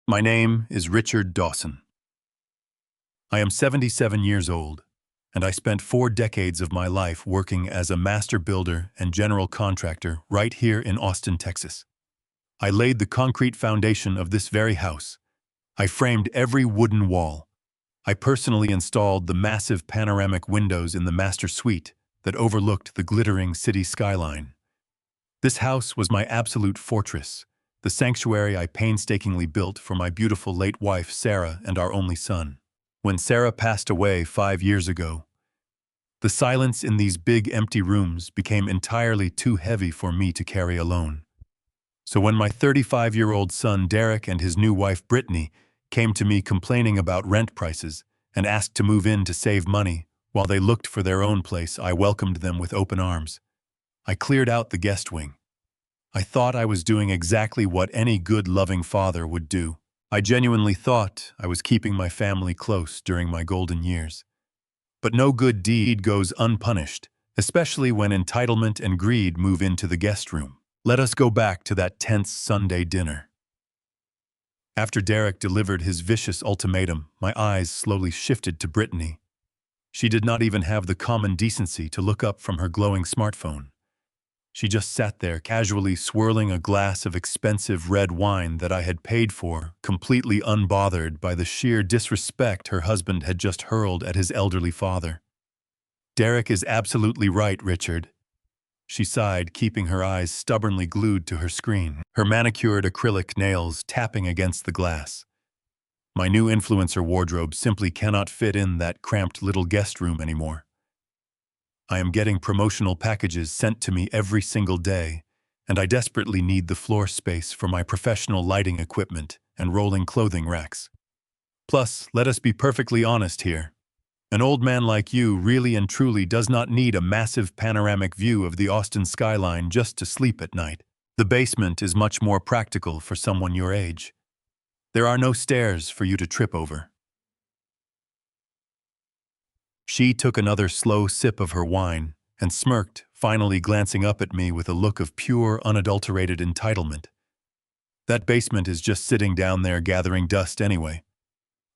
My name is Richard Dawson. I am 77 years old, and I spent 4 decades of my life working as a master builder and general contractor right here in Austin, Texas. I laid the concrete foundation of this very house. I framed every wooden wall. I personally installed the massive panoramic windows in the master suite that overlooked the glittering city skyline. This house was my absolute fortress, the sanctuary I painstakingly built for my beautiful late wife, Sarah, and our only son. When Sarah passed away 5 years ago, the silence in these big empty rooms became entirely too heavy for me to carry alone. So when my 35-year-old son, Derek, and his new wife, Brittany, came to me complaining about rent prices and asked to move in to save money while they looked for their own place, I welcomed them with open arms. I cleared out the guest wing. I thought I was doing exactly what any good, loving father would do. I genuinely thought I was keeping my family close during my golden years. But no good deed goes unpunished, especially when entitlement and greed move into the guest room. Let us go back to that tense Sunday dinner. After Derek delivered his vicious ultimatum, my eyes slowly shifted to Brittany. She did not even have the common decency to look up from her glowing smartphone. She just sat there casually swirling a glass of expensive red wine that I had paid for, completely unbothered by the sheer disrespect her husband had just hurled at his elderly father. "Derek is absolutely right, Richard," she sighed, keeping her eyes stubbornly glued to her screen, her manicured acrylic nails tapping against the glass. "My new influencer wardrobe simply cannot fit in that cramped little guest room anymore. I am getting promotional packages sent to me every single day, and I desperately need the floor space for my professional lighting equipment and rolling clothing racks. Plus, let us be perfectly honest here. An old man like you really and truly does not need a massive panoramic view of the Austin skyline just to sleep at night. The basement is much more practical for someone your age. There are no stairs for you to trip over." She took another slow sip of her wine and smirked, finally glancing up at me with a look of pure, unadulterated entitlement. "That basement is just sitting down there gathering dust anyway.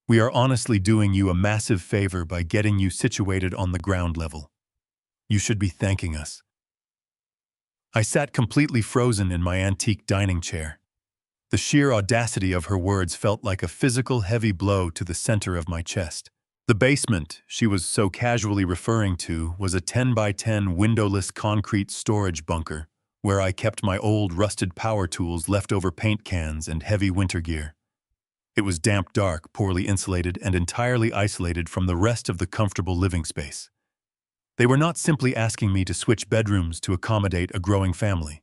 We are honestly doing you a massive favor by getting you situated on the ground level. You should be thanking us." I sat completely frozen in my antique dining chair. The sheer audacity of her words felt like a physical heavy blow to the center of my chest. The basement she was so casually referring to was a 10 by 10 windowless concrete storage bunker where I kept my old rusted power tools, leftover paint cans, and heavy winter gear. It was damp, dark, poorly insulated, and entirely isolated from the rest of the comfortable living space. They were not simply asking me to switch bedrooms to accommodate a growing family.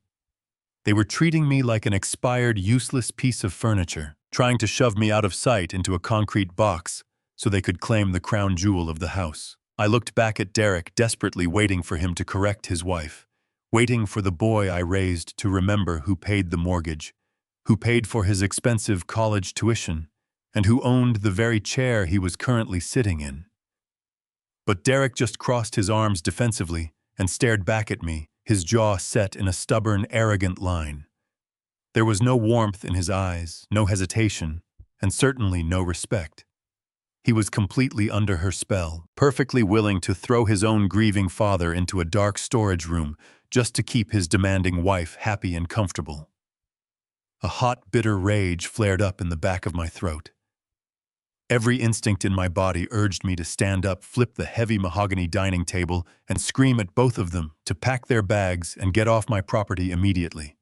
They were treating me like an expired, useless piece of furniture, trying to shove me out of sight into a concrete box so they could claim the crown jewel of the house. I looked back at Derek, desperately waiting for him to correct his wife, waiting for the boy I raised to remember who paid the mortgage, who paid for his expensive college tuition, and who owned the very chair he was currently sitting in. But Derek just crossed his arms defensively and stared back at me, his jaw set in a stubborn, arrogant line. There was no warmth in his eyes, no hesitation, and certainly no respect. He was completely under her spell, perfectly willing to throw his own grieving father into a dark storage room just to keep his demanding wife happy and comfortable. A hot, bitter rage flared up in the back of my throat. Every instinct in my body urged me to stand up, flip the heavy mahogany dining table, and scream at both of them to pack their bags and get off my property immediately.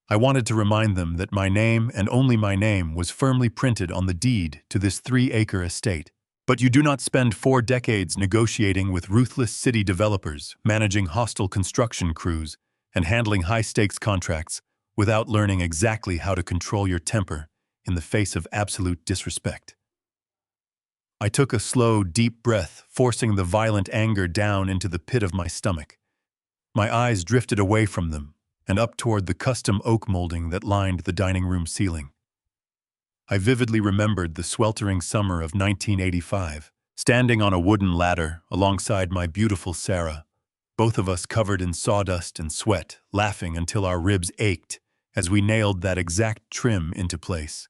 I wanted to remind them that my name, and only my name, was firmly printed on the deed to this 3-acre estate. But you do not spend 4 decades negotiating with ruthless city developers, managing hostile construction crews, and handling high-stakes contracts without learning exactly how to control your temper in the face of absolute disrespect. I took a slow, deep breath, forcing the violent anger down into the pit of my stomach. My eyes drifted away from them and up toward the custom oak molding that lined the dining room ceiling. I vividly remembered the sweltering summer of 1985, standing on a wooden ladder alongside my beautiful Sarah, both of us covered in sawdust and sweat, laughing until our ribs ached as we nailed that exact trim into place.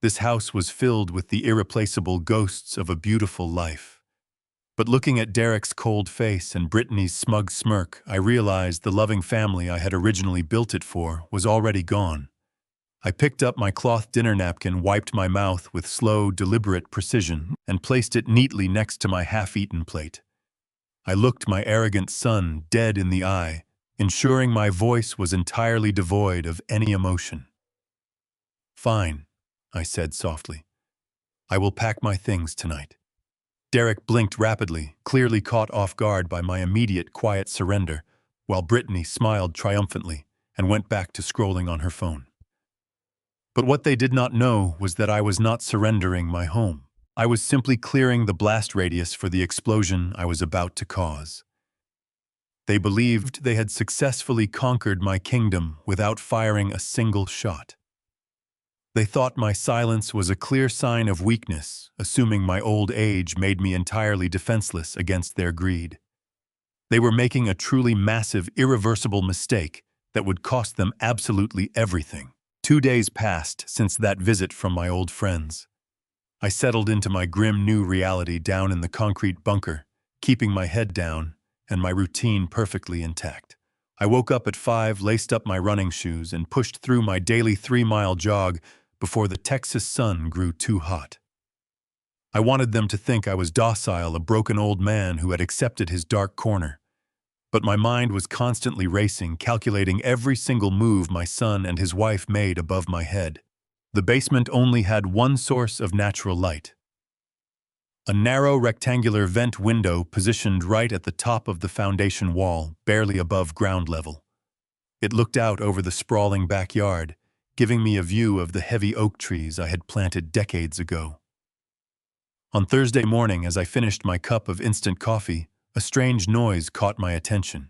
This house was filled with the irreplaceable ghosts of a beautiful life. But looking at Derek's cold face and Brittany's smug smirk, I realized the loving family I had originally built it for was already gone. I picked up my cloth dinner napkin, wiped my mouth with slow, deliberate precision, and placed it neatly next to my half-eaten plate. I looked my arrogant son dead in the eye, ensuring my voice was entirely devoid of any emotion. "Fine," I said softly. "I will pack my things tonight." Derek blinked rapidly, clearly caught off guard by my immediate quiet surrender, while Brittany smiled triumphantly and went back to scrolling on her phone. But what they did not know was that I was not surrendering my home. I was simply clearing the blast radius for the explosion I was about to cause. They believed they had successfully conquered my kingdom without firing a single shot. They thought my silence was a clear sign of weakness, assuming my old age made me entirely defenseless against their greed. They were making a truly massive, irreversible mistake that would cost them absolutely everything. 2 days passed since that visit from my old friends. I settled into my grim new reality down in the concrete bunker, keeping my head down and my routine perfectly intact. I woke up at 5, laced up my running shoes, and pushed through my daily 3-mile jog before the Texas sun grew too hot. I wanted them to think I was docile, a broken old man who had accepted his dark corner. But my mind was constantly racing, calculating every single move my son and his wife made above my head. The basement only had one source of natural light: a narrow rectangular vent window positioned right at the top of the foundation wall, barely above ground level. It looked out over the sprawling backyard, giving me a view of the heavy oak trees I had planted decades ago. On Thursday morning, as I finished my cup of instant coffee, a strange noise caught my attention.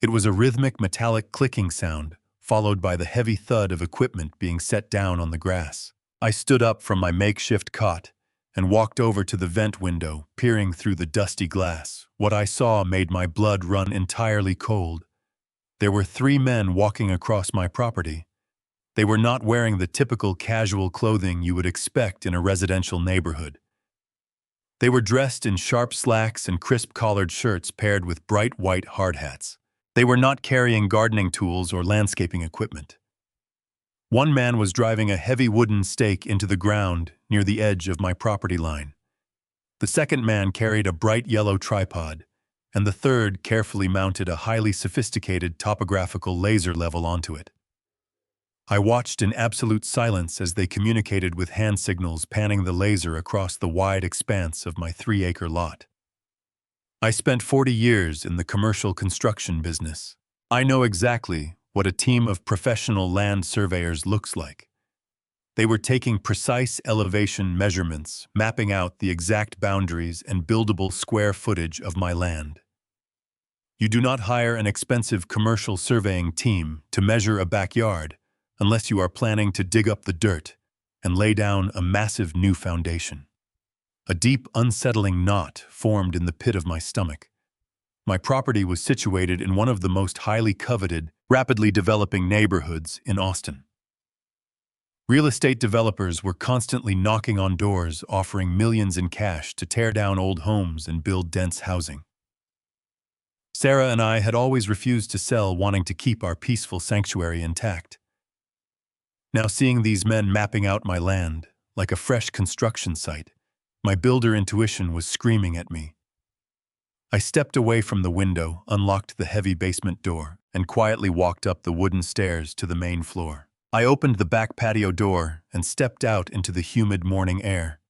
It was a rhythmic metallic clicking sound, followed by the heavy thud of equipment being set down on the grass. I stood up from my makeshift cot and walked over to the vent window, peering through the dusty glass. What I saw made my blood run entirely cold. There were 3 men walking across my property. They were not wearing the typical casual clothing you would expect in a residential neighborhood. They were dressed in sharp slacks and crisp collared shirts paired with bright white hard hats. They were not carrying gardening tools or landscaping equipment. One man was driving a heavy wooden stake into the ground near the edge of my property line. The second man carried a bright yellow tripod, and the third carefully mounted a highly sophisticated topographical laser level onto it. I watched in absolute silence as they communicated with hand signals, panning the laser across the wide expanse of my 3-acre lot. I spent 40 years in the commercial construction business. I know exactly what a team of professional land surveyors looks like. They were taking precise elevation measurements, mapping out the exact boundaries and buildable square footage of my land. You do not hire an expensive commercial surveying team to measure a backyard unless you are planning to dig up the dirt and lay down a massive new foundation. A deep, unsettling knot formed in the pit of my stomach. My property was situated in one of the most highly coveted, rapidly developing neighborhoods in Austin. Real estate developers were constantly knocking on doors, offering millions in cash to tear down old homes and build dense housing. Sarah and I had always refused to sell, wanting to keep our peaceful sanctuary intact. Now, seeing these men mapping out my land, like a fresh construction site, my builder intuition was screaming at me. I stepped away from the window, unlocked the heavy basement door, and quietly walked up the wooden stairs to the main floor. I opened the back patio door and stepped out into the humid morning air.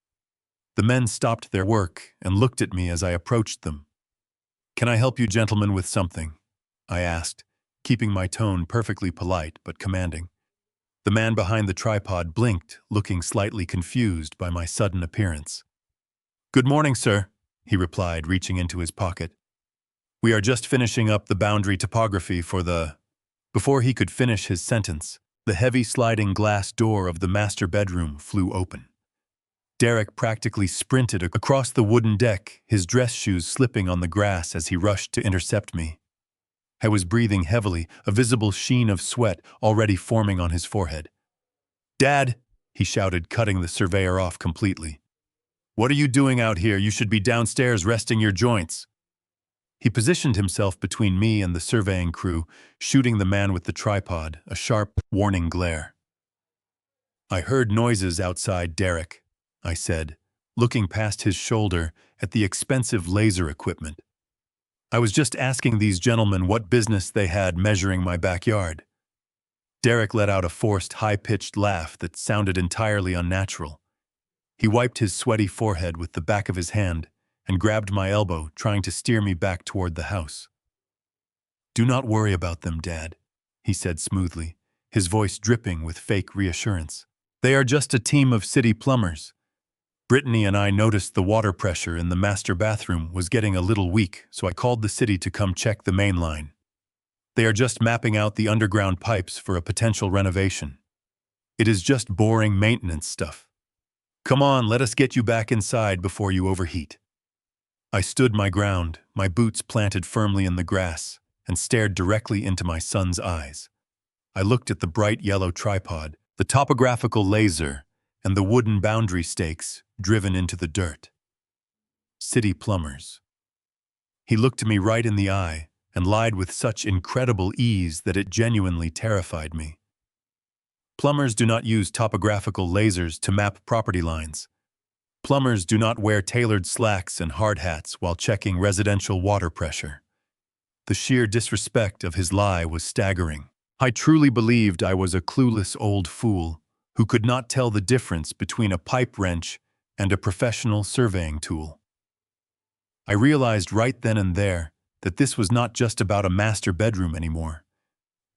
The men stopped their work and looked at me as I approached them. "Can I help you gentlemen with something?" I asked, keeping my tone perfectly polite but commanding. The man behind the tripod blinked, looking slightly confused by my sudden appearance. "Good morning, sir," he replied, reaching into his pocket. "We are just finishing up the boundary topography for the—" Before he could finish his sentence, the heavy sliding glass door of the master bedroom flew open. Derek practically sprinted across the wooden deck, his dress shoes slipping on the grass as he rushed to intercept me. I was breathing heavily, a visible sheen of sweat already forming on his forehead. "Dad," he shouted, cutting the surveyor off completely. "What are you doing out here? You should be downstairs resting your joints." He positioned himself between me and the surveying crew, shooting the man with the tripod, a sharp, warning glare. "I heard noises outside, Derek," I said, looking past his shoulder at the expensive laser equipment. "I was just asking these gentlemen what business they had measuring my backyard." Derek let out a forced, high-pitched laugh that sounded entirely unnatural. He wiped his sweaty forehead with the back of his hand and grabbed my elbow, trying to steer me back toward the house. "Do not worry about them, Dad," he said smoothly, his voice dripping with fake reassurance. "They are just a team of city plumbers. Brittany and I noticed the water pressure in the master bathroom was getting a little weak, so I called the city to come check the main line. They are just mapping out the underground pipes for a potential renovation. It is just boring maintenance stuff. Come on, let us get you back inside before you overheat." I stood my ground, my boots planted firmly in the grass, and stared directly into my son's eyes. I looked at the bright yellow tripod, the topographical laser, and the wooden boundary stakes driven into the dirt. City plumbers. He looked me right in the eye and lied with such incredible ease that it genuinely terrified me. Plumbers do not use topographical lasers to map property lines. Plumbers do not wear tailored slacks and hard hats while checking residential water pressure. The sheer disrespect of his lie was staggering. I truly believed I was a clueless old fool who could not tell the difference between a pipe wrench and a professional surveying tool. I realized right then and there that this was not just about a master bedroom anymore.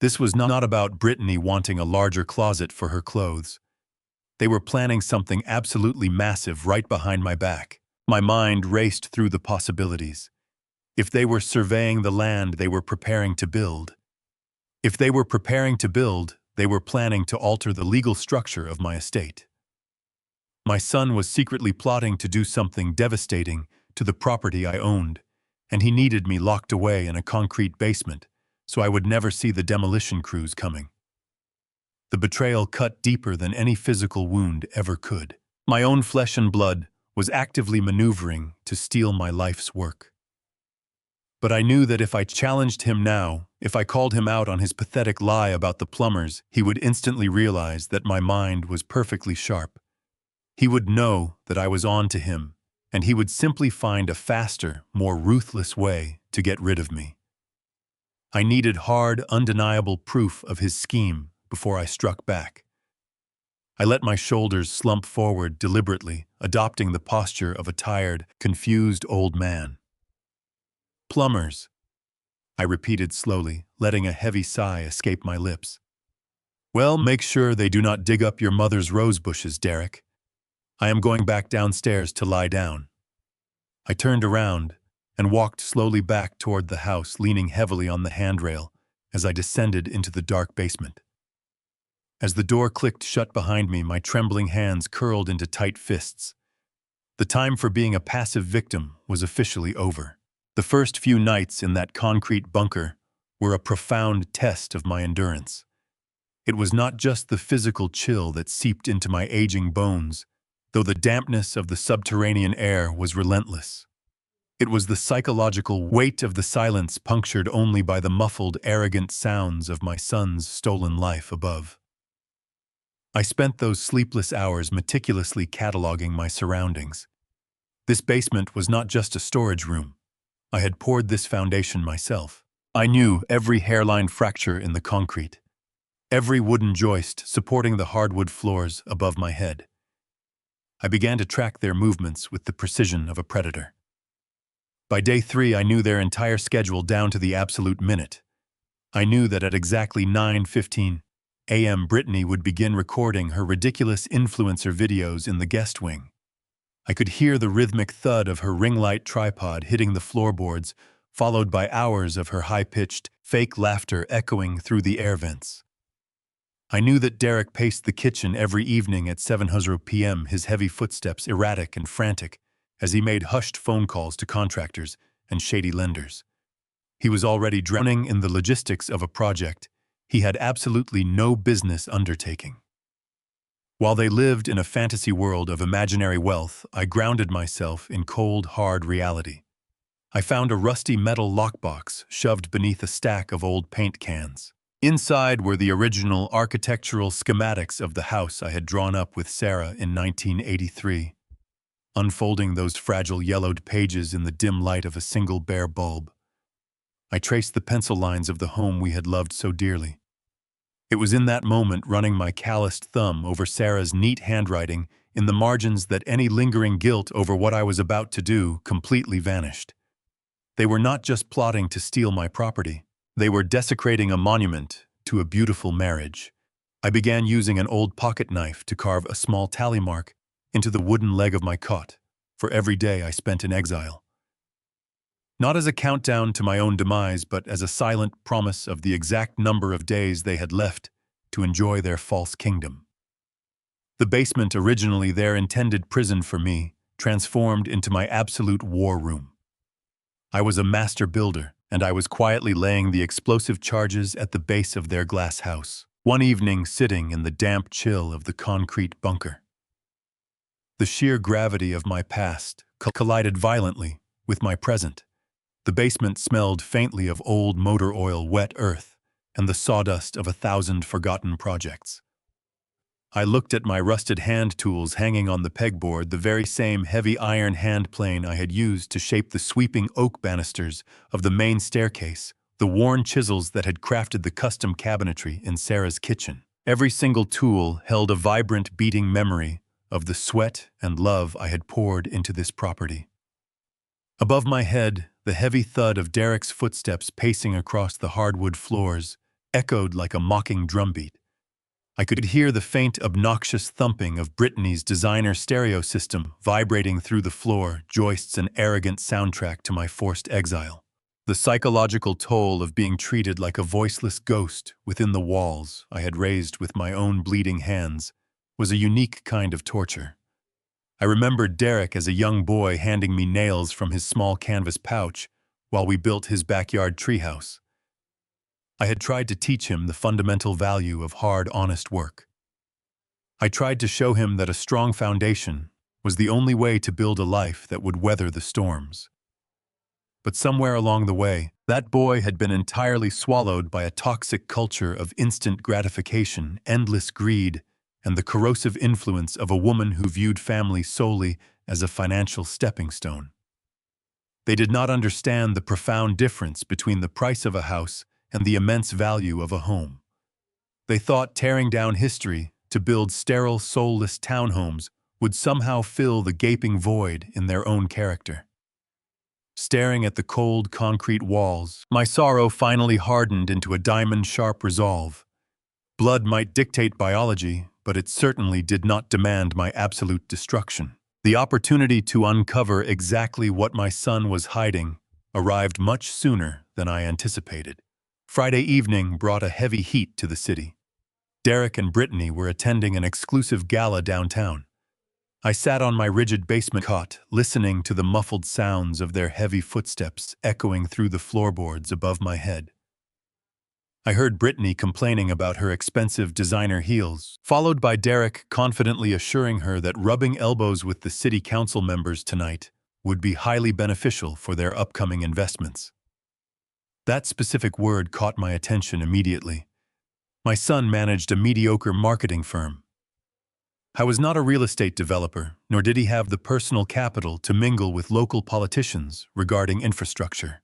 This was not about Brittany wanting a larger closet for her clothes. They were planning something absolutely massive right behind my back. My mind raced through the possibilities. If they were surveying the land they were preparing to build. If they were preparing to build, they were planning to alter the legal structure of my estate. My son was secretly plotting to do something devastating to the property I owned, and he needed me locked away in a concrete basement so I would never see the demolition crews coming. The betrayal cut deeper than any physical wound ever could. My own flesh and blood was actively maneuvering to steal my life's work. But I knew that if I challenged him now, if I called him out on his pathetic lie about the plumbers, he would instantly realize that my mind was perfectly sharp. He would know that I was on to him, and he would simply find a faster, more ruthless way to get rid of me. I needed hard, undeniable proof of his scheme before I struck back. I let my shoulders slump forward deliberately, adopting the posture of a tired, confused old man. "Plumbers," I repeated slowly, letting a heavy sigh escape my lips. "Well, make sure they do not dig up your mother's rose bushes, Derek. I am going back downstairs to lie down." I turned around and walked slowly back toward the house, leaning heavily on the handrail as I descended into the dark basement. As the door clicked shut behind me, my trembling hands curled into tight fists. The time for being a passive victim was officially over. The first few nights in that concrete bunker were a profound test of my endurance. It was not just the physical chill that seeped into my aging bones, though the dampness of the subterranean air was relentless. It was the psychological weight of the silence punctured only by the muffled, arrogant sounds of my son's stolen life above. I spent those sleepless hours meticulously cataloging my surroundings. This basement was not just a storage room. I had poured this foundation myself. I knew every hairline fracture in the concrete, every wooden joist supporting the hardwood floors above my head. I began to track their movements with the precision of a predator. By day 3, I knew their entire schedule down to the absolute minute. I knew that at exactly 9:15 a.m. Brittany would begin recording her ridiculous influencer videos in the guest wing. I could hear the rhythmic thud of her ring light tripod hitting the floorboards, followed by hours of her high-pitched, fake laughter echoing through the air vents. I knew that Derek paced the kitchen every evening at 7:00 p.m., his heavy footsteps erratic and frantic, as he made hushed phone calls to contractors and shady lenders. He was already drowning in the logistics of a project he had absolutely no business undertaking. While they lived in a fantasy world of imaginary wealth, I grounded myself in cold, hard reality. I found a rusty metal lockbox shoved beneath a stack of old paint cans. Inside were the original architectural schematics of the house I had drawn up with Sarah in 1983. Unfolding those fragile yellowed pages in the dim light of a single bare bulb, I traced the pencil lines of the home we had loved so dearly. It was in that moment, running my calloused thumb over Sarah's neat handwriting in the margins, that any lingering guilt over what I was about to do completely vanished. They were not just plotting to steal my property. They were desecrating a monument to a beautiful marriage. I began using an old pocket knife to carve a small tally mark into the wooden leg of my cot for every day I spent in exile. Not as a countdown to my own demise, but as a silent promise of the exact number of days they had left to enjoy their false kingdom. The basement, originally their intended prison for me, transformed into my absolute war room. I was a master builder, and I was quietly laying the explosive charges at the base of their glass house, one evening sitting in the damp chill of the concrete bunker. The sheer gravity of my past collided violently with my present. The basement smelled faintly of old motor oil, wet earth, and the sawdust of 1,000 forgotten projects. I looked at my rusted hand tools hanging on the pegboard, the very same heavy iron hand plane I had used to shape the sweeping oak banisters of the main staircase, the worn chisels that had crafted the custom cabinetry in Sarah's kitchen. Every single tool held a vibrant, beating memory of the sweat and love I had poured into this property. Above my head, the heavy thud of Derek's footsteps pacing across the hardwood floors echoed like a mocking drumbeat. I could hear the faint, obnoxious thumping of Brittany's designer stereo system vibrating through the floor, joists an arrogant soundtrack to my forced exile. The psychological toll of being treated like a voiceless ghost within the walls I had raised with my own bleeding hands was a unique kind of torture. I remembered Derek as a young boy handing me nails from his small canvas pouch while we built his backyard treehouse. I had tried to teach him the fundamental value of hard, honest work. I tried to show him that a strong foundation was the only way to build a life that would weather the storms. But somewhere along the way, that boy had been entirely swallowed by a toxic culture of instant gratification, endless greed, and the corrosive influence of a woman who viewed family solely as a financial stepping stone. They did not understand the profound difference between the price of a house and the immense value of a home. They thought tearing down history to build sterile, soulless townhomes would somehow fill the gaping void in their own character. Staring at the cold concrete walls, my sorrow finally hardened into a diamond-sharp resolve. Blood might dictate biology, but it certainly did not demand my absolute destruction. The opportunity to uncover exactly what my son was hiding arrived much sooner than I anticipated. Friday evening brought a heavy heat to the city. Derek and Brittany were attending an exclusive gala downtown. I sat on my rigid basement cot, listening to the muffled sounds of their heavy footsteps echoing through the floorboards above my head. I heard Brittany complaining about her expensive designer heels, followed by Derek confidently assuring her that rubbing elbows with the city council members tonight would be highly beneficial for their upcoming investments. That specific word caught my attention immediately. My son managed a mediocre marketing firm. I was not a real estate developer, nor did he have the personal capital to mingle with local politicians regarding infrastructure.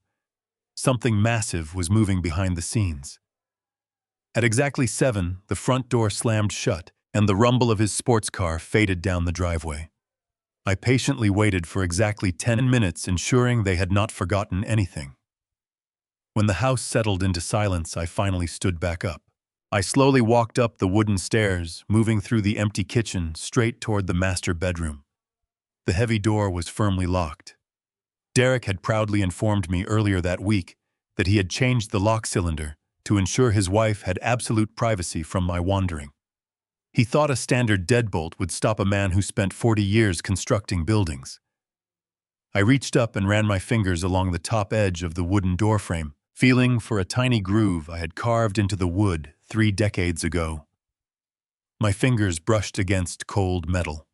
Something massive was moving behind the scenes. At exactly 7, the front door slammed shut, and the rumble of his sports car faded down the driveway. I patiently waited for exactly 10 minutes, ensuring they had not forgotten anything. When the house settled into silence, I finally stood back up. I slowly walked up the wooden stairs, moving through the empty kitchen straight toward the master bedroom. The heavy door was firmly locked. Derek had proudly informed me earlier that week that he had changed the lock cylinder to ensure his wife had absolute privacy from my wandering. He thought a standard deadbolt would stop a man who spent 40 years constructing buildings. I reached up and ran my fingers along the top edge of the wooden doorframe, feeling for a tiny groove I had carved into the wood 3 decades ago. My fingers brushed against cold metal.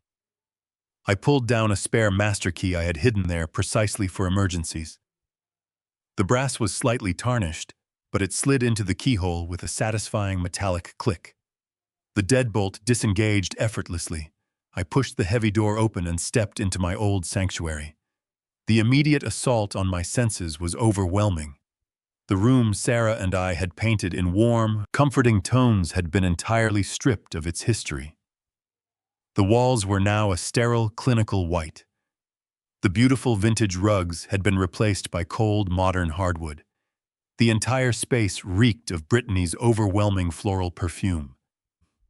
I pulled down a spare master key I had hidden there precisely for emergencies. The brass was slightly tarnished, but it slid into the keyhole with a satisfying metallic click. The deadbolt disengaged effortlessly. I pushed the heavy door open and stepped into my old sanctuary. The immediate assault on my senses was overwhelming. The room Sarah and I had painted in warm, comforting tones had been entirely stripped of its history. The walls were now a sterile, clinical white. The beautiful vintage rugs had been replaced by cold, modern hardwood. The entire space reeked of Brittany's overwhelming floral perfume.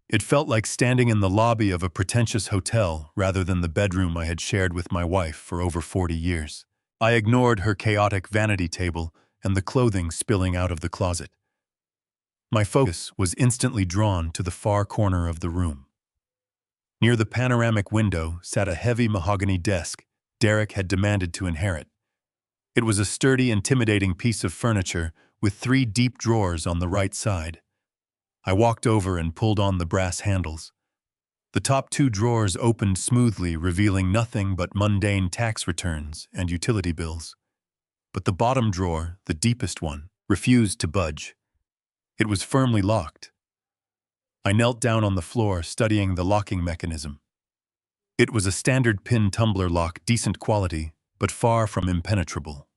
It felt like standing in the lobby of a pretentious hotel rather than the bedroom I had shared with my wife for over 40 years. I ignored her chaotic vanity table and the clothing spilling out of the closet. My focus was instantly drawn to the far corner of the room. Near the panoramic window sat a heavy mahogany desk Derek had demanded to inherit. It was a sturdy, intimidating piece of furniture with 3 deep drawers on the right side. I walked over and pulled on the brass handles. The top 2 drawers opened smoothly, revealing nothing but mundane tax returns and utility bills. But the bottom drawer, the deepest one, refused to budge. It was firmly locked. I knelt down on the floor, studying the locking mechanism. It was a standard pin tumbler lock, decent quality, but far from impenetrable.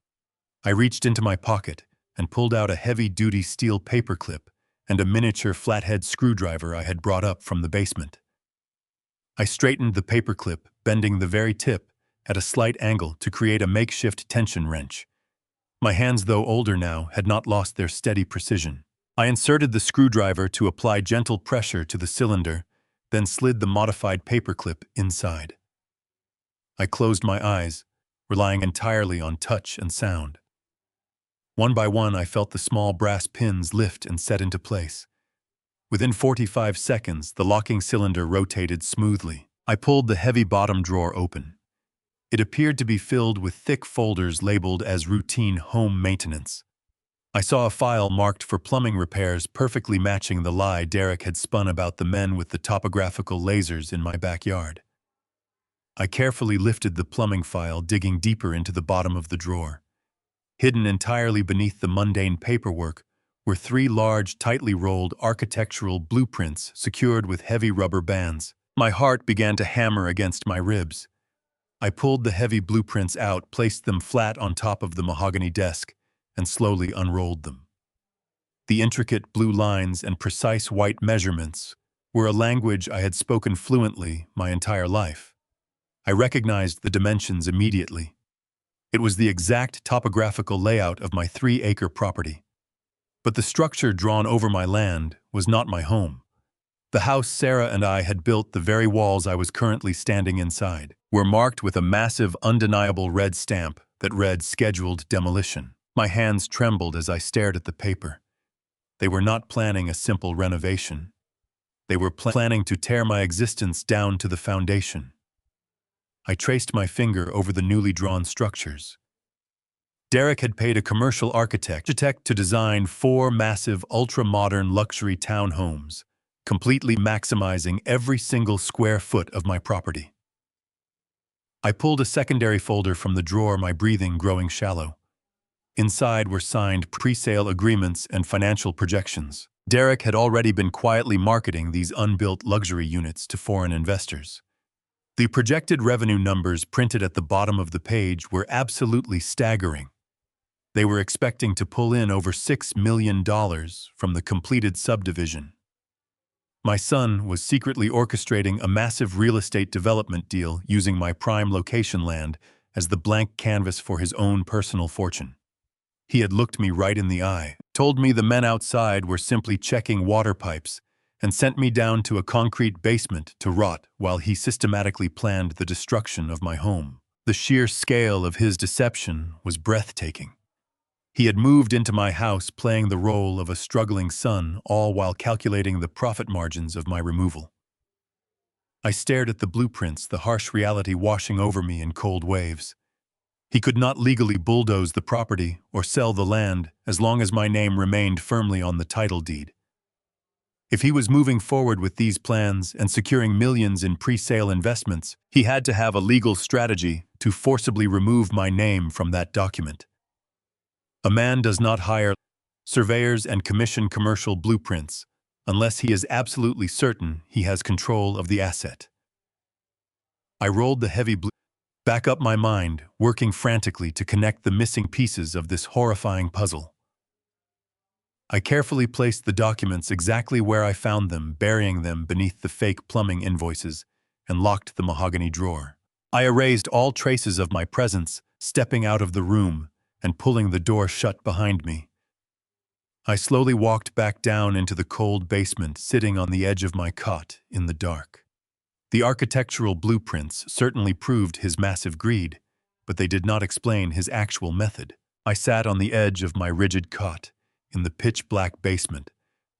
I reached into my pocket and pulled out a heavy-duty steel paperclip and a miniature flathead screwdriver I had brought up from the basement. I straightened the paperclip, bending the very tip at a slight angle to create a makeshift tension wrench. My hands, though older now, had not lost their steady precision. I inserted the screwdriver to apply gentle pressure to the cylinder, then slid the modified paperclip inside. I closed my eyes, relying entirely on touch and sound. One by one, I felt the small brass pins lift and set into place. Within 45 seconds, the locking cylinder rotated smoothly. I pulled the heavy bottom drawer open. It appeared to be filled with thick folders labeled as routine home maintenance. I saw a file marked for plumbing repairs, perfectly matching the lie Derek had spun about the men with the topographical lasers in my backyard. I carefully lifted the plumbing file, digging deeper into the bottom of the drawer. Hidden entirely beneath the mundane paperwork were 3 large, tightly rolled architectural blueprints secured with heavy rubber bands. My heart began to hammer against my ribs. I pulled the heavy blueprints out, placed them flat on top of the mahogany desk, and slowly unrolled them. The intricate blue lines and precise white measurements were a language I had spoken fluently my entire life. I recognized the dimensions immediately. It was the exact topographical layout of my 3-acre property. But the structure drawn over my land was not my home. The house Sarah and I had built, the very walls I was currently standing inside, were marked with a massive, undeniable red stamp that read "Scheduled Demolition." My hands trembled as I stared at the paper. They were not planning a simple renovation. They were planning to tear my existence down to the foundation. I traced my finger over the newly drawn structures. Derek had paid a commercial architect to design 4 massive, ultra-modern luxury townhomes, completely maximizing every single square foot of my property. I pulled a secondary folder from the drawer, my breathing growing shallow. Inside were signed pre-sale agreements and financial projections. Derek had already been quietly marketing these unbuilt luxury units to foreign investors. The projected revenue numbers printed at the bottom of the page were absolutely staggering. They were expecting to pull in over $6 million from the completed subdivision. My son was secretly orchestrating a massive real estate development deal using my prime location land as the blank canvas for his own personal fortune. He had looked me right in the eye, told me the men outside were simply checking water pipes, and sent me down to a concrete basement to rot while he systematically planned the destruction of my home. The sheer scale of his deception was breathtaking. He had moved into my house playing the role of a struggling son, all while calculating the profit margins of my removal. I stared at the blueprints, the harsh reality washing over me in cold waves. He could not legally bulldoze the property or sell the land as long as my name remained firmly on the title deed. If he was moving forward with these plans and securing millions in pre-sale investments, he had to have a legal strategy to forcibly remove my name from that document. A man does not hire surveyors and commission commercial blueprints unless he is absolutely certain he has control of the asset. I rolled the heavy back up my mind, working frantically to connect the missing pieces of this horrifying puzzle. I carefully placed the documents exactly where I found them, burying them beneath the fake plumbing invoices, and locked the mahogany drawer. I erased all traces of my presence, stepping out of the room and pulling the door shut behind me. I slowly walked back down into the cold basement, sitting on the edge of my cot in the dark. The architectural blueprints certainly proved his massive greed, but they did not explain his actual method. I sat on the edge of my rigid cot in the pitch-black basement,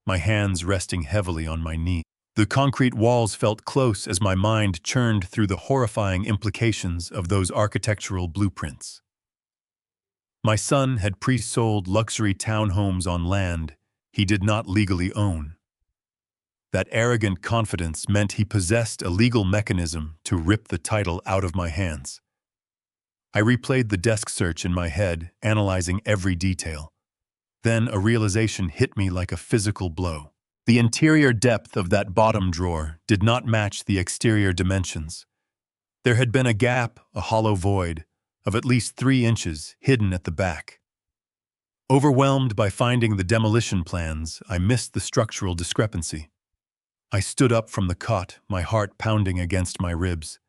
my hands resting heavily on my knee. The concrete walls felt close as my mind churned through the horrifying implications of those architectural blueprints. My son had pre-sold luxury townhomes on land he did not legally own. That arrogant confidence meant he possessed a legal mechanism to rip the title out of my hands. I replayed the desk search in my head, analyzing every detail. Then a realization hit me like a physical blow. The interior depth of that bottom drawer did not match the exterior dimensions. There had been a gap, a hollow void, of at least 3 inches hidden at the back. Overwhelmed by finding the demolition plans, I missed the structural discrepancy. I stood up from the cot, my heart pounding against my ribs.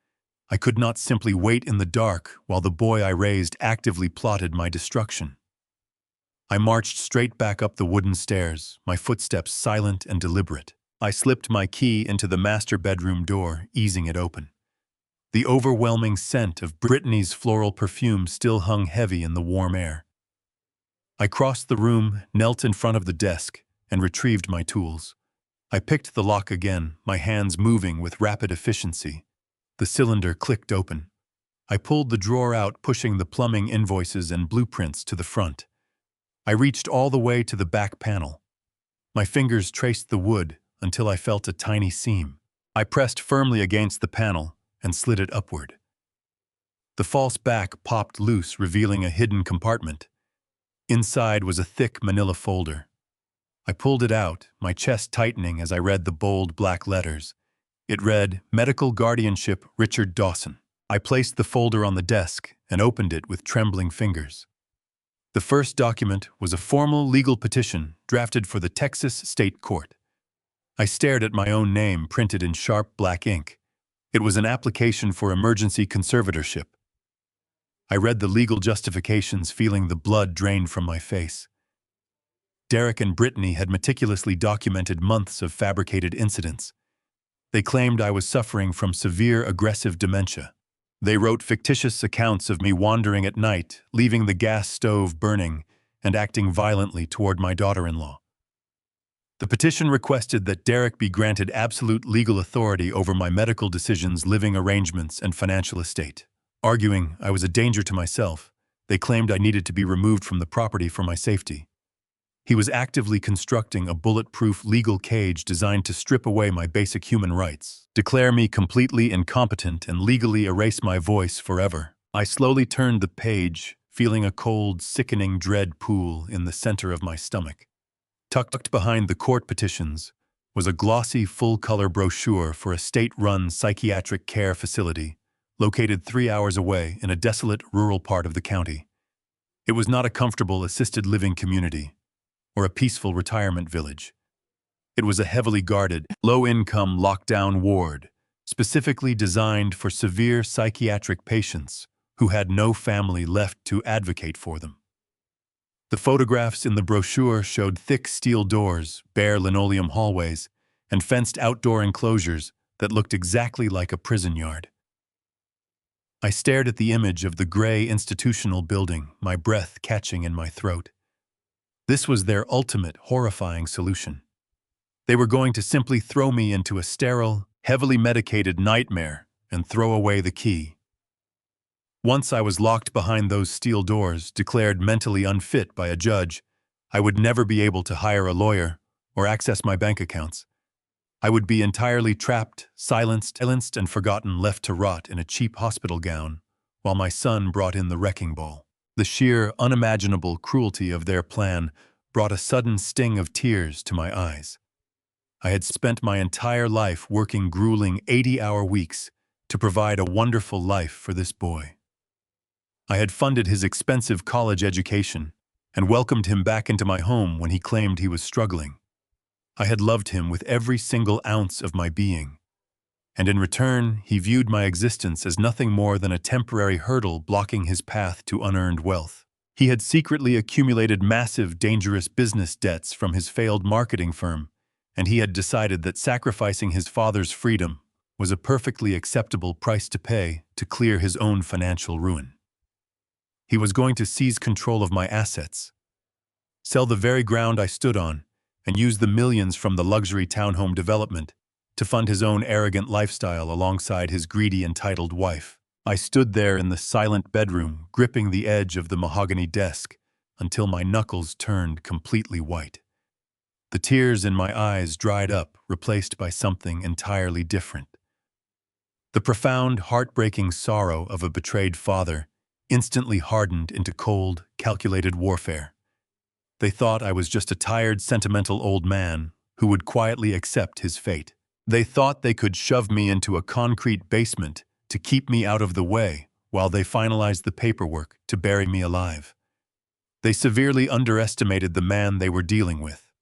I could not simply wait in the dark while the boy I raised actively plotted my destruction. I marched straight back up the wooden stairs, my footsteps silent and deliberate. I slipped my key into the master bedroom door, easing it open. The overwhelming scent of Brittany's floral perfume still hung heavy in the warm air. I crossed the room, knelt in front of the desk, and retrieved my tools. I picked the lock again, my hands moving with rapid efficiency. The cylinder clicked open. I pulled the drawer out, pushing the plumbing invoices and blueprints to the front. I reached all the way to the back panel. My fingers traced the wood until I felt a tiny seam. I pressed firmly against the panel and slid it upward. The false back popped loose, revealing a hidden compartment. Inside was a thick manila folder. I pulled it out, my chest tightening as I read the bold black letters. It read, "Medical Guardianship, Richard Dawson." I placed the folder on the desk and opened it with trembling fingers. The first document was a formal legal petition drafted for the Texas State Court. I stared at my own name printed in sharp black ink. It was an application for emergency conservatorship. I read the legal justifications, feeling the blood drain from my face. Derek and Brittany had meticulously documented months of fabricated incidents. They claimed I was suffering from severe aggressive dementia. They wrote fictitious accounts of me wandering at night, leaving the gas stove burning, and acting violently toward my daughter-in-law. The petition requested that Derek be granted absolute legal authority over my medical decisions, living arrangements, and financial estate. Arguing I was a danger to myself, they claimed I needed to be removed from the property for my safety. He was actively constructing a bulletproof legal cage designed to strip away my basic human rights, declare me completely incompetent, and legally erase my voice forever. I slowly turned the page, feeling a cold, sickening dread pool in the center of my stomach. Tucked behind the court petitions was a glossy, full-color brochure for a state-run psychiatric care facility located 3 hours away in a desolate rural part of the county. It was not a comfortable assisted living community or a peaceful retirement village. It was a heavily guarded, low-income lockdown ward, specifically designed for severe psychiatric patients who had no family left to advocate for them. The photographs in the brochure showed thick steel doors, bare linoleum hallways, and fenced outdoor enclosures that looked exactly like a prison yard. I stared at the image of the gray institutional building, my breath catching in my throat. This was their ultimate, horrifying solution. They were going to simply throw me into a sterile, heavily medicated nightmare and throw away the key. Once I was locked behind those steel doors, declared mentally unfit by a judge, I would never be able to hire a lawyer or access my bank accounts. I would be entirely trapped, silenced, and forgotten, left to rot in a cheap hospital gown, while my son brought in the wrecking ball. The sheer, unimaginable cruelty of their plan brought a sudden sting of tears to my eyes. I had spent my entire life working grueling 80-hour weeks to provide a wonderful life for this boy. I had funded his expensive college education and welcomed him back into my home when he claimed he was struggling. I had loved him with every single ounce of my being, and in return, he viewed my existence as nothing more than a temporary hurdle blocking his path to unearned wealth. He had secretly accumulated massive, dangerous business debts from his failed marketing firm, and he had decided that sacrificing his father's freedom was a perfectly acceptable price to pay to clear his own financial ruin. He was going to seize control of my assets, sell the very ground I stood on, and use the millions from the luxury townhome development to fund his own arrogant lifestyle alongside his greedy, entitled wife. I stood there in the silent bedroom, gripping the edge of the mahogany desk until my knuckles turned completely white. The tears in my eyes dried up, replaced by something entirely different. The profound, heartbreaking sorrow of a betrayed father instantly hardened into cold, calculated warfare. They thought I was just a tired, sentimental old man who would quietly accept his fate. They thought they could shove me into a concrete basement to keep me out of the way while they finalized the paperwork to bury me alive. They severely underestimated the man they were dealing with.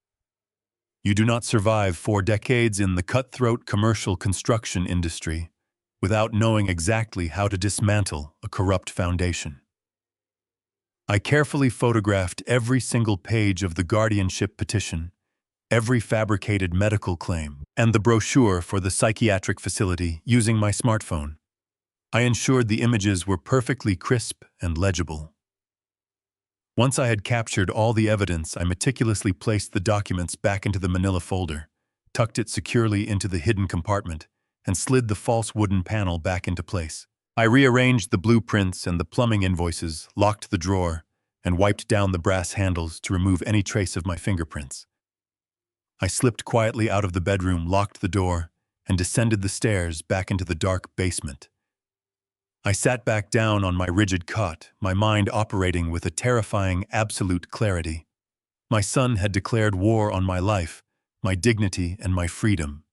You do not survive 4 decades in the cutthroat commercial construction industry without knowing exactly how to dismantle a corrupt foundation. I carefully photographed every single page of the guardianship petition, every fabricated medical claim, and the brochure for the psychiatric facility using my smartphone. I ensured the images were perfectly crisp and legible. Once I had captured all the evidence, I meticulously placed the documents back into the manila folder, tucked it securely into the hidden compartment, and slid the false wooden panel back into place. I rearranged the blueprints and the plumbing invoices, locked the drawer, and wiped down the brass handles to remove any trace of my fingerprints. I slipped quietly out of the bedroom, locked the door, and descended the stairs back into the dark basement. I sat back down on my rigid cot, my mind operating with a terrifying, absolute clarity. My son had declared war on my life, my dignity, and my freedom.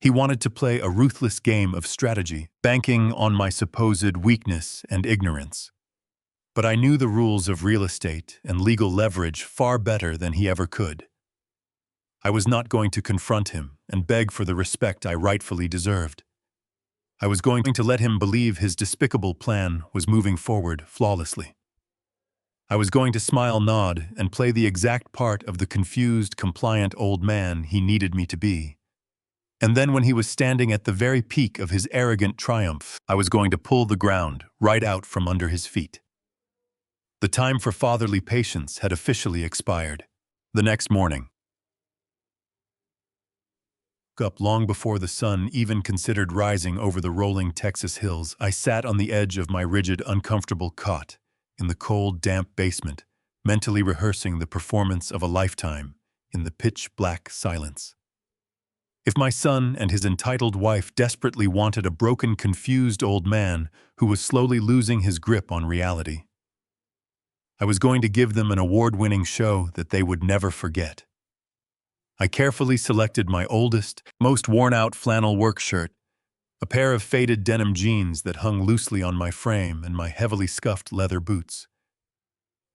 He wanted to play a ruthless game of strategy, banking on my supposed weakness and ignorance. But I knew the rules of real estate and legal leverage far better than he ever could. I was not going to confront him and beg for the respect I rightfully deserved. I was going to let him believe his despicable plan was moving forward flawlessly. I was going to smile, nod, and play the exact part of the confused, compliant old man he needed me to be. And then when he was standing at the very peak of his arrogant triumph, I was going to pull the ground right out from under his feet. The time for fatherly patience had officially expired. The next morning, up long before the sun even considered rising over the rolling Texas hills, I sat on the edge of my rigid, uncomfortable cot in the cold, damp basement, mentally rehearsing the performance of a lifetime in the pitch-black silence. If my son and his entitled wife desperately wanted a broken, confused old man who was slowly losing his grip on reality, I was going to give them an award-winning show that they would never forget. I carefully selected my oldest, most worn-out flannel work shirt, a pair of faded denim jeans that hung loosely on my frame, and my heavily scuffed leather boots.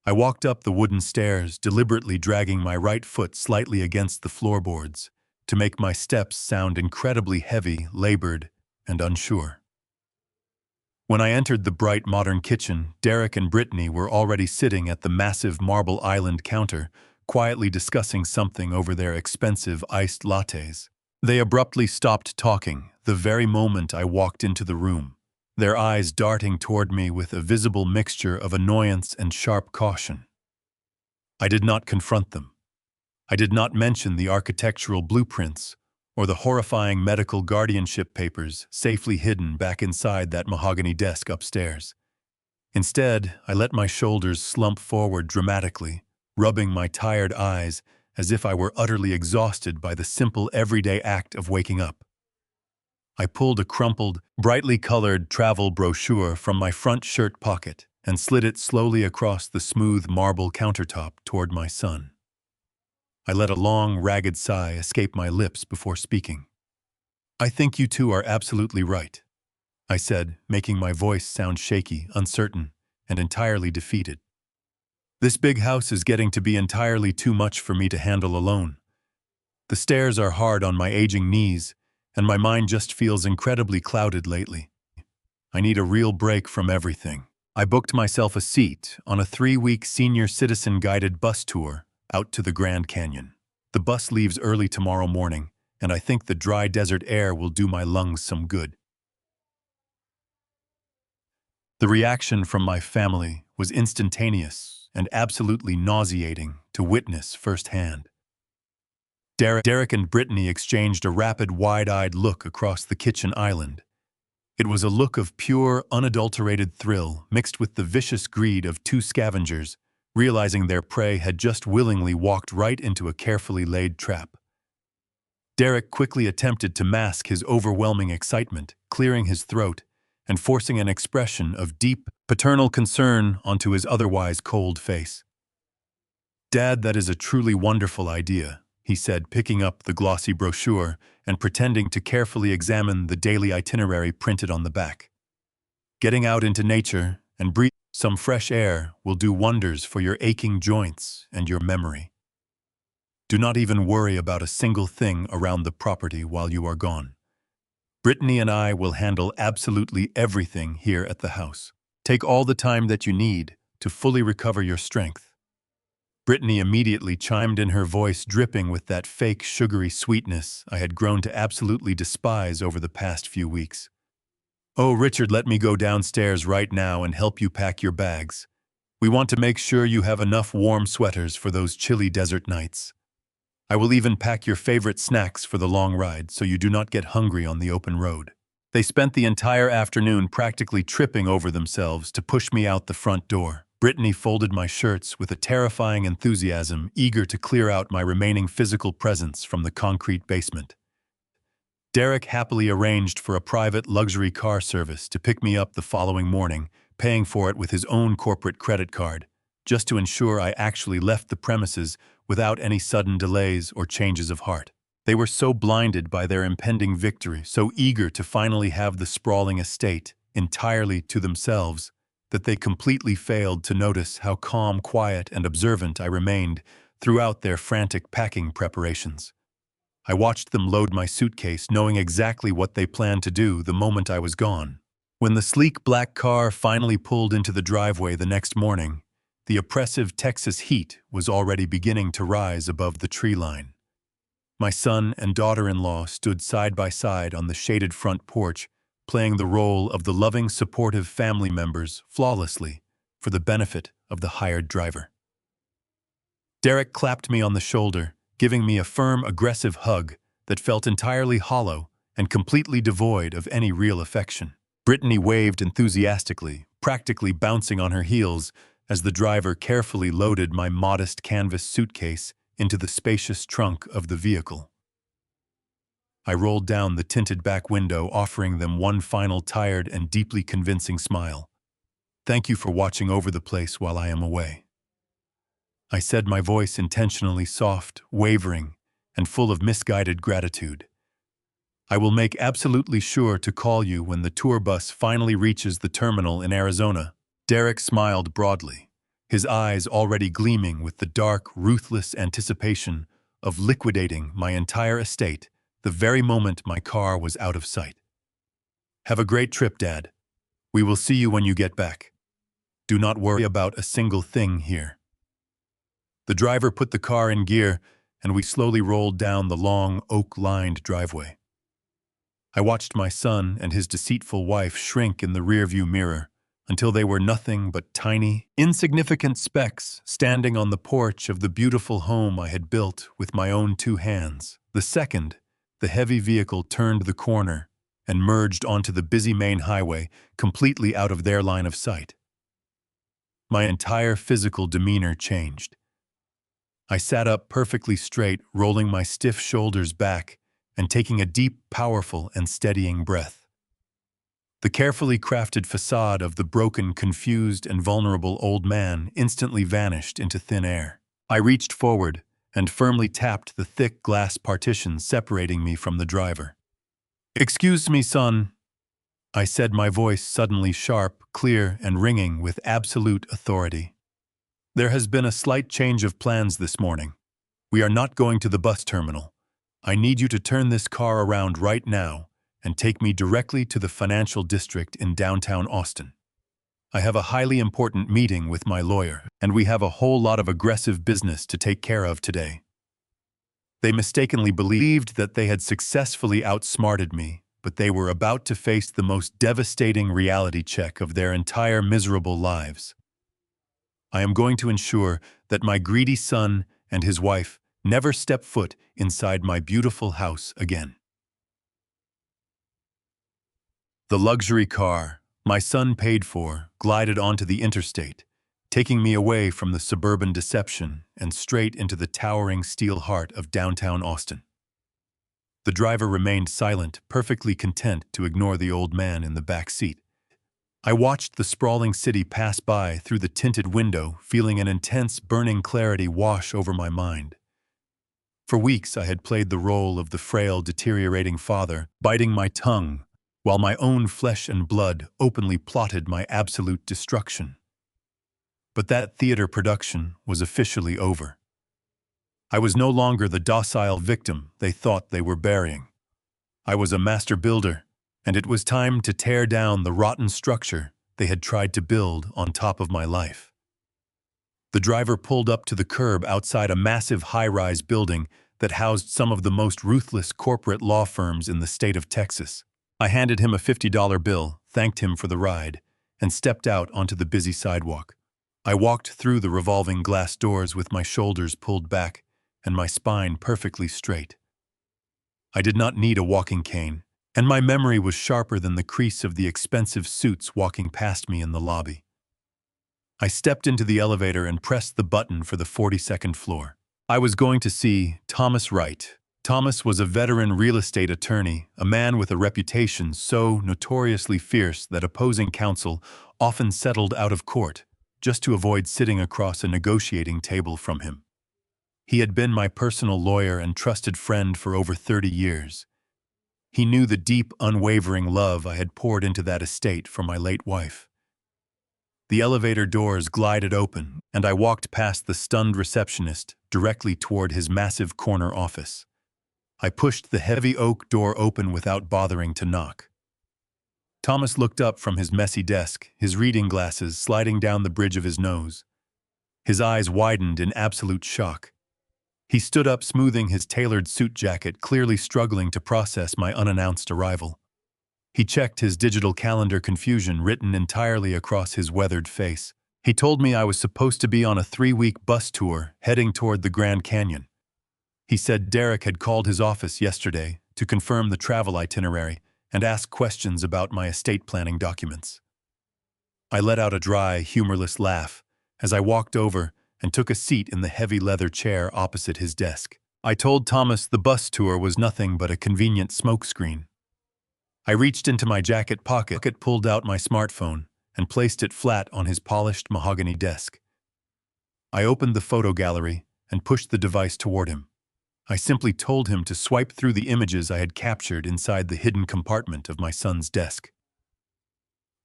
I walked up the wooden stairs, deliberately dragging my right foot slightly against the floorboards to make my steps sound incredibly heavy, labored, and unsure. When I entered the bright modern kitchen, Derek and Brittany were already sitting at the massive marble island counter, quietly discussing something over their expensive iced lattes. They abruptly stopped talking the very moment I walked into the room, their eyes darting toward me with a visible mixture of annoyance and sharp caution. I did not confront them. I did not mention the architectural blueprints or the horrifying medical guardianship papers safely hidden back inside that mahogany desk upstairs. Instead, I let my shoulders slump forward dramatically, rubbing my tired eyes as if I were utterly exhausted by the simple everyday act of waking up. I pulled a crumpled, brightly colored travel brochure from my front shirt pocket and slid it slowly across the smooth marble countertop toward my son. I let a long, ragged sigh escape my lips before speaking. "I think you two are absolutely right," I said, making my voice sound shaky, uncertain, and entirely defeated. "This big house is getting to be entirely too much for me to handle alone. The stairs are hard on my aging knees, and my mind just feels incredibly clouded lately. I need a real break from everything." I booked myself a seat on a 3-week senior citizen-guided bus tour out to the Grand Canyon. The bus leaves early tomorrow morning, and I think the dry desert air will do my lungs some good. The reaction from my family was instantaneous and absolutely nauseating to witness firsthand. Derek and Brittany exchanged a rapid, wide-eyed look across the kitchen island. It was a look of pure, unadulterated thrill mixed with the vicious greed of two scavengers, realizing their prey had just willingly walked right into a carefully laid trap. Derek quickly attempted to mask his overwhelming excitement, clearing his throat and forcing an expression of deep, paternal concern onto his otherwise cold face. "Dad, that is a truly wonderful idea," he said, picking up the glossy brochure and pretending to carefully examine the daily itinerary printed on the back. "Getting out into nature and breathing some fresh air will do wonders for your aching joints and your memory. Do not even worry about a single thing around the property while you are gone. Brittany and I will handle absolutely everything here at the house. Take all the time that you need to fully recover your strength." Brittany immediately chimed in, her voice dripping with that fake sugary sweetness I had grown to absolutely despise over the past few weeks. "Oh, Richard, let me go downstairs right now and help you pack your bags. We want to make sure you have enough warm sweaters for those chilly desert nights. I will even pack your favorite snacks for the long ride so you do not get hungry on the open road." They spent the entire afternoon practically tripping over themselves to push me out the front door. Brittany folded my shirts with a terrifying enthusiasm, eager to clear out my remaining physical presence from the concrete basement. Derek happily arranged for a private luxury car service to pick me up the following morning, paying for it with his own corporate credit card, just to ensure I actually left the premises without any sudden delays or changes of heart. They were so blinded by their impending victory, so eager to finally have the sprawling estate entirely to themselves, that they completely failed to notice how calm, quiet, and observant I remained throughout their frantic packing preparations. I watched them load my suitcase, knowing exactly what they planned to do the moment I was gone. When the sleek black car finally pulled into the driveway the next morning, the oppressive Texas heat was already beginning to rise above the tree line. My son and daughter-in-law stood side by side on the shaded front porch, playing the role of the loving, supportive family members flawlessly for the benefit of the hired driver. Derek clapped me on the shoulder, giving me a firm, aggressive hug that felt entirely hollow and completely devoid of any real affection. Brittany waved enthusiastically, practically bouncing on her heels as the driver carefully loaded my modest canvas suitcase into the spacious trunk of the vehicle. I rolled down the tinted back window, offering them one final tired and deeply convincing smile. "Thank you for watching over the place while I am away," I said, my voice intentionally soft, wavering, and full of misguided gratitude. "I will make absolutely sure to call you when the tour bus finally reaches the terminal in Arizona." Derek smiled broadly, his eyes already gleaming with the dark, ruthless anticipation of liquidating my entire estate the very moment my car was out of sight. "Have a great trip, Dad. We will see you when you get back. Do not worry about a single thing here." The driver put the car in gear, and we slowly rolled down the long, oak-lined driveway. I watched my son and his deceitful wife shrink in the rearview mirror until they were nothing but tiny, insignificant specks standing on the porch of the beautiful home I had built with my own two hands. The second, the heavy vehicle turned the corner and merged onto the busy main highway, completely out of their line of sight. My entire physical demeanor changed. I sat up perfectly straight, rolling my stiff shoulders back and taking a deep, powerful, and steadying breath. The carefully crafted facade of the broken, confused, and vulnerable old man instantly vanished into thin air. I reached forward and firmly tapped the thick glass partition separating me from the driver. "Excuse me, son," I said, my voice suddenly sharp, clear, and ringing with absolute authority. "There has been a slight change of plans this morning. We are not going to the bus terminal. I need you to turn this car around right now and take me directly to the financial district in downtown Austin. I have a highly important meeting with my lawyer, and we have a whole lot of aggressive business to take care of today." They mistakenly believed that they had successfully outsmarted me, but they were about to face the most devastating reality check of their entire miserable lives. I am going to ensure that my greedy son and his wife never step foot inside my beautiful house again. The luxury car my son paid for glided onto the interstate, taking me away from the suburban deception and straight into the towering steel heart of downtown Austin. The driver remained silent, perfectly content to ignore the old man in the back seat. I watched the sprawling city pass by through the tinted window, feeling an intense, burning clarity wash over my mind. For weeks I had played the role of the frail, deteriorating father, biting my tongue, while my own flesh and blood openly plotted my absolute destruction. But that theater production was officially over. I was no longer the docile victim they thought they were burying. I was a master builder, and it was time to tear down the rotten structure they had tried to build on top of my life. The driver pulled up to the curb outside a massive high-rise building that housed some of the most ruthless corporate law firms in the state of Texas. I handed him a $50 bill, thanked him for the ride, and stepped out onto the busy sidewalk. I walked through the revolving glass doors with my shoulders pulled back and my spine perfectly straight. I did not need a walking cane, and my memory was sharper than the crease of the expensive suits walking past me in the lobby. I stepped into the elevator and pressed the button for the 42nd floor. I was going to see Thomas Wright. Thomas was a veteran real estate attorney, a man with a reputation so notoriously fierce that opposing counsel often settled out of court just to avoid sitting across a negotiating table from him. He had been my personal lawyer and trusted friend for over 30 years. He knew the deep, unwavering love I had poured into that estate for my late wife. The elevator doors glided open, and I walked past the stunned receptionist directly toward his massive corner office. I pushed the heavy oak door open without bothering to knock. Thomas looked up from his messy desk, his reading glasses sliding down the bridge of his nose. His eyes widened in absolute shock. He stood up, smoothing his tailored suit jacket, clearly struggling to process my unannounced arrival. He checked his digital calendar, confusion written entirely across his weathered face. He told me I was supposed to be on a 3-week bus tour heading toward the Grand Canyon. He said Derek had called his office yesterday to confirm the travel itinerary and ask questions about my estate planning documents. I let out a dry, humorless laugh as I walked over and took a seat in the heavy leather chair opposite his desk. I told Thomas the bus tour was nothing but a convenient smokescreen. I reached into my jacket pocket, pulled out my smartphone, and placed it flat on his polished mahogany desk. I opened the photo gallery and pushed the device toward him. I simply told him to swipe through the images I had captured inside the hidden compartment of my son's desk.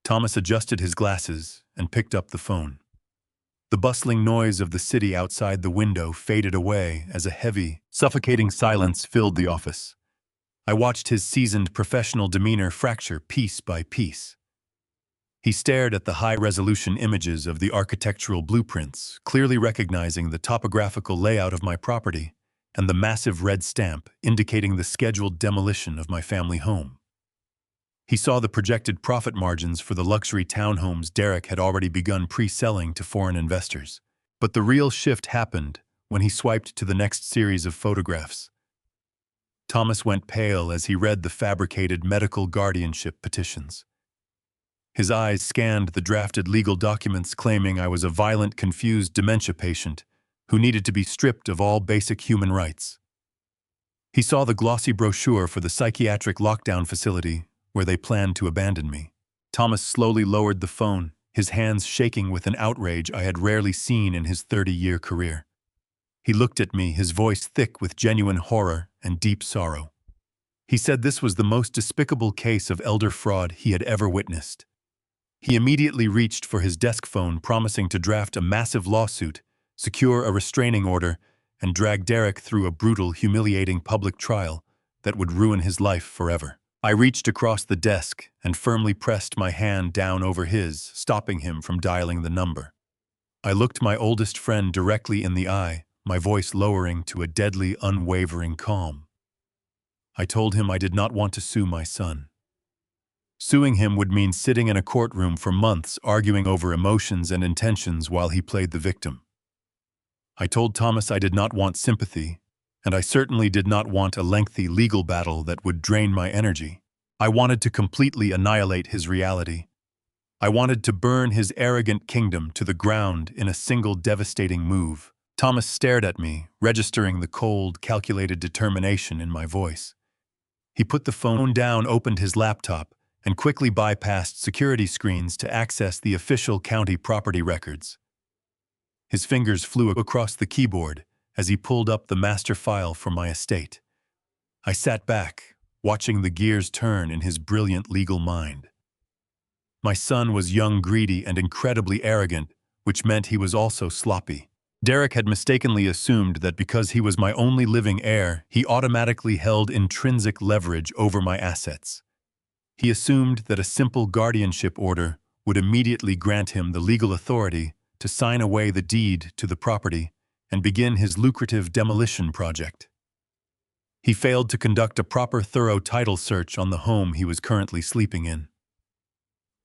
Thomas adjusted his glasses and picked up the phone. The bustling noise of the city outside the window faded away as a heavy, suffocating silence filled the office. I watched his seasoned professional demeanor fracture piece by piece. He stared at the high-resolution images of the architectural blueprints, clearly recognizing the topographical layout of my property and the massive red stamp indicating the scheduled demolition of my family home. He saw the projected profit margins for the luxury townhomes Derek had already begun pre-selling to foreign investors. But the real shift happened when he swiped to the next series of photographs. Thomas went pale as he read the fabricated medical guardianship petitions. His eyes scanned the drafted legal documents claiming I was a violent, confused dementia patient who needed to be stripped of all basic human rights. He saw the glossy brochure for the psychiatric lockdown facility where they planned to abandon me. Thomas slowly lowered the phone, his hands shaking with an outrage I had rarely seen in his 30-year career. He looked at me, his voice thick with genuine horror and deep sorrow. He said this was the most despicable case of elder fraud he had ever witnessed. He immediately reached for his desk phone, promising to draft a massive lawsuit, secure a restraining order, and drag Derek through a brutal, humiliating public trial that would ruin his life forever. I reached across the desk and firmly pressed my hand down over his, stopping him from dialing the number. I looked my oldest friend directly in the eye, my voice lowering to a deadly, unwavering calm. I told him I did not want to sue my son. Suing him would mean sitting in a courtroom for months arguing over emotions and intentions while he played the victim. I told Thomas I did not want sympathy, and I certainly did not want a lengthy legal battle that would drain my energy. I wanted to completely annihilate his reality. I wanted to burn his arrogant kingdom to the ground in a single devastating move. Thomas stared at me, registering the cold, calculated determination in my voice. He put the phone down, opened his laptop, and quickly bypassed security screens to access the official county property records. His fingers flew across the keyboard as he pulled up the master file for my estate. I sat back, watching the gears turn in his brilliant legal mind. My son was young, greedy, and incredibly arrogant, which meant he was also sloppy. Derek had mistakenly assumed that because he was my only living heir, he automatically held intrinsic leverage over my assets. He assumed that a simple guardianship order would immediately grant him the legal authority to sign away the deed to the property and begin his lucrative demolition project. He failed to conduct a proper, thorough title search on the home he was currently sleeping in.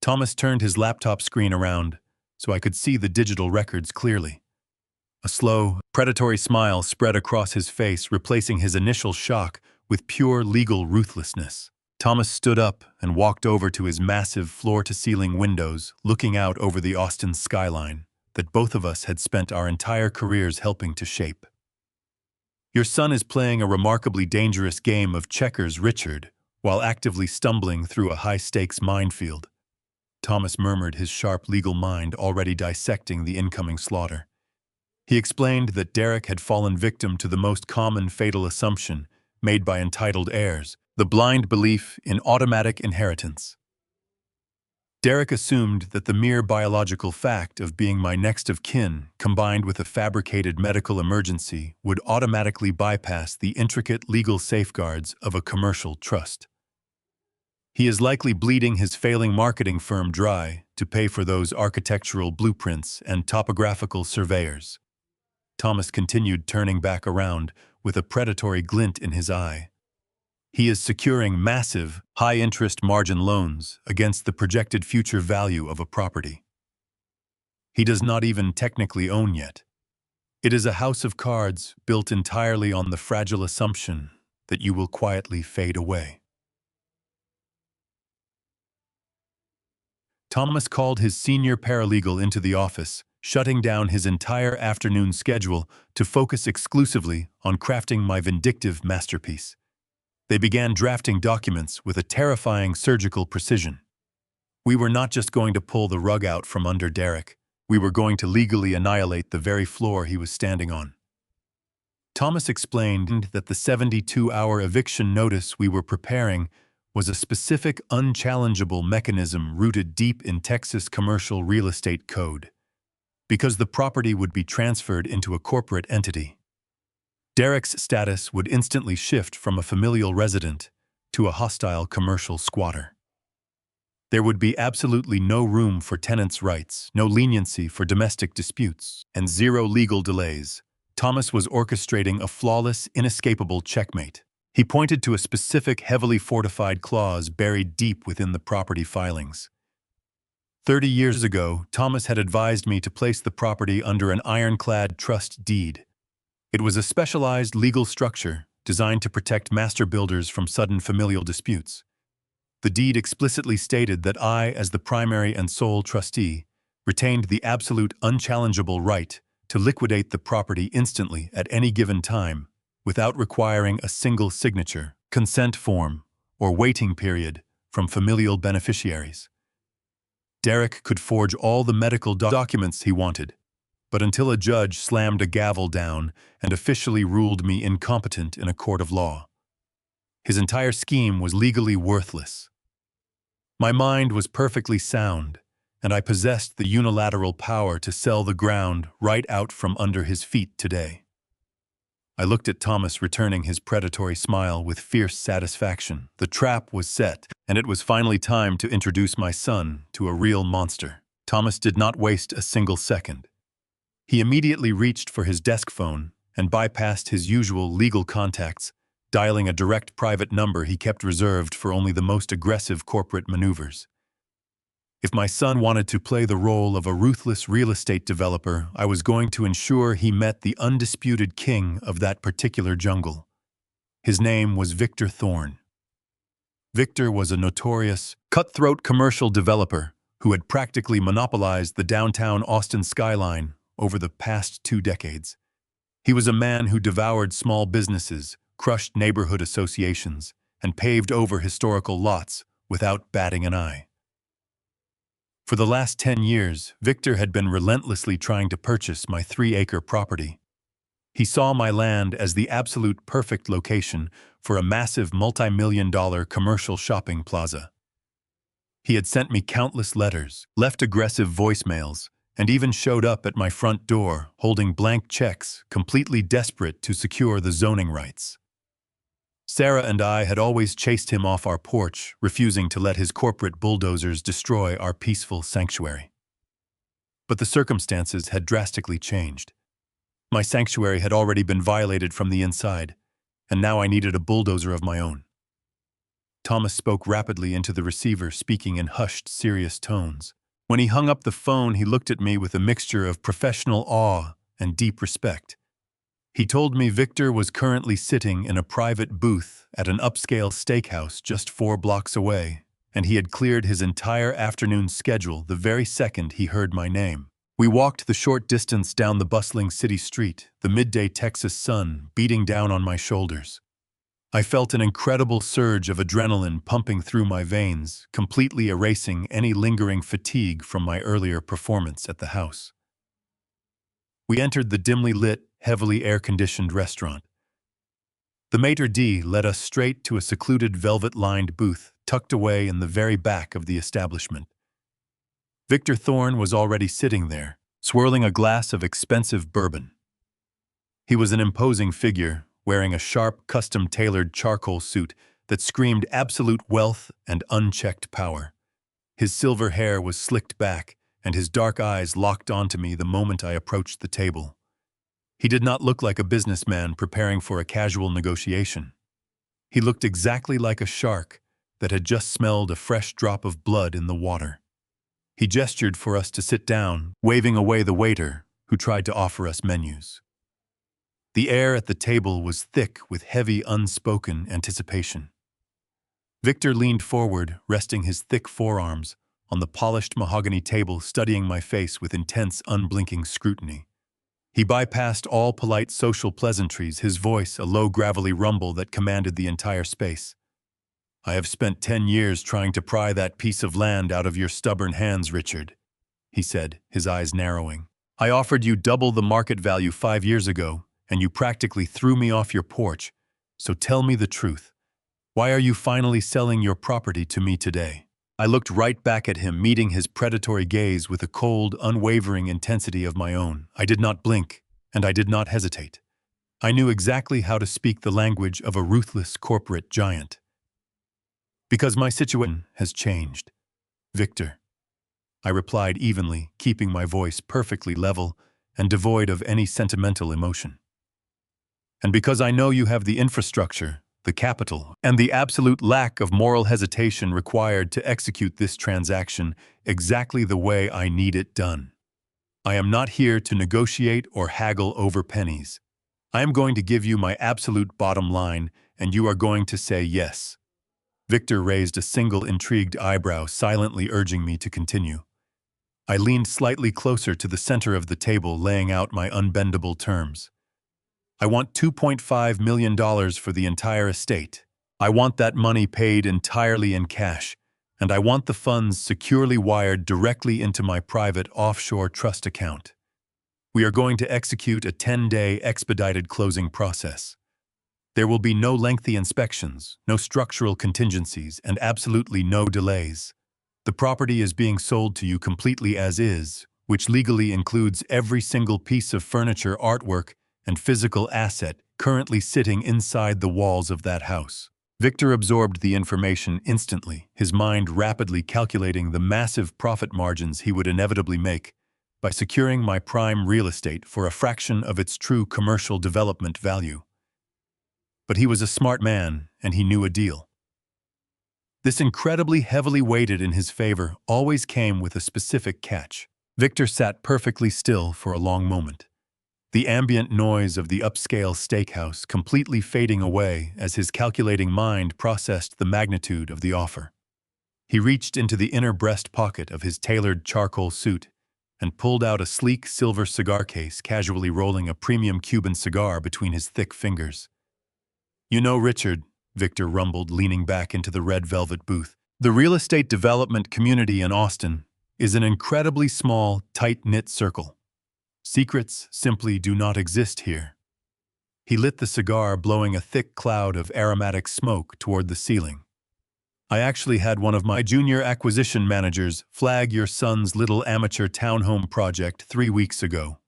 Thomas turned his laptop screen around so I could see the digital records clearly. A slow, predatory smile spread across his face, replacing his initial shock with pure legal ruthlessness. Thomas stood up and walked over to his massive floor-to-ceiling windows, looking out over the Austin skyline that both of us had spent our entire careers helping to shape. "Your son is playing a remarkably dangerous game of checkers, Richard, while actively stumbling through a high-stakes minefield," Thomas murmured, his sharp legal mind already dissecting the incoming slaughter. He explained that Derek had fallen victim to the most common fatal assumption made by entitled heirs, the blind belief in automatic inheritance. Derek assumed that the mere biological fact of being my next of kin, combined with a fabricated medical emergency, would automatically bypass the intricate legal safeguards of a commercial trust. He is likely bleeding his failing marketing firm dry to pay for those architectural blueprints and topographical surveyors. Thomas continued, turning back around with a predatory glint in his eye. He is securing massive, high-interest margin loans against the projected future value of a property he does not even technically own yet. It is a house of cards built entirely on the fragile assumption that you will quietly fade away. Thomas called his senior paralegal into the office, shutting down his entire afternoon schedule to focus exclusively on crafting my vindictive masterpiece. They began drafting documents with a terrifying surgical precision. We were not just going to pull the rug out from under Derek, we were going to legally annihilate the very floor he was standing on. Thomas explained that the 72-hour eviction notice we were preparing was a specific, unchallengeable mechanism rooted deep in Texas commercial real estate code, because the property would be transferred into a corporate entity. Derek's status would instantly shift from a familial resident to a hostile commercial squatter. There would be absolutely no room for tenants' rights, no leniency for domestic disputes, and zero legal delays. Thomas was orchestrating a flawless, inescapable checkmate. He pointed to a specific, heavily fortified clause buried deep within the property filings. 30 years ago, Thomas had advised me to place the property under an ironclad trust deed. It was a specialized legal structure designed to protect master builders from sudden familial disputes. The deed explicitly stated that I, as the primary and sole trustee, retained the absolute unchallengeable right to liquidate the property instantly at any given time without requiring a single signature, consent form, or waiting period from familial beneficiaries. Derek could forge all the medical documents he wanted, but until a judge slammed a gavel down and officially ruled me incompetent in a court of law, his entire scheme was legally worthless. My mind was perfectly sound, and I possessed the unilateral power to sell the ground right out from under his feet today. I looked at Thomas returning his predatory smile with fierce satisfaction. The trap was set, and it was finally time to introduce my son to a real monster. Thomas did not waste a single second. He immediately reached for his desk phone and bypassed his usual legal contacts, dialing a direct private number he kept reserved for only the most aggressive corporate maneuvers. If my son wanted to play the role of a ruthless real estate developer, I was going to ensure he met the undisputed king of that particular jungle. His name was Victor Thorne. Victor was a notorious, cutthroat commercial developer who had practically monopolized the downtown Austin skyline over the past 2 decades. He was a man who devoured small businesses, crushed neighborhood associations, and paved over historical lots without batting an eye. For the last 10 years, Victor had been relentlessly trying to purchase my 3-acre property. He saw my land as the absolute perfect location for a massive multi-million-dollar commercial shopping plaza. He had sent me countless letters, left aggressive voicemails, and even showed up at my front door holding blank checks, completely desperate to secure the zoning rights. Sarah and I had always chased him off our porch, refusing to let his corporate bulldozers destroy our peaceful sanctuary. But the circumstances had drastically changed. My sanctuary had already been violated from the inside, and now I needed a bulldozer of my own. Thomas spoke rapidly into the receiver, speaking in hushed, serious tones. When he hung up the phone, he looked at me with a mixture of professional awe and deep respect. He told me Victor was currently sitting in a private booth at an upscale steakhouse just 4 blocks away, and he had cleared his entire afternoon schedule the very second he heard my name. We walked the short distance down the bustling city street, the midday Texas sun beating down on my shoulders. I felt an incredible surge of adrenaline pumping through my veins, completely erasing any lingering fatigue from my earlier performance at the house. We entered the dimly lit, heavily air-conditioned restaurant. The maitre d' led us straight to a secluded velvet-lined booth tucked away in the very back of the establishment. Victor Thorne was already sitting there, swirling a glass of expensive bourbon. He was an imposing figure, wearing a sharp, custom-tailored charcoal suit that screamed absolute wealth and unchecked power. His silver hair was slicked back, and his dark eyes locked onto me the moment I approached the table. He did not look like a businessman preparing for a casual negotiation. He looked exactly like a shark that had just smelled a fresh drop of blood in the water. He gestured for us to sit down, waving away the waiter, who tried to offer us menus. The air at the table was thick with heavy, unspoken anticipation. Victor leaned forward, resting his thick forearms on the polished mahogany table, studying my face with intense, unblinking scrutiny. He bypassed all polite social pleasantries, his voice a low, gravelly rumble that commanded the entire space. "I have spent 10 years trying to pry that piece of land out of your stubborn hands, Richard," he said, his eyes narrowing. "I offered you double the market value 5 years ago, and you practically threw me off your porch. So tell me the truth. Why are you finally selling your property to me today?" I looked right back at him, meeting his predatory gaze with a cold, unwavering intensity of my own. I did not blink, and I did not hesitate. I knew exactly how to speak the language of a ruthless corporate giant. "Because my situation has changed, Victor," I replied evenly, keeping my voice perfectly level and devoid of any sentimental emotion. "And because I know you have the infrastructure, the capital, and the absolute lack of moral hesitation required to execute this transaction exactly the way I need it done. I am not here to negotiate or haggle over pennies. I am going to give you my absolute bottom line, and you are going to say yes." Victor raised a single intrigued eyebrow, silently urging me to continue. I leaned slightly closer to the center of the table, laying out my unbendable terms. I want $2.5 million for the entire estate. I want that money paid entirely in cash, and I want the funds securely wired directly into my private offshore trust account. We are going to execute a 10-day expedited closing process. There will be no lengthy inspections, no structural contingencies, and absolutely no delays. The property is being sold to you completely as is, which legally includes every single piece of furniture, artwork, and physical asset currently sitting inside the walls of that house. Victor absorbed the information instantly, his mind rapidly calculating the massive profit margins he would inevitably make by securing my prime real estate for a fraction of its true commercial development value. But he was a smart man, and he knew a deal. This incredibly heavily weighted in his favor always came with a specific catch. Victor sat perfectly still for a long moment, the ambient noise of the upscale steakhouse completely fading away as his calculating mind processed the magnitude of the offer. He reached into the inner breast pocket of his tailored charcoal suit and pulled out a sleek silver cigar case, casually rolling a premium Cuban cigar between his thick fingers. "You know, Richard," Victor rumbled, leaning back into the red velvet booth, "the real estate development community in Austin is an incredibly small, tight-knit circle. Secrets simply do not exist here." He lit the cigar, blowing a thick cloud of aromatic smoke toward the ceiling. "I actually had one of my junior acquisition managers flag your son's little amateur townhome project 3 weeks ago."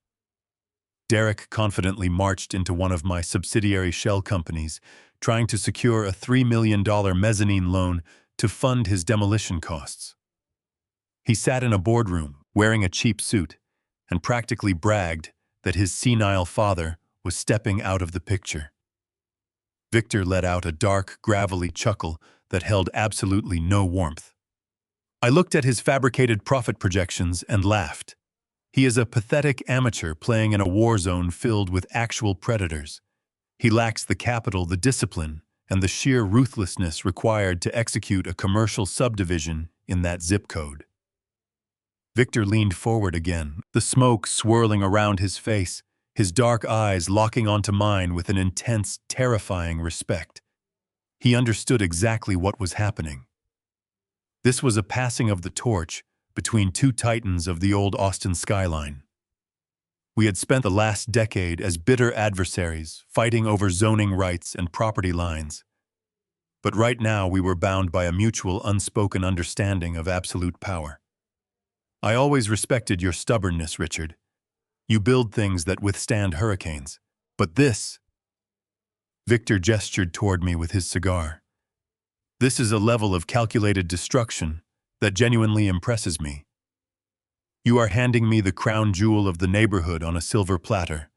Derek confidently marched into one of my subsidiary shell companies, trying to secure a $3 million mezzanine loan to fund his demolition costs. He sat in a boardroom, wearing a cheap suit, and practically bragged that his senile father was stepping out of the picture. Victor let out a dark, gravelly chuckle that held absolutely no warmth. I looked at his fabricated profit projections and laughed. He is a pathetic amateur playing in a war zone filled with actual predators. He lacks the capital, the discipline, and the sheer ruthlessness required to execute a commercial subdivision in that zip code. Victor leaned forward again, the smoke swirling around his face, his dark eyes locking onto mine with an intense, terrifying respect. He understood exactly what was happening. This was a passing of the torch between two titans of the old Austin skyline. We had spent the last decade as bitter adversaries, fighting over zoning rights and property lines. But right now we were bound by a mutual, unspoken understanding of absolute power. "I always respected your stubbornness, Richard. You build things that withstand hurricanes. But this—" Victor gestured toward me with his cigar. "This is a level of calculated destruction that genuinely impresses me. You are handing me the crown jewel of the neighborhood on a silver platter,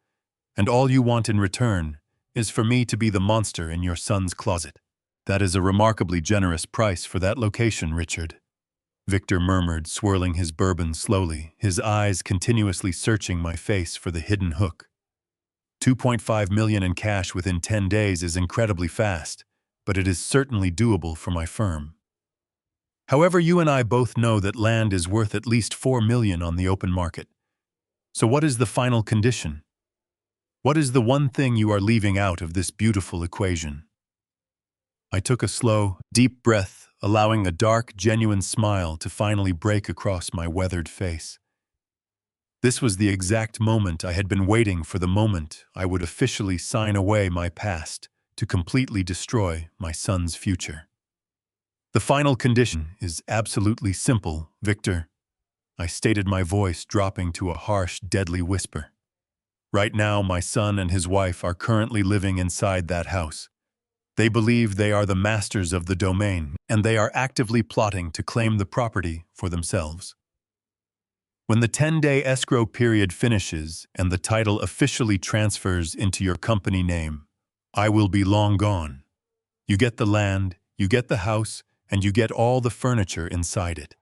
and all you want in return is for me to be the monster in your son's closet. That is a remarkably generous price for that location, Richard," Victor murmured, swirling his bourbon slowly, his eyes continuously searching my face for the hidden hook. $2.5 million in cash within 10 days is incredibly fast, but it is certainly doable for my firm. However, you and I both know that land is worth at least $4 million on the open market. So what is the final condition? What is the one thing you are leaving out of this beautiful equation? I took a slow, deep breath, allowing a dark, genuine smile to finally break across my weathered face. This was the exact moment I had been waiting for, the moment I would officially sign away my past to completely destroy my son's future. "The final condition is absolutely simple, Victor," I stated, my voice dropping to a harsh, deadly whisper. "Right now, my son and his wife are currently living inside that house. They believe they are the masters of the domain, and they are actively plotting to claim the property for themselves. When the 10-day escrow period finishes and the title officially transfers into your company name, I will be long gone. You get the land, you get the house, and you get all the furniture inside it.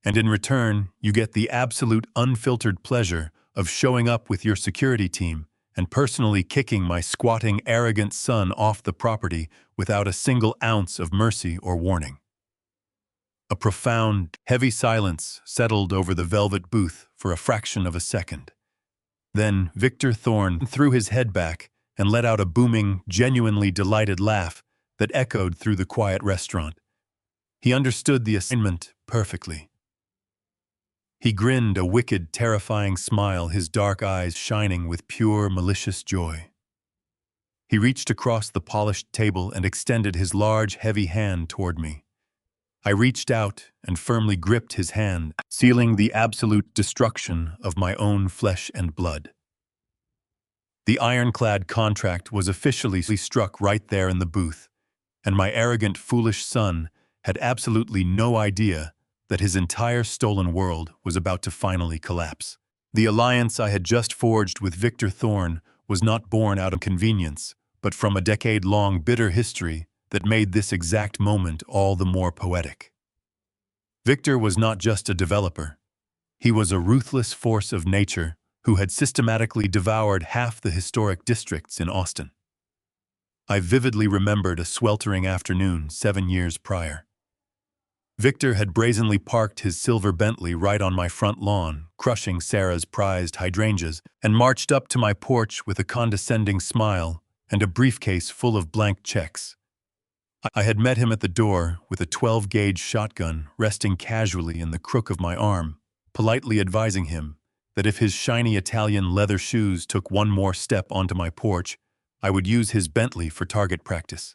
And in return, you get the absolute unfiltered pleasure of showing up with your security team and personally kicking my squatting, arrogant son off the property without a single ounce of mercy or warning." A profound, heavy silence settled over the velvet booth for a fraction of a second. Then Victor Thorne threw his head back and let out a booming, genuinely delighted laugh that echoed through the quiet restaurant. He understood the assignment perfectly. He grinned a wicked, terrifying smile, his dark eyes shining with pure, malicious joy. He reached across the polished table and extended his large, heavy hand toward me. I reached out and firmly gripped his hand, sealing the absolute destruction of my own flesh and blood. The ironclad contract was officially struck right there in the booth, and my arrogant, foolish son had absolutely no idea that his entire stolen world was about to finally collapse. The alliance I had just forged with Victor Thorne was not born out of convenience, but from a decade-long bitter history that made this exact moment all the more poetic. Victor was not just a developer. He was a ruthless force of nature who had systematically devoured half the historic districts in Austin. I vividly remembered a sweltering afternoon 7 years prior. Victor had brazenly parked his silver Bentley right on my front lawn, crushing Sarah's prized hydrangeas, and marched up to my porch with a condescending smile and a briefcase full of blank checks. I had met him at the door with a 12-gauge shotgun resting casually in the crook of my arm, politely advising him that if his shiny Italian leather shoes took one more step onto my porch, I would use his Bentley for target practice.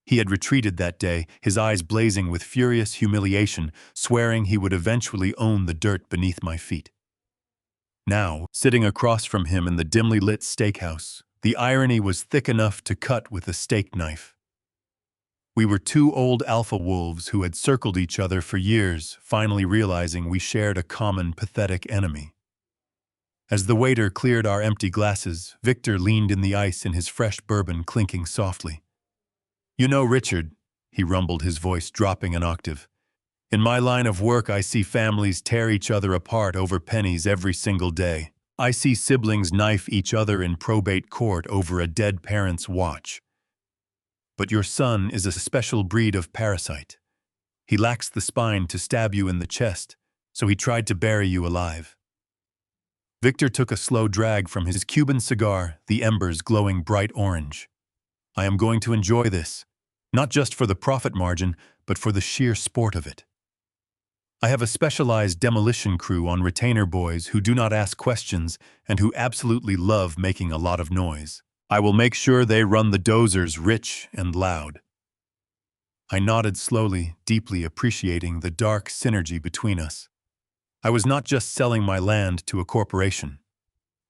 He had retreated that day, his eyes blazing with furious humiliation, swearing he would eventually own the dirt beneath my feet. Now, sitting across from him in the dimly lit steakhouse, the irony was thick enough to cut with a steak knife. We were two old alpha wolves who had circled each other for years, finally realizing we shared a common, pathetic enemy. As the waiter cleared our empty glasses, Victor leaned in the ice in his fresh bourbon, clinking softly. "You know, Richard," he rumbled, his voice dropping an octave, "in my line of work I see families tear each other apart over pennies every single day. I see siblings knife each other in probate court over a dead parent's watch. But your son is a special breed of parasite. He lacks the spine to stab you in the chest, so he tried to bury you alive." Victor took a slow drag from his Cuban cigar, the embers glowing bright orange. "I am going to enjoy this, not just for the profit margin, but for the sheer sport of it. I have a specialized demolition crew on retainer boys who do not ask questions and who absolutely love making a lot of noise. I will make sure they run the dozers rich and loud." I nodded slowly, deeply appreciating the dark synergy between us. I was not just selling my land to a corporation.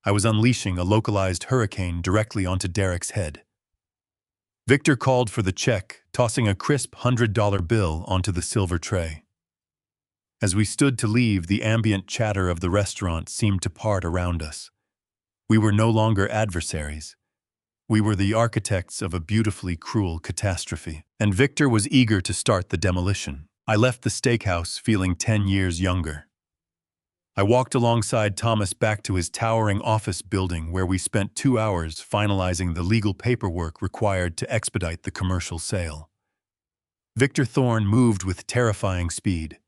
I was unleashing a localized hurricane directly onto Derek's head. Victor called for the check, tossing a crisp $100 bill onto the silver tray. As we stood to leave, the ambient chatter of the restaurant seemed to part around us. We were no longer adversaries. We were the architects of a beautifully cruel catastrophe, and Victor was eager to start the demolition. I left the steakhouse feeling 10 years younger. I walked alongside Thomas back to his towering office building where we spent 2 hours finalizing the legal paperwork required to expedite the commercial sale. Victor Thorne moved with terrifying speed.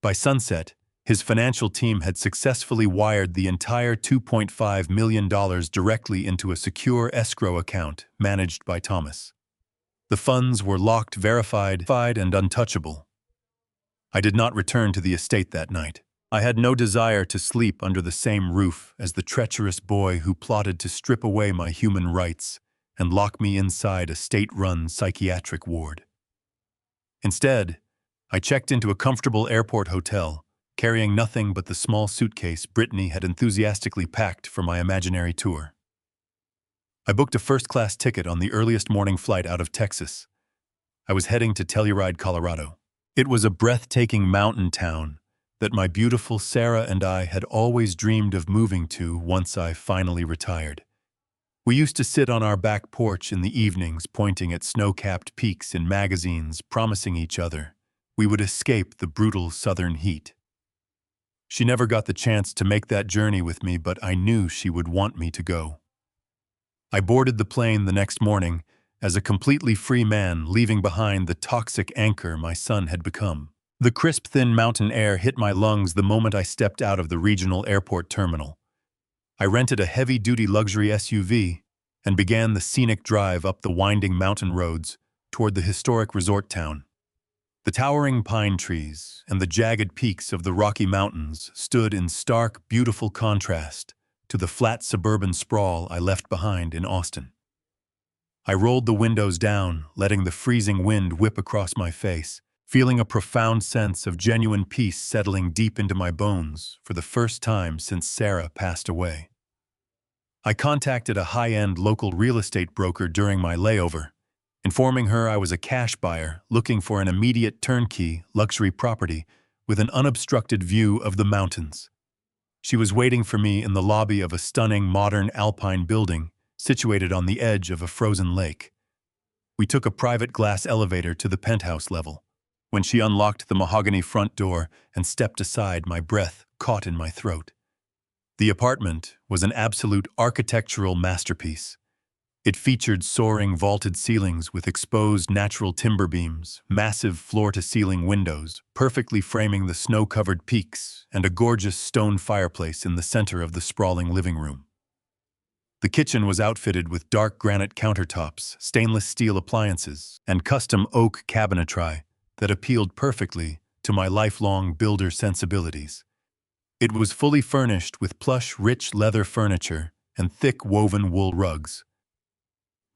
By sunset, his financial team had successfully wired the entire $2.5 million directly into a secure escrow account managed by Thomas. The funds were locked, verified, and untouchable. I did not return to the estate that night. I had no desire to sleep under the same roof as the treacherous boy who plotted to strip away my human rights and lock me inside a state-run psychiatric ward. Instead, I checked into a comfortable airport hotel, carrying nothing but the small suitcase Brittany had enthusiastically packed for my imaginary tour. I booked a first-class ticket on the earliest morning flight out of Texas. I was heading to Telluride, Colorado. It was a breathtaking mountain town that my beautiful Sarah and I had always dreamed of moving to once I finally retired. We used to sit on our back porch in the evenings, pointing at snow-capped peaks in magazines, promising each other we would escape the brutal southern heat. She never got the chance to make that journey with me, but I knew she would want me to go. I boarded the plane the next morning as a completely free man, leaving behind the toxic anchor my son had become. The crisp, thin mountain air hit my lungs the moment I stepped out of the regional airport terminal. I rented a heavy-duty luxury SUV and began the scenic drive up the winding mountain roads toward the historic resort town. The towering pine trees and the jagged peaks of the Rocky Mountains stood in stark, beautiful contrast to the flat suburban sprawl I left behind in Austin. I rolled the windows down, letting the freezing wind whip across my face, feeling a profound sense of genuine peace settling deep into my bones for the first time since Sarah passed away. I contacted a high-end local real estate broker during my layover, informing her I was a cash buyer looking for an immediate turnkey luxury property with an unobstructed view of the mountains. She was waiting for me in the lobby of a stunning modern alpine building situated on the edge of a frozen lake. We took a private glass elevator to the penthouse level. When she unlocked the mahogany front door and stepped aside, my breath caught in my throat. The apartment was an absolute architectural masterpiece. It featured soaring vaulted ceilings with exposed natural timber beams, massive floor-to-ceiling windows, perfectly framing the snow-covered peaks, and a gorgeous stone fireplace in the center of the sprawling living room. The kitchen was outfitted with dark granite countertops, stainless steel appliances, and custom oak cabinetry that appealed perfectly to my lifelong builder sensibilities. It was fully furnished with plush, rich leather furniture and thick woven wool rugs.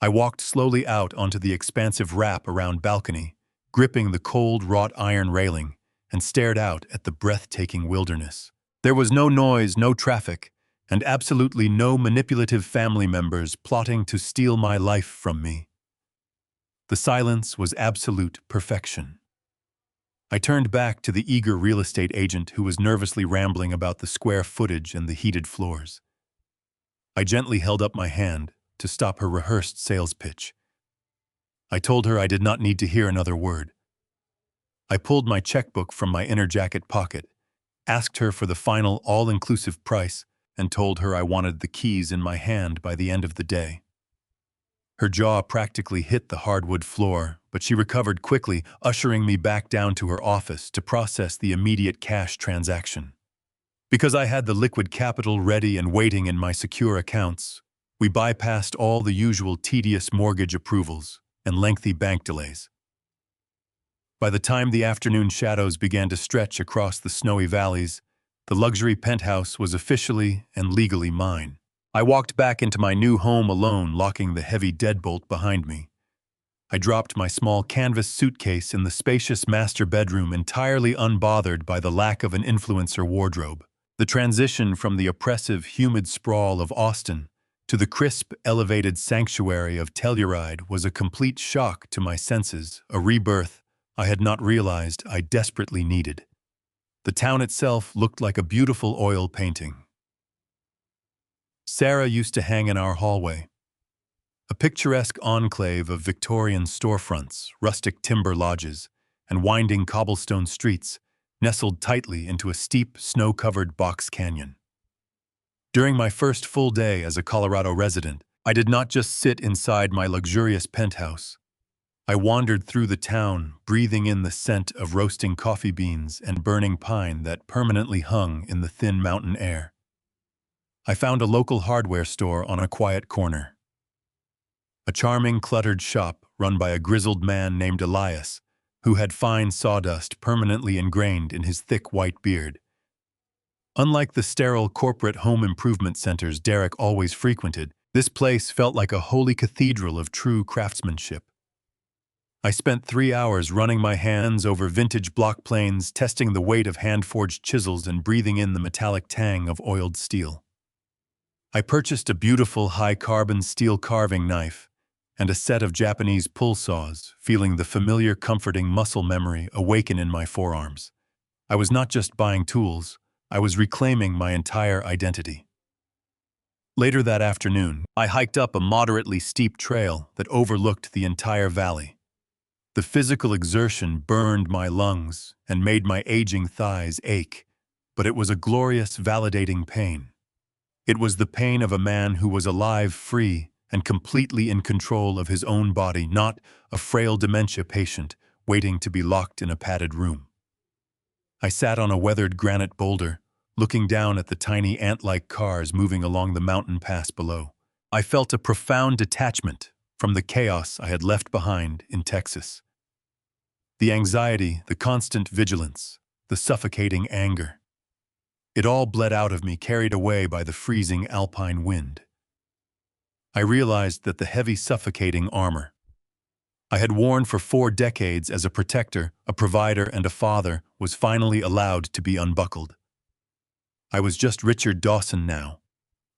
I walked slowly out onto the expansive wrap-around balcony, gripping the cold wrought iron railing, and stared out at the breathtaking wilderness. There was no noise, no traffic, and absolutely no manipulative family members plotting to steal my life from me. The silence was absolute perfection. I turned back to the eager real estate agent who was nervously rambling about the square footage and the heated floors. I gently held up my hand to stop her rehearsed sales pitch. I told her I did not need to hear another word. I pulled my checkbook from my inner jacket pocket, asked her for the final all-inclusive price, and told her I wanted the keys in my hand by the end of the day. Her jaw practically hit the hardwood floor, but she recovered quickly, ushering me back down to her office to process the immediate cash transaction. Because I had the liquid capital ready and waiting in my secure accounts, we bypassed all the usual tedious mortgage approvals and lengthy bank delays. By the time the afternoon shadows began to stretch across the snowy valleys, the luxury penthouse was officially and legally mine. I walked back into my new home alone, locking the heavy deadbolt behind me. I dropped my small canvas suitcase in the spacious master bedroom, entirely unbothered by the lack of an influencer wardrobe. The transition from the oppressive, humid sprawl of Austin to the crisp, elevated sanctuary of Telluride was a complete shock to my senses, a rebirth I had not realized I desperately needed. The town itself looked like a beautiful oil painting. Sarah used to hang in our hallway, a picturesque enclave of Victorian storefronts, rustic timber lodges, and winding cobblestone streets nestled tightly into a steep, snow-covered box canyon. During my first full day as a Colorado resident, I did not just sit inside my luxurious penthouse. I wandered through the town, breathing in the scent of roasting coffee beans and burning pine that permanently hung in the thin mountain air. I found a local hardware store on a quiet corner. A charming, cluttered shop run by a grizzled man named Elias, who had fine sawdust permanently ingrained in his thick white beard. Unlike the sterile corporate home improvement centers Derek always frequented, this place felt like a holy cathedral of true craftsmanship. I spent 3 hours running my hands over vintage block planes, testing the weight of hand-forged chisels and breathing in the metallic tang of oiled steel. I purchased a beautiful high-carbon steel carving knife and a set of Japanese pull saws, feeling the familiar comforting muscle memory awaken in my forearms. I was not just buying tools, I was reclaiming my entire identity. Later that afternoon, I hiked up a moderately steep trail that overlooked the entire valley. The physical exertion burned my lungs and made my aging thighs ache, but it was a glorious, validating pain. It was the pain of a man who was alive, free, and completely in control of his own body, not a frail dementia patient waiting to be locked in a padded room. I sat on a weathered granite boulder, looking down at the tiny ant-like cars moving along the mountain pass below. I felt a profound detachment from the chaos I had left behind in Texas. The anxiety, the constant vigilance, the suffocating anger. It all bled out of me, carried away by the freezing alpine wind. I realized that the heavy, suffocating armor I had worn for 4 decades as a protector, a provider, and a father was finally allowed to be unbuckled. I was just Richard Dawson now,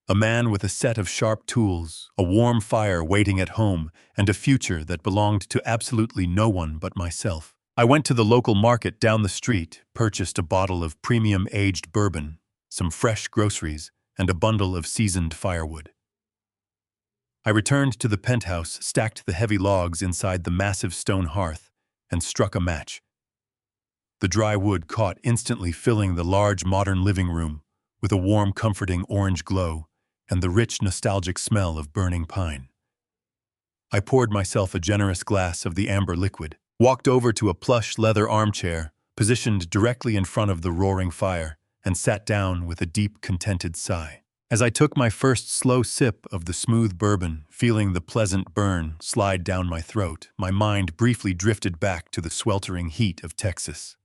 a man with a set of sharp tools, a warm fire waiting at home, and a future that belonged to absolutely no one but myself. I went to the local market down the street, purchased a bottle of premium aged bourbon, some fresh groceries, and a bundle of seasoned firewood. I returned to the penthouse, stacked the heavy logs inside the massive stone hearth, and struck a match. The dry wood caught, instantly filling the large modern living room with a warm, comforting orange glow and the rich, nostalgic smell of burning pine. I poured myself a generous glass of the amber liquid, walked over to a plush leather armchair positioned directly in front of the roaring fire, and sat down with a deep, contented sigh. As I took my first slow sip of the smooth bourbon, feeling the pleasant burn slide down my throat, my mind briefly drifted back to the sweltering heat of Texas.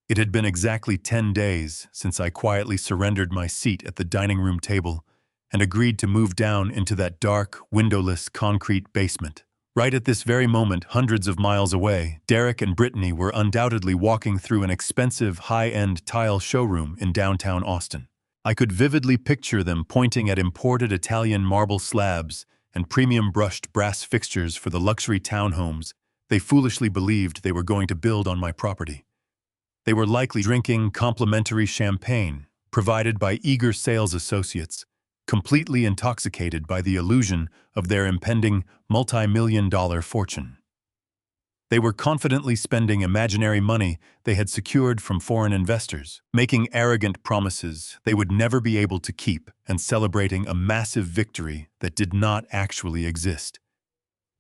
It had been exactly 10 days since I quietly surrendered my seat at the dining room table and agreed to move down into that dark, windowless concrete basement. Right at this very moment, hundreds of miles away, Derek and Brittany were undoubtedly walking through an expensive, high-end tile showroom in downtown Austin. I could vividly picture them pointing at imported Italian marble slabs and premium brushed brass fixtures for the luxury townhomes they foolishly believed they were going to build on my property. They were likely drinking complimentary champagne provided by eager sales associates, completely intoxicated by the illusion of their impending multi-million-dollar fortune. They were confidently spending imaginary money they had secured from foreign investors, making arrogant promises they would never be able to keep, and celebrating a massive victory that did not actually exist.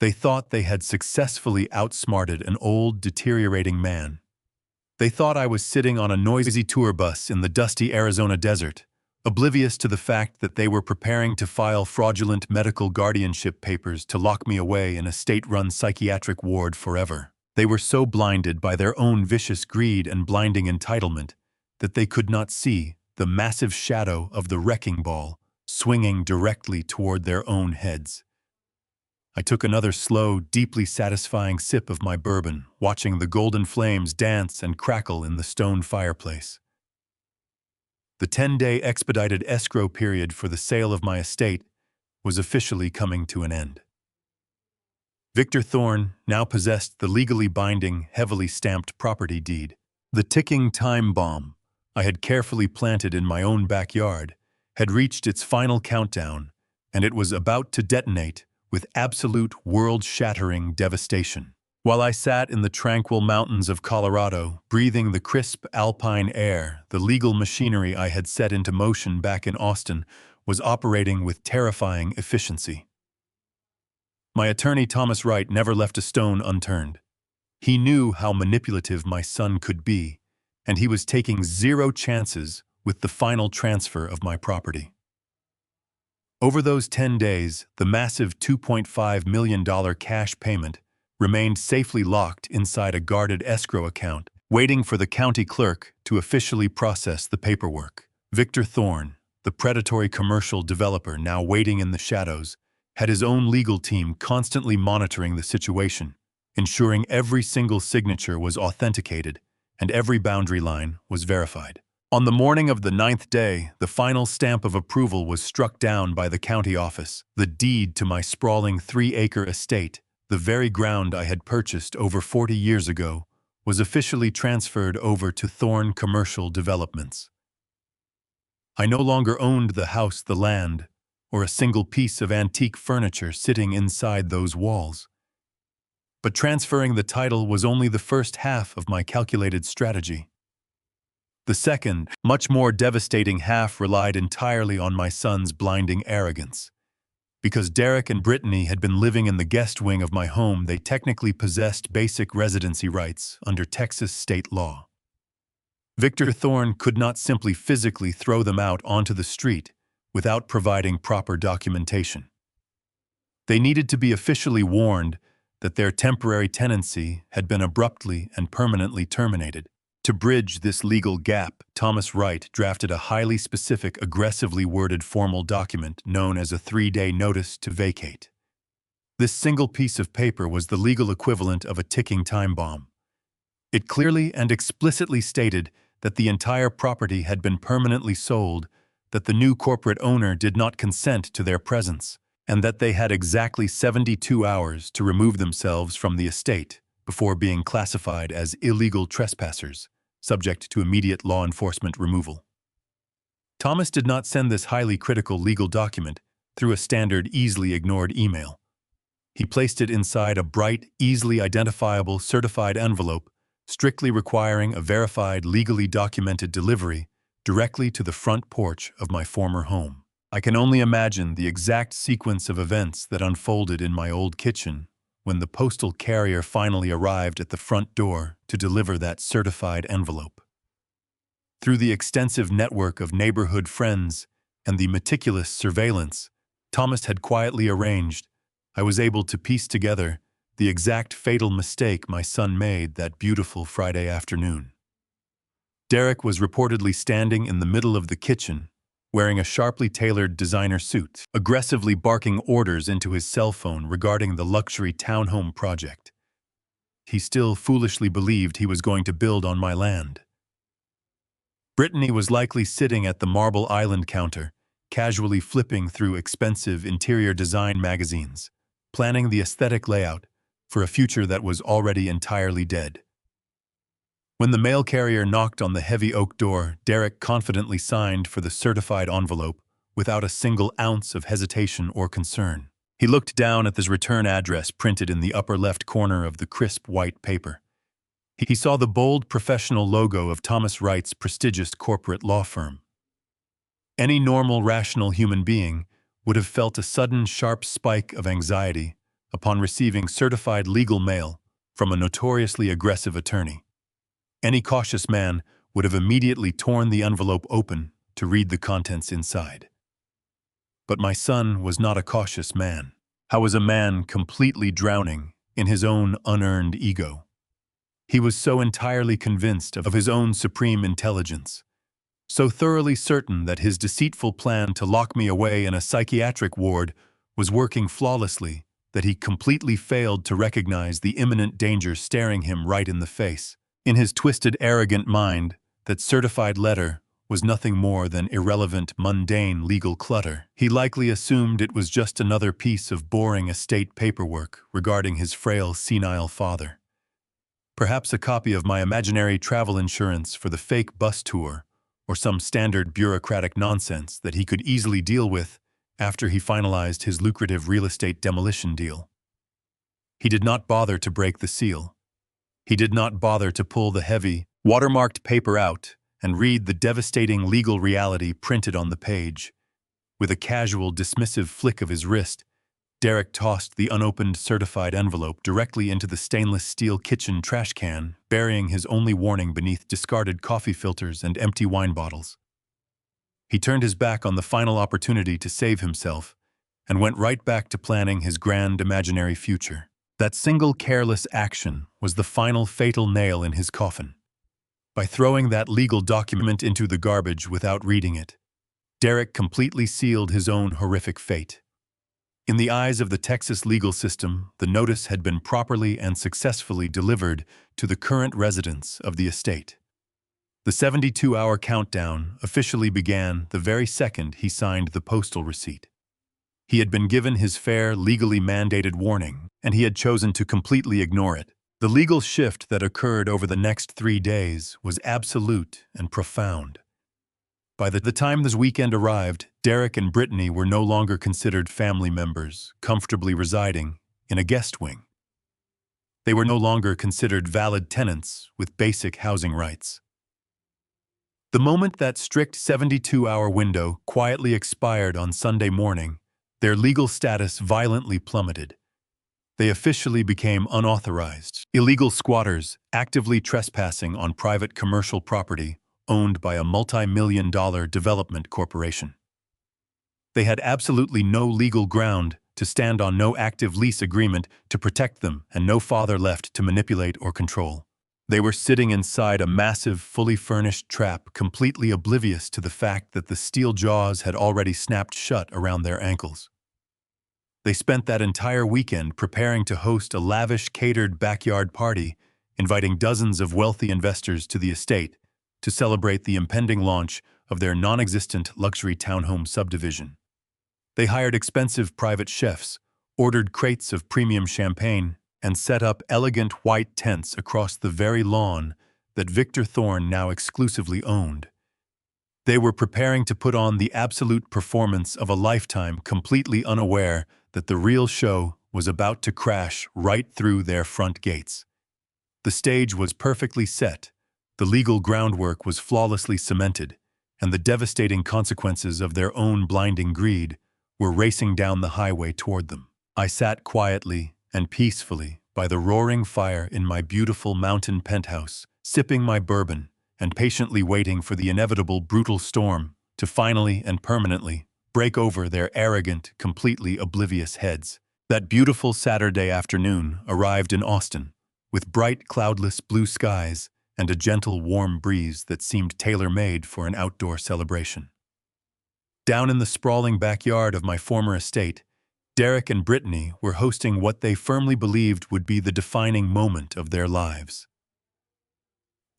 They thought they had successfully outsmarted an old, deteriorating man. They thought I was sitting on a noisy tour bus in the dusty Arizona desert, oblivious to the fact that they were preparing to file fraudulent medical guardianship papers to lock me away in a state-run psychiatric ward forever. They were so blinded by their own vicious greed and blinding entitlement that they could not see the massive shadow of the wrecking ball swinging directly toward their own heads. I took another slow, deeply satisfying sip of my bourbon, watching the golden flames dance and crackle in the stone fireplace. The 10-day expedited escrow period for the sale of my estate was officially coming to an end. Victor Thorne now possessed the legally binding, heavily stamped property deed. The ticking time bomb I had carefully planted in my own backyard had reached its final countdown, and it was about to detonate with absolute world-shattering devastation. While I sat in the tranquil mountains of Colorado, breathing the crisp alpine air, the legal machinery I had set into motion back in Austin was operating with terrifying efficiency. My attorney Thomas Wright never left a stone unturned. He knew how manipulative my son could be, and he was taking zero chances with the final transfer of my property. Over those 10 days, the massive $2.5 million cash payment remained safely locked inside a guarded escrow account, waiting for the county clerk to officially process the paperwork. Victor Thorne, the predatory commercial developer now waiting in the shadows, had his own legal team constantly monitoring the situation, ensuring every single signature was authenticated and every boundary line was verified. On the morning of the 9th day, the final stamp of approval was struck down by the county office. The deed to my sprawling 3-acre estate, the very ground I had purchased over 40 years ago, was officially transferred over to Thorne Commercial Developments. I no longer owned the house, the land, or a single piece of antique furniture sitting inside those walls. But transferring the title was only the first half of my calculated strategy. The second, much more devastating half relied entirely on my son's blinding arrogance. Because Derek and Brittany had been living in the guest wing of my home, they technically possessed basic residency rights under Texas state law. Victor Thorne could not simply physically throw them out onto the street without providing proper documentation. They needed to be officially warned that their temporary tenancy had been abruptly and permanently terminated. To bridge this legal gap, Thomas Wright drafted a highly specific, aggressively worded formal document known as a 3-day notice to vacate. This single piece of paper was the legal equivalent of a ticking time bomb. It clearly and explicitly stated that the entire property had been permanently sold, that the new corporate owner did not consent to their presence, and that they had exactly 72 hours to remove themselves from the estate before being classified as illegal trespassers, subject to immediate law enforcement removal. Thomas did not send this highly critical legal document through a standard, easily ignored email. He placed it inside a bright, easily identifiable certified envelope, strictly requiring a verified, legally documented delivery directly to the front porch of my former home. I can only imagine the exact sequence of events that unfolded in my old kitchen when the postal carrier finally arrived at the front door to deliver that certified envelope. Through the extensive network of neighborhood friends and the meticulous surveillance Thomas had quietly arranged, I was able to piece together the exact fatal mistake my son made that beautiful Friday afternoon. Derek was reportedly standing in the middle of the kitchen, wearing a sharply tailored designer suit, aggressively barking orders into his cell phone regarding the luxury townhome project. He still foolishly believed he was going to build on my land. Brittany was likely sitting at the Marble Island counter, casually flipping through expensive interior design magazines, planning the aesthetic layout for a future that was already entirely dead. When the mail carrier knocked on the heavy oak door, Derek confidently signed for the certified envelope without a single ounce of hesitation or concern. He looked down at his return address printed in the upper left corner of the crisp white paper. He saw the bold professional logo of Thomas Wright's prestigious corporate law firm. Any normal, rational human being would have felt a sudden, sharp spike of anxiety upon receiving certified legal mail from a notoriously aggressive attorney. Any cautious man would have immediately torn the envelope open to read the contents inside. But my son was not a cautious man. How was a man completely drowning in his own unearned ego? He was so entirely convinced of his own supreme intelligence, so thoroughly certain that his deceitful plan to lock me away in a psychiatric ward was working flawlessly, that he completely failed to recognize the imminent danger staring him right in the face. In his twisted, arrogant mind, that certified letter was nothing more than irrelevant, mundane legal clutter. He likely assumed it was just another piece of boring estate paperwork regarding his frail, senile father. Perhaps a copy of my imaginary travel insurance for the fake bus tour, or some standard bureaucratic nonsense that he could easily deal with after he finalized his lucrative real estate demolition deal. He did not bother to break the seal. He did not bother to pull the heavy, watermarked paper out and read the devastating legal reality printed on the page. With a casual, dismissive flick of his wrist, Derek tossed the unopened certified envelope directly into the stainless steel kitchen trash can, burying his only warning beneath discarded coffee filters and empty wine bottles. He turned his back on the final opportunity to save himself and went right back to planning his grand imaginary future. That single careless action was the final fatal nail in his coffin. By throwing that legal document into the garbage without reading it, Derek completely sealed his own horrific fate. In the eyes of the Texas legal system, the notice had been properly and successfully delivered to the current residents of the estate. The 72-hour countdown officially began the very second he signed the postal receipt. He had been given his fair, legally mandated warning, and he had chosen to completely ignore it. The legal shift that occurred over the next 3 days was absolute and profound. By the time this weekend arrived, Derek and Brittany were no longer considered family members, comfortably residing in a guest wing. They were no longer considered valid tenants with basic housing rights. The moment that strict 72-hour window quietly expired on Sunday morning, their legal status violently plummeted. They officially became unauthorized, illegal squatters actively trespassing on private commercial property owned by a multi-million-dollar development corporation. They had absolutely no legal ground to stand on, no active lease agreement to protect them, and no father left to manipulate or control. They were sitting inside a massive, fully furnished trap, completely oblivious to the fact that the steel jaws had already snapped shut around their ankles. They spent that entire weekend preparing to host a lavish, catered backyard party, inviting dozens of wealthy investors to the estate to celebrate the impending launch of their non-existent luxury townhome subdivision. They hired expensive private chefs, ordered crates of premium champagne, and set up elegant white tents across the very lawn that Victor Thorne now exclusively owned. They were preparing to put on the absolute performance of a lifetime, completely unaware that the real show was about to crash right through their front gates. The stage was perfectly set, the legal groundwork was flawlessly cemented, and the devastating consequences of their own blinding greed were racing down the highway toward them. I sat quietly and peacefully by the roaring fire in my beautiful mountain penthouse, sipping my bourbon and patiently waiting for the inevitable brutal storm to finally and permanently break over their arrogant, completely oblivious heads. That beautiful Saturday afternoon arrived in Austin, with bright, cloudless blue skies and a gentle, warm breeze that seemed tailor-made for an outdoor celebration. Down in the sprawling backyard of my former estate, Derek and Brittany were hosting what they firmly believed would be the defining moment of their lives.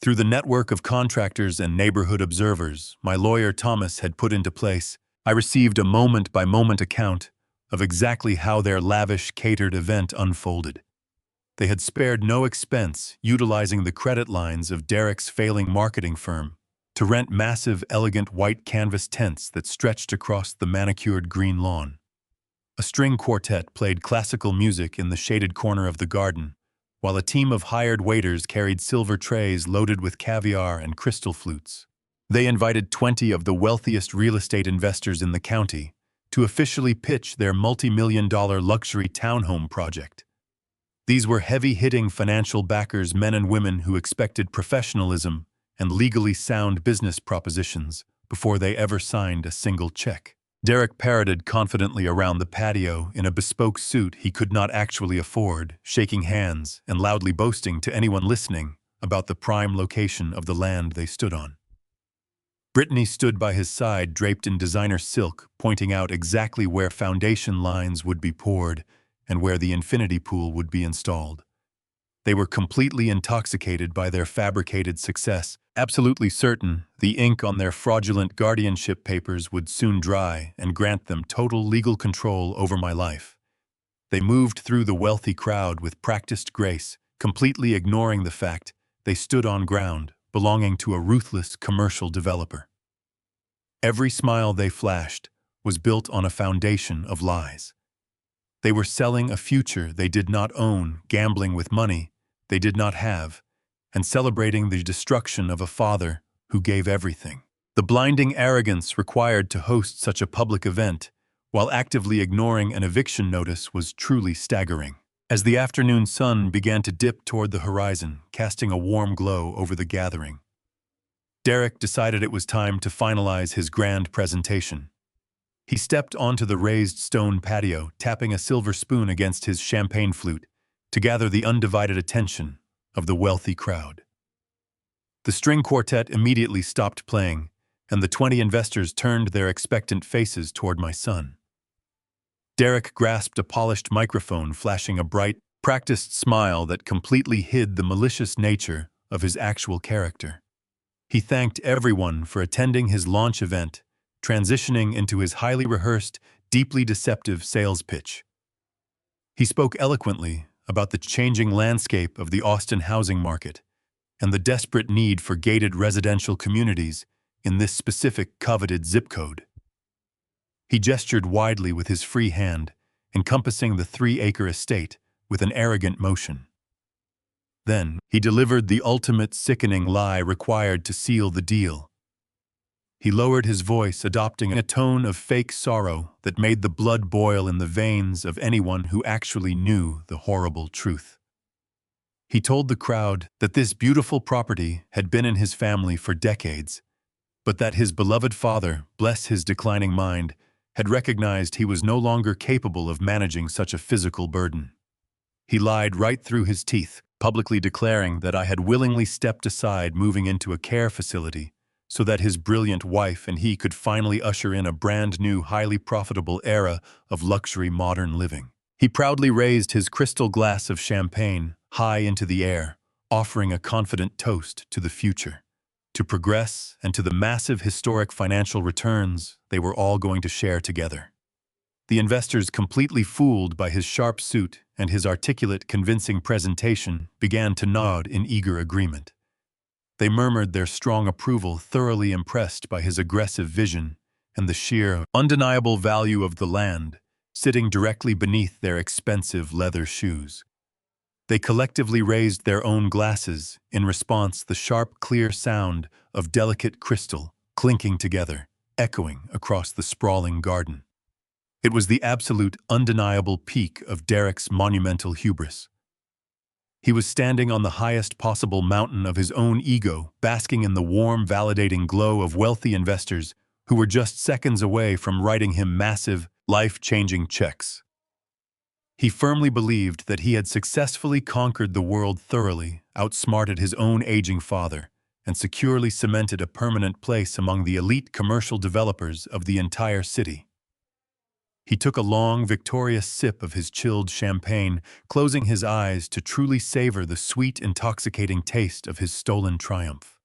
Through the network of contractors and neighborhood observers my lawyer Thomas had put into place, I received a moment-by-moment account of exactly how their lavish, catered event unfolded. They had spared no expense utilizing the credit lines of Derek's failing marketing firm to rent massive, elegant white canvas tents that stretched across the manicured green lawn. A string quartet played classical music in the shaded corner of the garden, while a team of hired waiters carried silver trays loaded with caviar and crystal flutes. They invited 20 of the wealthiest real estate investors in the county to officially pitch their multi-million-dollar luxury townhome project. These were heavy-hitting financial backers, men and women who expected professionalism and legally sound business propositions before they ever signed a single check. Derek paraded confidently around the patio in a bespoke suit he could not actually afford, shaking hands and loudly boasting to anyone listening about the prime location of the land they stood on. Brittany stood by his side, draped in designer silk, pointing out exactly where foundation lines would be poured and where the infinity pool would be installed. They were completely intoxicated by their fabricated success, absolutely certain the ink on their fraudulent guardianship papers would soon dry and grant them total legal control over my life. They moved through the wealthy crowd with practiced grace, completely ignoring the fact they stood on ground belonging to a ruthless commercial developer. Every smile they flashed was built on a foundation of lies. They were selling a future they did not own, gambling with money they did not have, and celebrating the destruction of a father who gave everything. The blinding arrogance required to host such a public event, while actively ignoring an eviction notice, was truly staggering. As the afternoon sun began to dip toward the horizon, casting a warm glow over the gathering, Derek decided it was time to finalize his grand presentation. He stepped onto the raised stone patio, tapping a silver spoon against his champagne flute to gather the undivided attention of the wealthy crowd. The string quartet immediately stopped playing, and the 20 investors turned their expectant faces toward my son. Derek grasped a polished microphone, flashing a bright, practiced smile that completely hid the malicious nature of his actual character. He thanked everyone for attending his launch event, transitioning into his highly rehearsed, deeply deceptive sales pitch. He spoke eloquently about the changing landscape of the Austin housing market and the desperate need for gated residential communities in this specific coveted zip code. He gestured widely with his free hand, encompassing the 3-acre estate with an arrogant motion. Then, he delivered the ultimate sickening lie required to seal the deal. He lowered his voice, adopting a tone of fake sorrow that made the blood boil in the veins of anyone who actually knew the horrible truth. He told the crowd that this beautiful property had been in his family for decades, but that his beloved father, bless his declining mind, had recognized he was no longer capable of managing such a physical burden. He lied right through his teeth, publicly declaring that I had willingly stepped aside, moving into a care facility, so that his brilliant wife and he could finally usher in a brand new, highly profitable era of luxury modern living. He proudly raised his crystal glass of champagne high into the air, offering a confident toast to the future, to progress, and to the massive historic financial returns they were all going to share together. The investors, completely fooled by his sharp suit and his articulate, convincing presentation, began to nod in eager agreement. They murmured their strong approval, thoroughly impressed by his aggressive vision and the sheer, undeniable value of the land sitting directly beneath their expensive leather shoes. They collectively raised their own glasses in response, the sharp, clear sound of delicate crystal clinking together, echoing across the sprawling garden. It was the absolute, undeniable peak of Derek's monumental hubris. He was standing on the highest possible mountain of his own ego, basking in the warm, validating glow of wealthy investors who were just seconds away from writing him massive, life-changing checks. He firmly believed that he had successfully conquered the world thoroughly, outsmarted his own aging father, and securely cemented a permanent place among the elite commercial developers of the entire city. He took a long, victorious sip of his chilled champagne, closing his eyes to truly savor the sweet, intoxicating taste of his stolen triumph.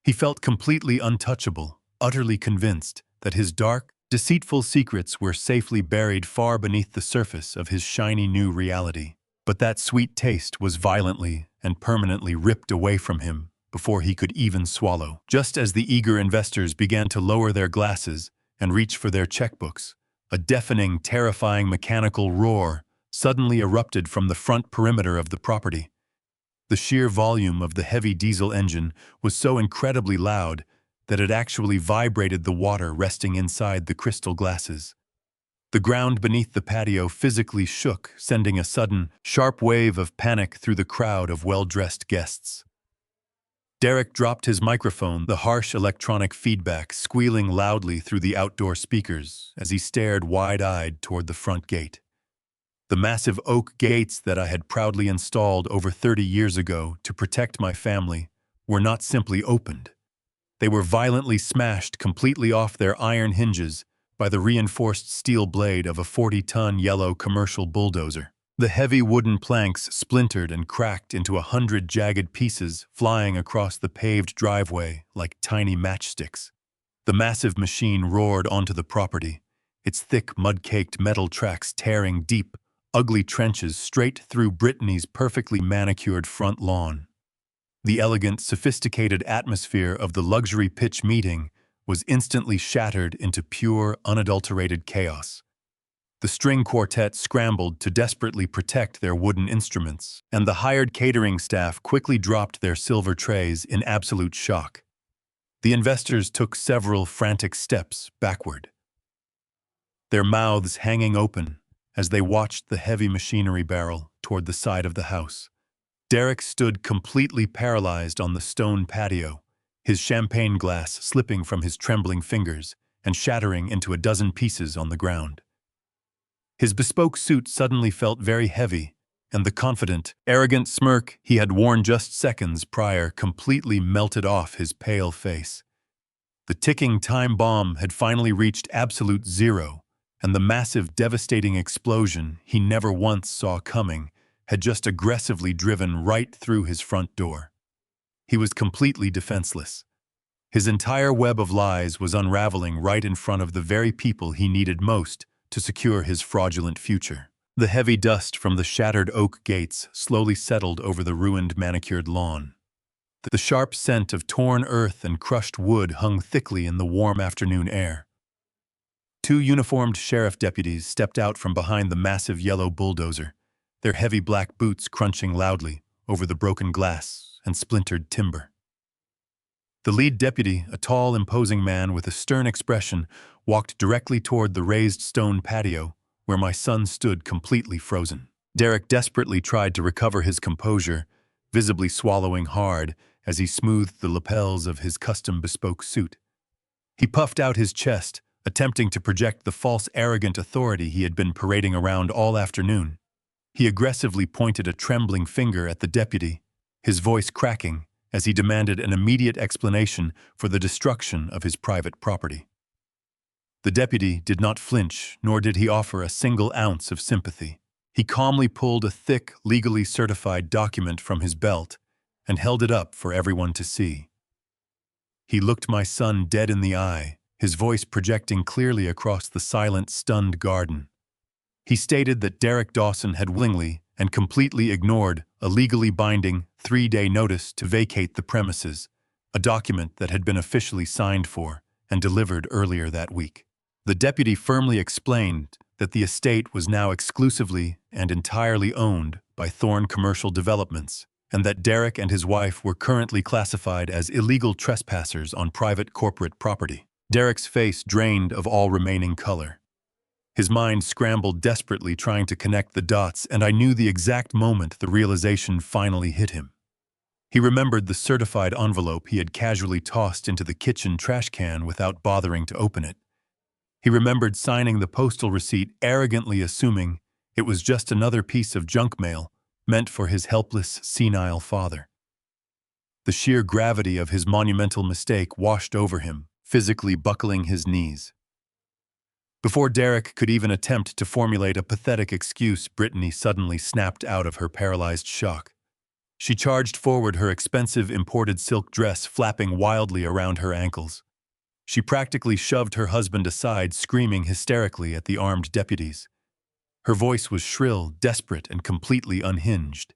He felt completely untouchable, utterly convinced that his dark, deceitful secrets were safely buried far beneath the surface of his shiny new reality. But that sweet taste was violently and permanently ripped away from him before he could even swallow. Just as the eager investors began to lower their glasses and reach for their checkbooks, a deafening, terrifying mechanical roar suddenly erupted from the front perimeter of the property. The sheer volume of the heavy diesel engine was so incredibly loud that it actually vibrated the water resting inside the crystal glasses. The ground beneath the patio physically shook, sending a sudden, sharp wave of panic through the crowd of well-dressed guests. Derek dropped his microphone, the harsh electronic feedback squealing loudly through the outdoor speakers as he stared wide-eyed toward the front gate. The massive oak gates that I had proudly installed over 30 years ago to protect my family were not simply opened. They were violently smashed completely off their iron hinges by the reinforced steel blade of a 40-ton yellow commercial bulldozer. The heavy wooden planks splintered and cracked into 100 jagged pieces, flying across the paved driveway like tiny matchsticks. The massive machine roared onto the property, its thick, mud-caked metal tracks tearing deep, ugly trenches straight through Brittany's perfectly manicured front lawn. The elegant, sophisticated atmosphere of the luxury pitch meeting was instantly shattered into pure, unadulterated chaos. The string quartet scrambled to desperately protect their wooden instruments, and the hired catering staff quickly dropped their silver trays in absolute shock. The investors took several frantic steps backward, their mouths hanging open as they watched the heavy machinery barrel toward the side of the house. Derek stood completely paralyzed on the stone patio, his champagne glass slipping from his trembling fingers and shattering into a dozen pieces on the ground. His bespoke suit suddenly felt very heavy, and the confident, arrogant smirk he had worn just seconds prior completely melted off his pale face. The ticking time bomb had finally reached absolute zero, and the massive, devastating explosion he never once saw coming had just aggressively driven right through his front door. He was completely defenseless. His entire web of lies was unraveling right in front of the very people he needed most to secure his fraudulent future. The heavy dust from the shattered oak gates slowly settled over the ruined manicured lawn. The sharp scent of torn earth and crushed wood hung thickly in the warm afternoon air. Two uniformed sheriff deputies stepped out from behind the massive yellow bulldozer, their heavy black boots crunching loudly over the broken glass and splintered timber. The lead deputy, a tall, imposing man with a stern expression, walked directly toward the raised stone patio where my son stood completely frozen. Derek desperately tried to recover his composure visibly swallowing hard as he smoothed the lapels of his custom-bespoke suit. He puffed out his chest, attempting to project the false arrogant authority he had been parading around all afternoon. He aggressively pointed a trembling finger at the deputy, his voice cracking as he demanded an immediate explanation for the destruction of his private property. The deputy did not flinch, nor did he offer a single ounce of sympathy. He calmly pulled a thick, legally certified document from his belt and held it up for everyone to see. He looked my son dead in the eye, his voice projecting clearly across the silent, stunned garden. He stated that Derek Dawson had willingly and completely ignored a legally binding 3-day notice to vacate the premises, a document that had been officially signed for and delivered earlier that week. The deputy firmly explained that the estate was now exclusively and entirely owned by Thorn Commercial Developments, and that Derek and his wife were currently classified as illegal trespassers on private corporate property. Derek's face drained of all remaining color. His mind scrambled desperately trying to connect the dots, and I knew the exact moment the realization finally hit him. He remembered the certified envelope he had casually tossed into the kitchen trash can without bothering to open it. He remembered signing the postal receipt, arrogantly assuming it was just another piece of junk mail meant for his helpless, senile father. The sheer gravity of his monumental mistake washed over him, physically buckling his knees. Before Derek could even attempt to formulate a pathetic excuse, Brittany suddenly snapped out of her paralyzed shock. She charged forward, her expensive imported silk dress flapping wildly around her ankles. She practically shoved her husband aside, screaming hysterically at the armed deputies. Her voice was shrill, desperate, and completely unhinged.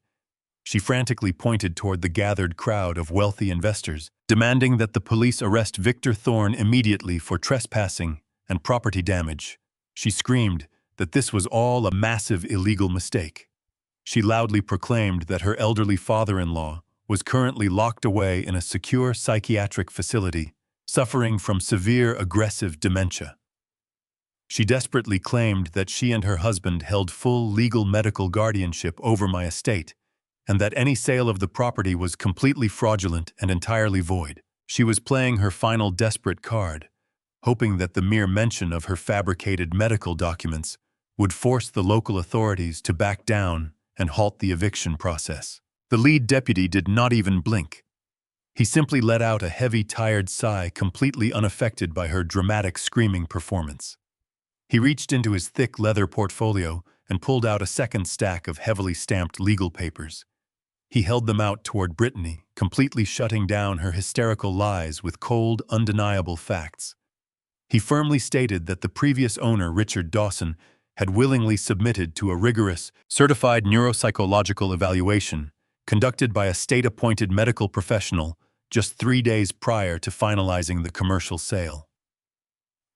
She frantically pointed toward the gathered crowd of wealthy investors, demanding that the police arrest Victor Thorn immediately for trespassing and property damage. She screamed that this was all a massive illegal mistake. She loudly proclaimed that her elderly father-in-law was currently locked away in a secure psychiatric facility, suffering from severe aggressive dementia. She desperately claimed that she and her husband held full legal medical guardianship over my estate, and that any sale of the property was completely fraudulent and entirely void. She was playing her final desperate card, hoping that the mere mention of her fabricated medical documents would force the local authorities to back down and halt the eviction process. The lead deputy did not even blink. He simply let out a heavy, tired sigh, completely unaffected by her dramatic screaming performance. He reached into his thick leather portfolio and pulled out a second stack of heavily stamped legal papers. He held them out toward Brittany, completely shutting down her hysterical lies with cold, undeniable facts. He firmly stated that the previous owner, Richard Dawson, had willingly submitted to a rigorous, certified neuropsychological evaluation conducted by a state-appointed medical professional just 3 days prior to finalizing the commercial sale.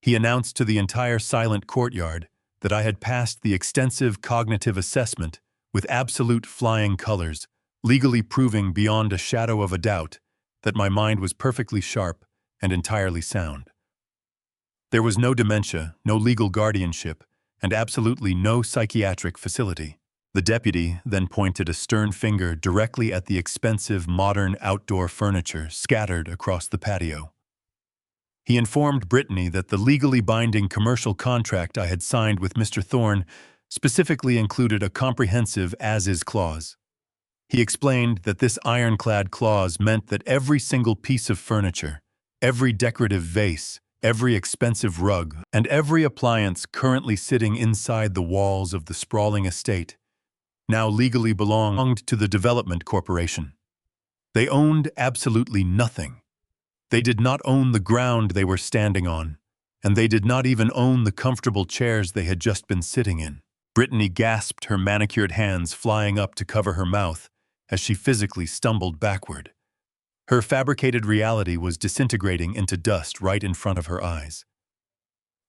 He announced to the entire silent courtyard that I had passed the extensive cognitive assessment with absolute flying colors, legally proving beyond a shadow of a doubt that my mind was perfectly sharp and entirely sound. There was no dementia, no legal guardianship, and absolutely no psychiatric facility. The deputy then pointed a stern finger directly at the expensive, modern outdoor furniture scattered across the patio. He informed Brittany that the legally binding commercial contract I had signed with Mr. Thorn specifically included a comprehensive as-is clause. He explained that this ironclad clause meant that every single piece of furniture, every decorative vase, every expensive rug, and every appliance currently sitting inside the walls of the sprawling estate now legally belonged to the Development Corporation. They owned absolutely nothing. They did not own the ground they were standing on, and they did not even own the comfortable chairs they had just been sitting in. Brittany gasped, her manicured hands flying up to cover her mouth as she physically stumbled backward. Her fabricated reality was disintegrating into dust right in front of her eyes.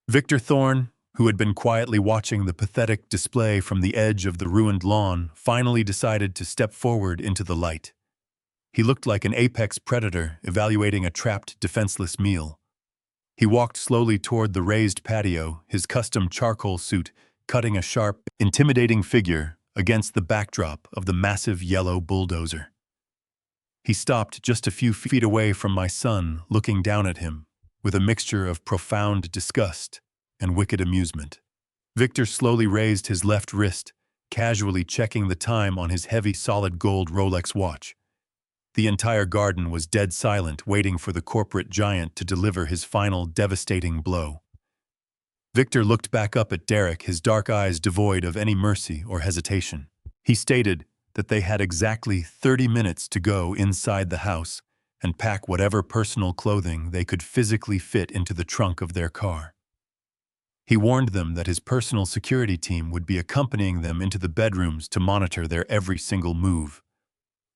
Victor Thorn, who had been quietly watching the pathetic display from the edge of the ruined lawn, finally decided to step forward into the light. He looked like an apex predator evaluating a trapped, defenseless meal. He walked slowly toward the raised patio, his custom charcoal suit cutting a sharp, intimidating figure against the backdrop of the massive yellow bulldozer. He stopped just a few feet away from my son, looking down at him, with a mixture of profound disgust and wicked amusement. Victor slowly raised his left wrist, casually checking the time on his heavy solid gold Rolex watch. The entire garden was dead silent, waiting for the corporate giant to deliver his final devastating blow. Victor looked back up at Derek, his dark eyes devoid of any mercy or hesitation. He stated that they had exactly 30 minutes to go inside the house and pack whatever personal clothing they could physically fit into the trunk of their car. He warned them that his personal security team would be accompanying them into the bedrooms to monitor their every single move.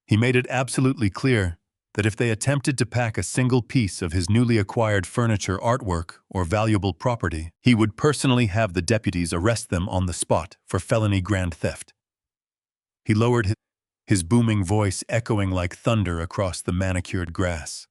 He made it absolutely clear that if they attempted to pack a single piece of his newly acquired furniture, artwork, or valuable property, he would personally have the deputies arrest them on the spot for felony grand theft. He lowered his booming voice, echoing like thunder across the manicured grass.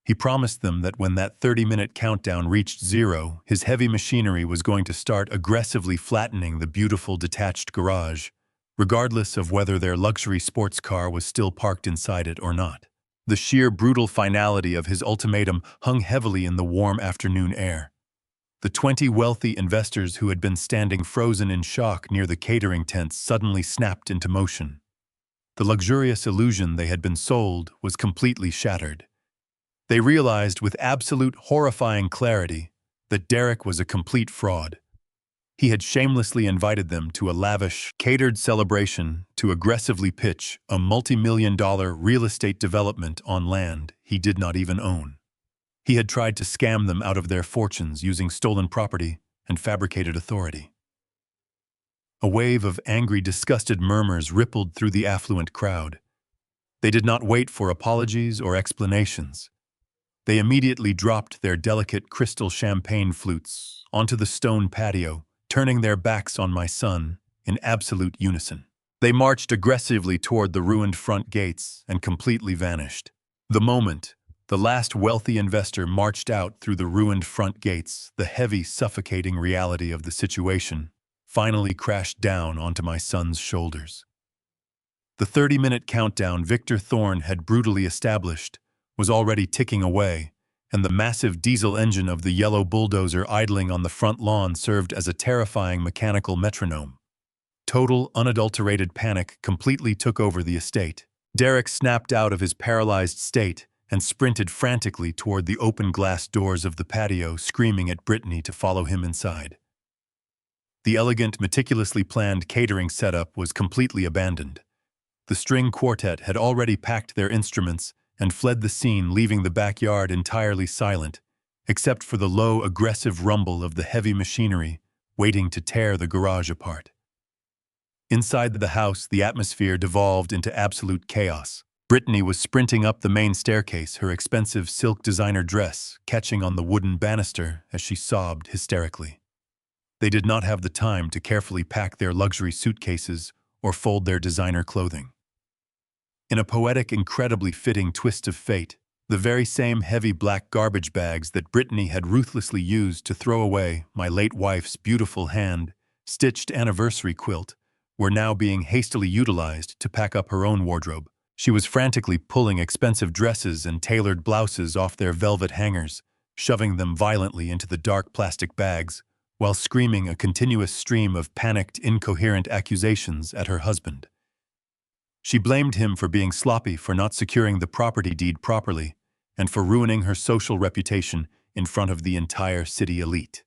He promised them that when that 30-minute countdown reached zero, his heavy machinery was going to start aggressively flattening the beautiful detached garage, regardless of whether their luxury sports car was still parked inside it or not. The sheer brutal finality of his ultimatum hung heavily in the warm afternoon air. The 20 wealthy investors who had been standing frozen in shock near the catering tents suddenly snapped into motion. The luxurious illusion they had been sold was completely shattered. They realized with absolute horrifying clarity that Derek was a complete fraud. He had shamelessly invited them to a lavish, catered celebration to aggressively pitch a multi-million-dollar real estate development on land he did not even own. He had tried to scam them out of their fortunes using stolen property and fabricated authority. A wave of angry, disgusted murmurs rippled through the affluent crowd. They did not wait for apologies or explanations. They immediately dropped their delicate crystal champagne flutes onto the stone patio, turning their backs on my son in absolute unison. They marched aggressively toward the ruined front gates and completely vanished. The moment the last wealthy investor marched out through the ruined front gates, the heavy, suffocating reality of the situation finally crashed down onto my son's shoulders. The 30-minute countdown Victor Thorne had brutally established was already ticking away, and the massive diesel engine of the yellow bulldozer idling on the front lawn served as a terrifying mechanical metronome. Total, unadulterated panic completely took over the estate. Derek snapped out of his paralyzed state and sprinted frantically toward the open glass doors of the patio, screaming at Brittany to follow him inside. The elegant, meticulously planned catering setup was completely abandoned. The string quartet had already packed their instruments and fled the scene, leaving the backyard entirely silent, except for the low, aggressive rumble of the heavy machinery waiting to tear the garage apart. Inside the house, the atmosphere devolved into absolute chaos. Brittany was sprinting up the main staircase, her expensive silk designer dress catching on the wooden banister as she sobbed hysterically. They did not have the time to carefully pack their luxury suitcases or fold their designer clothing. In a poetic, incredibly fitting twist of fate, the very same heavy black garbage bags that Brittany had ruthlessly used to throw away my late wife's beautiful hand-stitched anniversary quilt were now being hastily utilized to pack up her own wardrobe. She was frantically pulling expensive dresses and tailored blouses off their velvet hangers, shoving them violently into the dark plastic bags, while screaming a continuous stream of panicked, incoherent accusations at her husband. She blamed him for being sloppy, for not securing the property deed properly, and for ruining her social reputation in front of the entire city elite.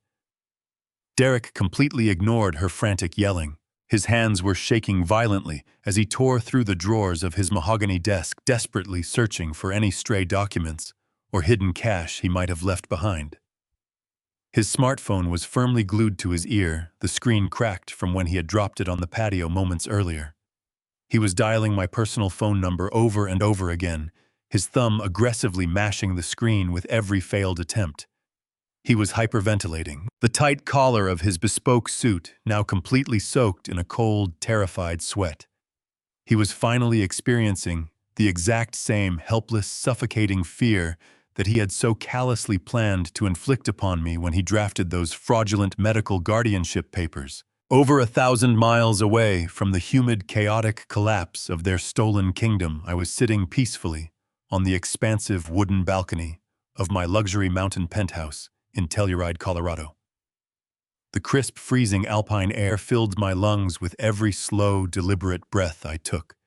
Derek completely ignored her frantic yelling. His hands were shaking violently as he tore through the drawers of his mahogany desk, desperately searching for any stray documents or hidden cash he might have left behind. His smartphone was firmly glued to his ear, the screen cracked from when he had dropped it on the patio moments earlier. He was dialing my personal phone number over and over again, his thumb aggressively mashing the screen with every failed attempt. He was hyperventilating, the tight collar of his bespoke suit now completely soaked in a cold, terrified sweat. He was finally experiencing the exact same helpless, suffocating fear that he had so callously planned to inflict upon me when he drafted those fraudulent medical guardianship papers. Over 1,000 miles away from the humid, chaotic collapse of their stolen kingdom, I was sitting peacefully on the expansive wooden balcony of my luxury mountain penthouse in Telluride, Colorado. The crisp, freezing alpine air filled my lungs with every slow, deliberate breath I took.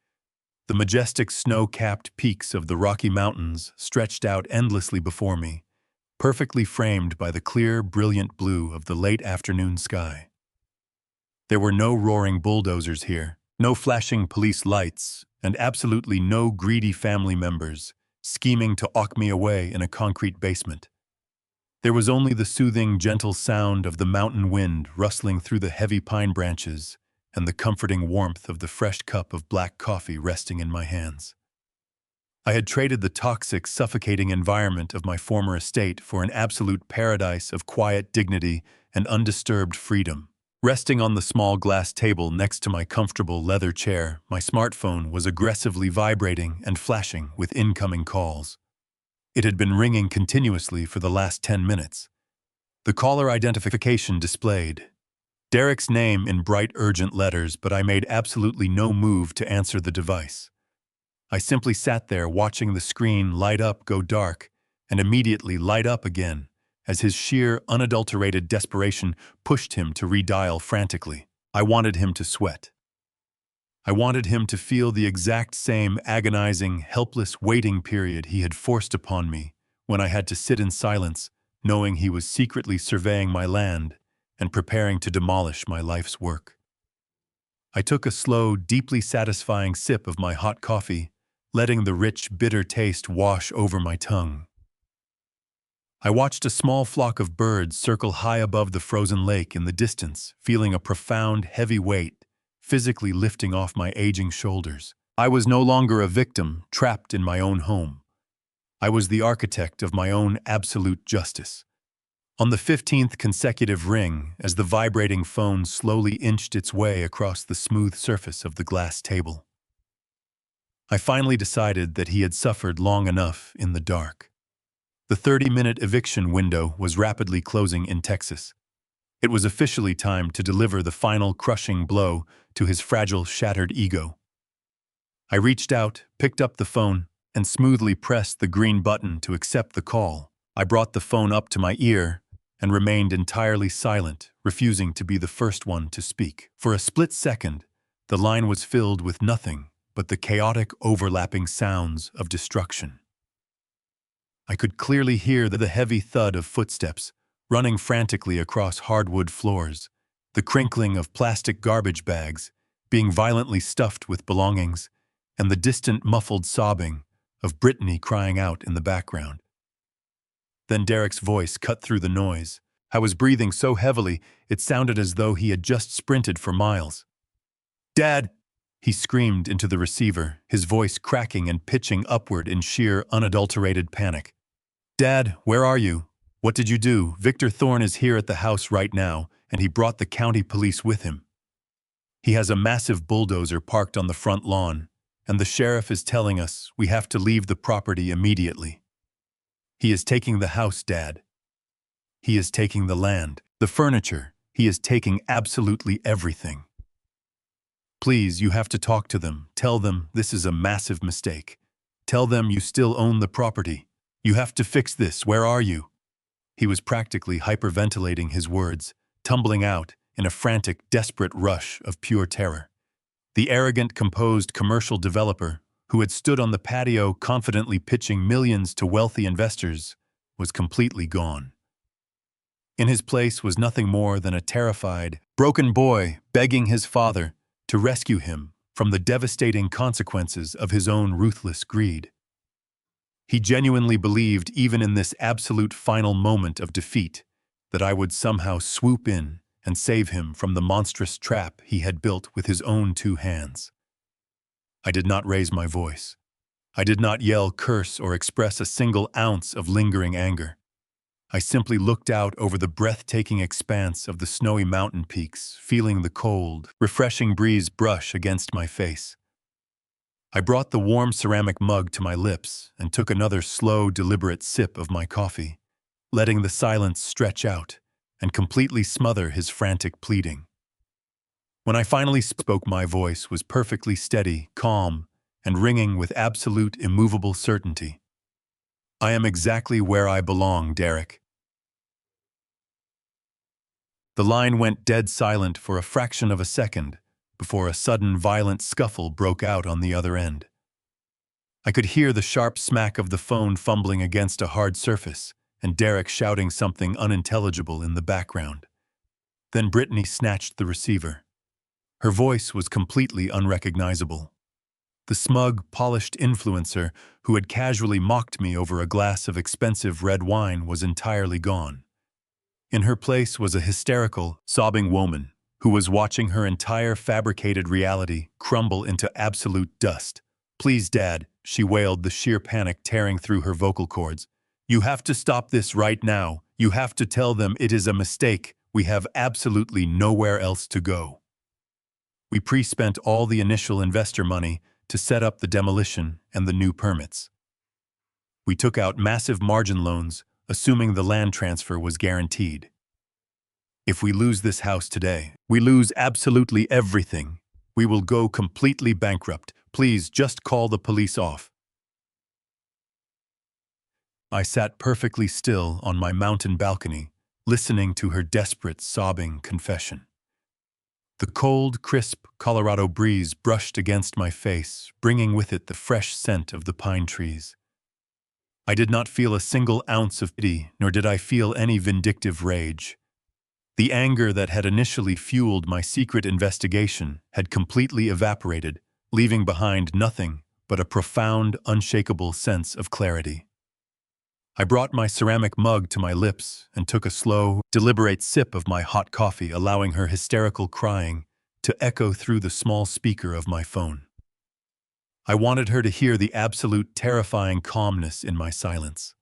The majestic snow-capped peaks of the Rocky Mountains stretched out endlessly before me, perfectly framed by the clear, brilliant blue of the late afternoon sky. There were no roaring bulldozers here, no flashing police lights, and absolutely no greedy family members scheming to awk me away in a concrete basement. There was only the soothing, gentle sound of the mountain wind rustling through the heavy pine branches and the comforting warmth of the fresh cup of black coffee resting in my hands. I had traded the toxic, suffocating environment of my former estate for an absolute paradise of quiet dignity and undisturbed freedom. Resting on the small glass table next to my comfortable leather chair, my smartphone was aggressively vibrating and flashing with incoming calls. It had been ringing continuously for the last 10 minutes. The caller identification displayed Derek's name in bright, urgent letters, but I made absolutely no move to answer the device. I simply sat there watching the screen light up, go dark, and immediately light up again, as his sheer, unadulterated desperation pushed him to redial frantically. I wanted him to sweat. I wanted him to feel the exact same agonizing, helpless waiting period he had forced upon me when I had to sit in silence, knowing he was secretly surveying my land and preparing to demolish my life's work. I took a slow, deeply satisfying sip of my hot coffee, letting the rich, bitter taste wash over my tongue. I watched a small flock of birds circle high above the frozen lake in the distance, feeling a profound, heavy weight physically lifting off my aging shoulders. I was no longer a victim trapped in my own home. I was the architect of my own absolute justice. On the 15th consecutive ring, as the vibrating phone slowly inched its way across the smooth surface of the glass table, I finally decided that he had suffered long enough in the dark. The 30-minute eviction window was rapidly closing in Texas. It was officially time to deliver the final crushing blow to his fragile, shattered ego. I reached out, picked up the phone, and smoothly pressed the green button to accept the call. I brought the phone up to my ear and remained entirely silent, refusing to be the first one to speak. For a split second, the line was filled with nothing but the chaotic, overlapping sounds of destruction. I could clearly hear the heavy thud of footsteps running frantically across hardwood floors, the crinkling of plastic garbage bags being violently stuffed with belongings, and the distant muffled sobbing of Brittany crying out in the background. Then Derek's voice cut through the noise. I was breathing so heavily it sounded as though he had just sprinted for miles. "Dad!" he screamed into the receiver, his voice cracking and pitching upward in sheer, unadulterated panic. "Dad, where are you? What did you do? Victor Thorne is here at the house right now, and he brought the county police with him. He has a massive bulldozer parked on the front lawn, and the sheriff is telling us we have to leave the property immediately. He is taking the house, Dad. He is taking the land, the furniture. He is taking absolutely everything. Please, you have to talk to them. Tell them this is a massive mistake. Tell them you still own the property. You have to fix this. Where are you?" He was practically hyperventilating his words, tumbling out in a frantic, desperate rush of pure terror. The arrogant, composed commercial developer who had stood on the patio confidently pitching millions to wealthy investors was completely gone. In his place was nothing more than a terrified, broken boy begging his father to rescue him from the devastating consequences of his own ruthless greed. He genuinely believed, even in this absolute final moment of defeat, that I would somehow swoop in and save him from the monstrous trap he had built with his own two hands. I did not raise my voice. I did not yell, curse, or express a single ounce of lingering anger. I simply looked out over the breathtaking expanse of the snowy mountain peaks, feeling the cold, refreshing breeze brush against my face. I brought the warm ceramic mug to my lips and took another slow, deliberate sip of my coffee, letting the silence stretch out and completely smother his frantic pleading. When I finally spoke, my voice was perfectly steady, calm, and ringing with absolute, immovable certainty. I am exactly where I belong, Derek. The line went dead silent for a fraction of a second before a sudden violent scuffle broke out on the other end. I could hear the sharp smack of the phone fumbling against a hard surface and Derek shouting something unintelligible in the background. Then Brittany snatched the receiver. Her voice was completely unrecognizable. The smug, polished influencer who had casually mocked me over a glass of expensive red wine was entirely gone. In her place was a hysterical, sobbing woman who was watching her entire fabricated reality crumble into absolute dust. "Please, Dad," she wailed, the sheer panic tearing through her vocal cords. "You have to stop this right now. You have to tell them it is a mistake. We have absolutely nowhere else to go." We pre-spent all the initial investor money to set up the demolition and the new permits. We took out massive margin loans, assuming the land transfer was guaranteed. If we lose this house today, we lose absolutely everything. We will go completely bankrupt. Please just call the police off. I sat perfectly still on my mountain balcony, listening to her desperate, sobbing confession. The cold, crisp Colorado breeze brushed against my face, bringing with it the fresh scent of the pine trees. I did not feel a single ounce of pity, nor did I feel any vindictive rage. The anger that had initially fueled my secret investigation had completely evaporated, leaving behind nothing but a profound, unshakable sense of clarity. I brought my ceramic mug to my lips and took a slow, deliberate sip of my hot coffee, allowing her hysterical crying to echo through the small speaker of my phone. I wanted her to hear the absolute terrifying calmness in my silence.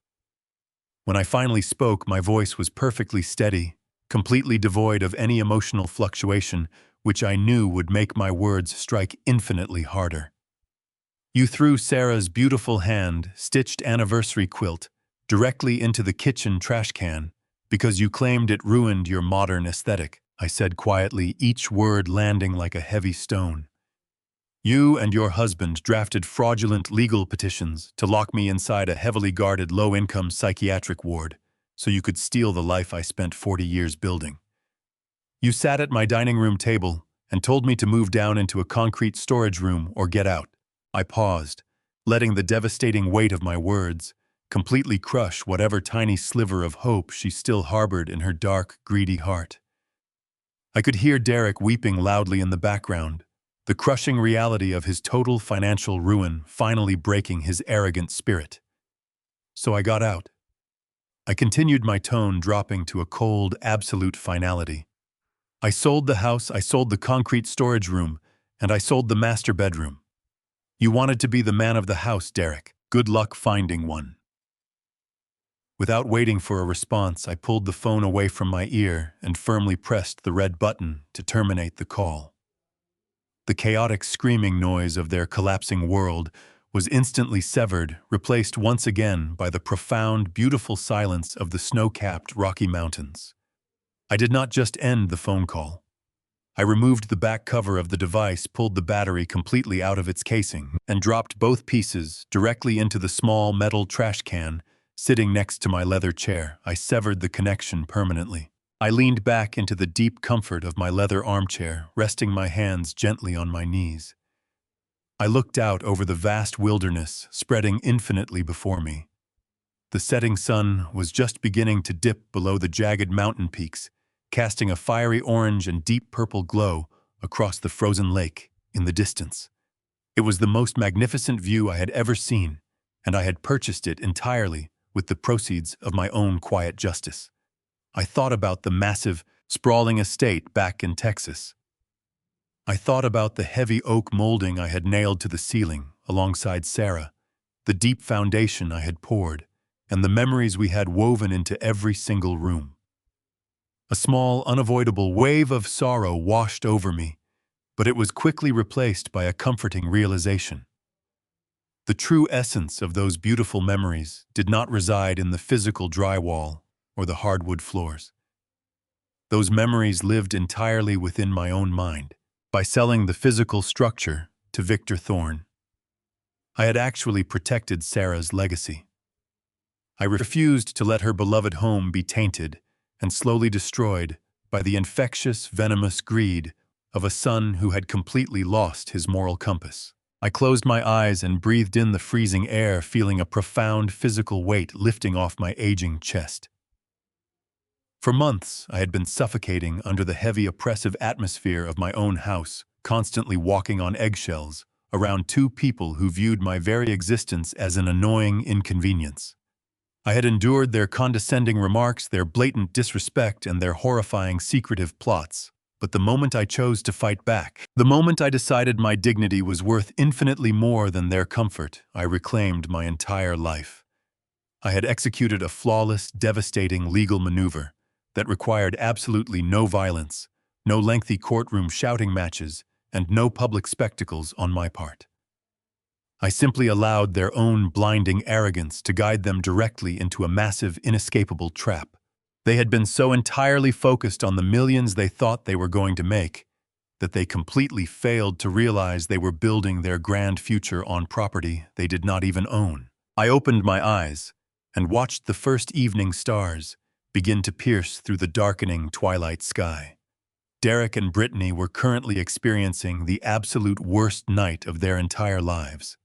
When I finally spoke, my voice was perfectly steady, completely devoid of any emotional fluctuation, which I knew would make my words strike infinitely harder. "You threw Sarah's beautiful hand-stitched anniversary quilt directly into the kitchen trash can because you claimed it ruined your modern aesthetic," I said quietly, each word landing like a heavy stone. "You and your husband drafted fraudulent legal petitions to lock me inside a heavily guarded low-income psychiatric ward so you could steal the life I spent 40 years building. You sat at my dining room table and told me to move down into a concrete storage room or get out." I paused, letting the devastating weight of my words completely crush whatever tiny sliver of hope she still harbored in her dark, greedy heart. I could hear Derek weeping loudly in the background, the crushing reality of his total financial ruin finally breaking his arrogant spirit. So I got out. I continued, my tone dropping to a cold, absolute finality. "I sold the house, I sold the concrete storage room, and I sold the master bedroom. You wanted to be the man of the house, Derek. Good luck finding one." Without waiting for a response, I pulled the phone away from my ear and firmly pressed the red button to terminate the call. The chaotic screaming noise of their collapsing world was instantly severed, replaced once again by the profound, beautiful silence of the snow-capped Rocky Mountains. I did not just end the phone call. I removed the back cover of the device, pulled the battery completely out of its casing, and dropped both pieces directly into the small metal trash can sitting next to my leather chair. I severed the connection permanently. I leaned back into the deep comfort of my leather armchair, resting my hands gently on my knees. I looked out over the vast wilderness spreading infinitely before me. The setting sun was just beginning to dip below the jagged mountain peaks, casting a fiery orange and deep purple glow across the frozen lake in the distance. It was the most magnificent view I had ever seen, and I had purchased it entirely with the proceeds of my own quiet justice. I thought about the massive, sprawling estate back in Texas. I thought about the heavy oak molding I had nailed to the ceiling alongside Sarah, the deep foundation I had poured, and the memories we had woven into every single room. A small, unavoidable wave of sorrow washed over me, but it was quickly replaced by a comforting realization. The true essence of those beautiful memories did not reside in the physical drywall or the hardwood floors. Those memories lived entirely within my own mind, by selling the physical structure to Victor Thorne. I had actually protected Sarah's legacy. I refused to let her beloved home be tainted and slowly destroyed by the infectious, venomous greed of a son who had completely lost his moral compass. I closed my eyes and breathed in the freezing air, feeling a profound physical weight lifting off my aging chest. For months, I had been suffocating under the heavy, oppressive atmosphere of my own house, constantly walking on eggshells around two people who viewed my very existence as an annoying inconvenience. I had endured their condescending remarks, their blatant disrespect, and their horrifying secretive plots. But the moment I chose to fight back, the moment I decided my dignity was worth infinitely more than their comfort, I reclaimed my entire life. I had executed a flawless, devastating legal maneuver that required absolutely no violence, no lengthy courtroom shouting matches, and no public spectacles on my part. I simply allowed their own blinding arrogance to guide them directly into a massive, inescapable trap. They had been so entirely focused on the millions they thought they were going to make that they completely failed to realize they were building their grand future on property they did not even own. I opened my eyes and watched the first evening stars begin to pierce through the darkening twilight sky. Derek and Brittany were currently experiencing the absolute worst night of their entire lives.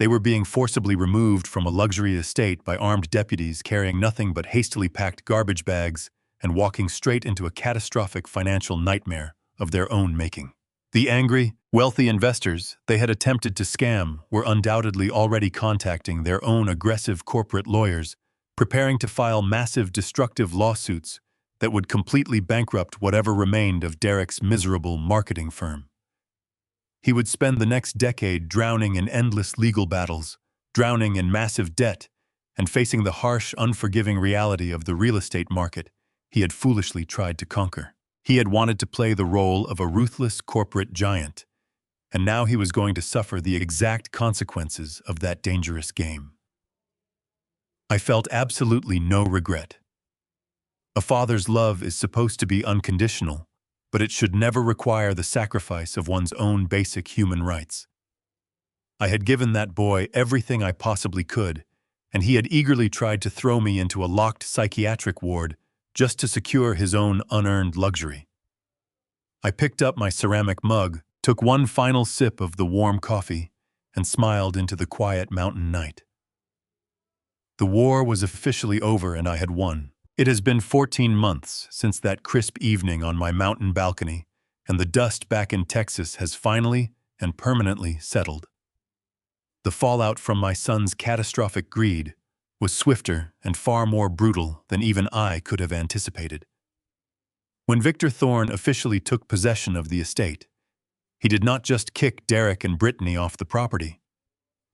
They were being forcibly removed from a luxury estate by armed deputies carrying nothing but hastily packed garbage bags and walking straight into a catastrophic financial nightmare of their own making. The angry, wealthy investors they had attempted to scam were undoubtedly already contacting their own aggressive corporate lawyers, preparing to file massive destructive lawsuits that would completely bankrupt whatever remained of Derek's miserable marketing firm. He would spend the next decade drowning in endless legal battles, drowning in massive debt, and facing the harsh, unforgiving reality of the real estate market he had foolishly tried to conquer. He had wanted to play the role of a ruthless corporate giant, and now he was going to suffer the exact consequences of that dangerous game. I felt absolutely no regret. A father's love is supposed to be unconditional, but it should never require the sacrifice of one's own basic human rights. I had given that boy everything I possibly could, and he had eagerly tried to throw me into a locked psychiatric ward just to secure his own unearned luxury. I picked up my ceramic mug, took one final sip of the warm coffee, and smiled into the quiet mountain night. The war was officially over and I had won. It has been 14 months since that crisp evening on my mountain balcony, and the dust back in Texas has finally and permanently settled. The fallout from my son's catastrophic greed was swifter and far more brutal than even I could have anticipated. When Victor Thorne officially took possession of the estate, he did not just kick Derek and Brittany off the property.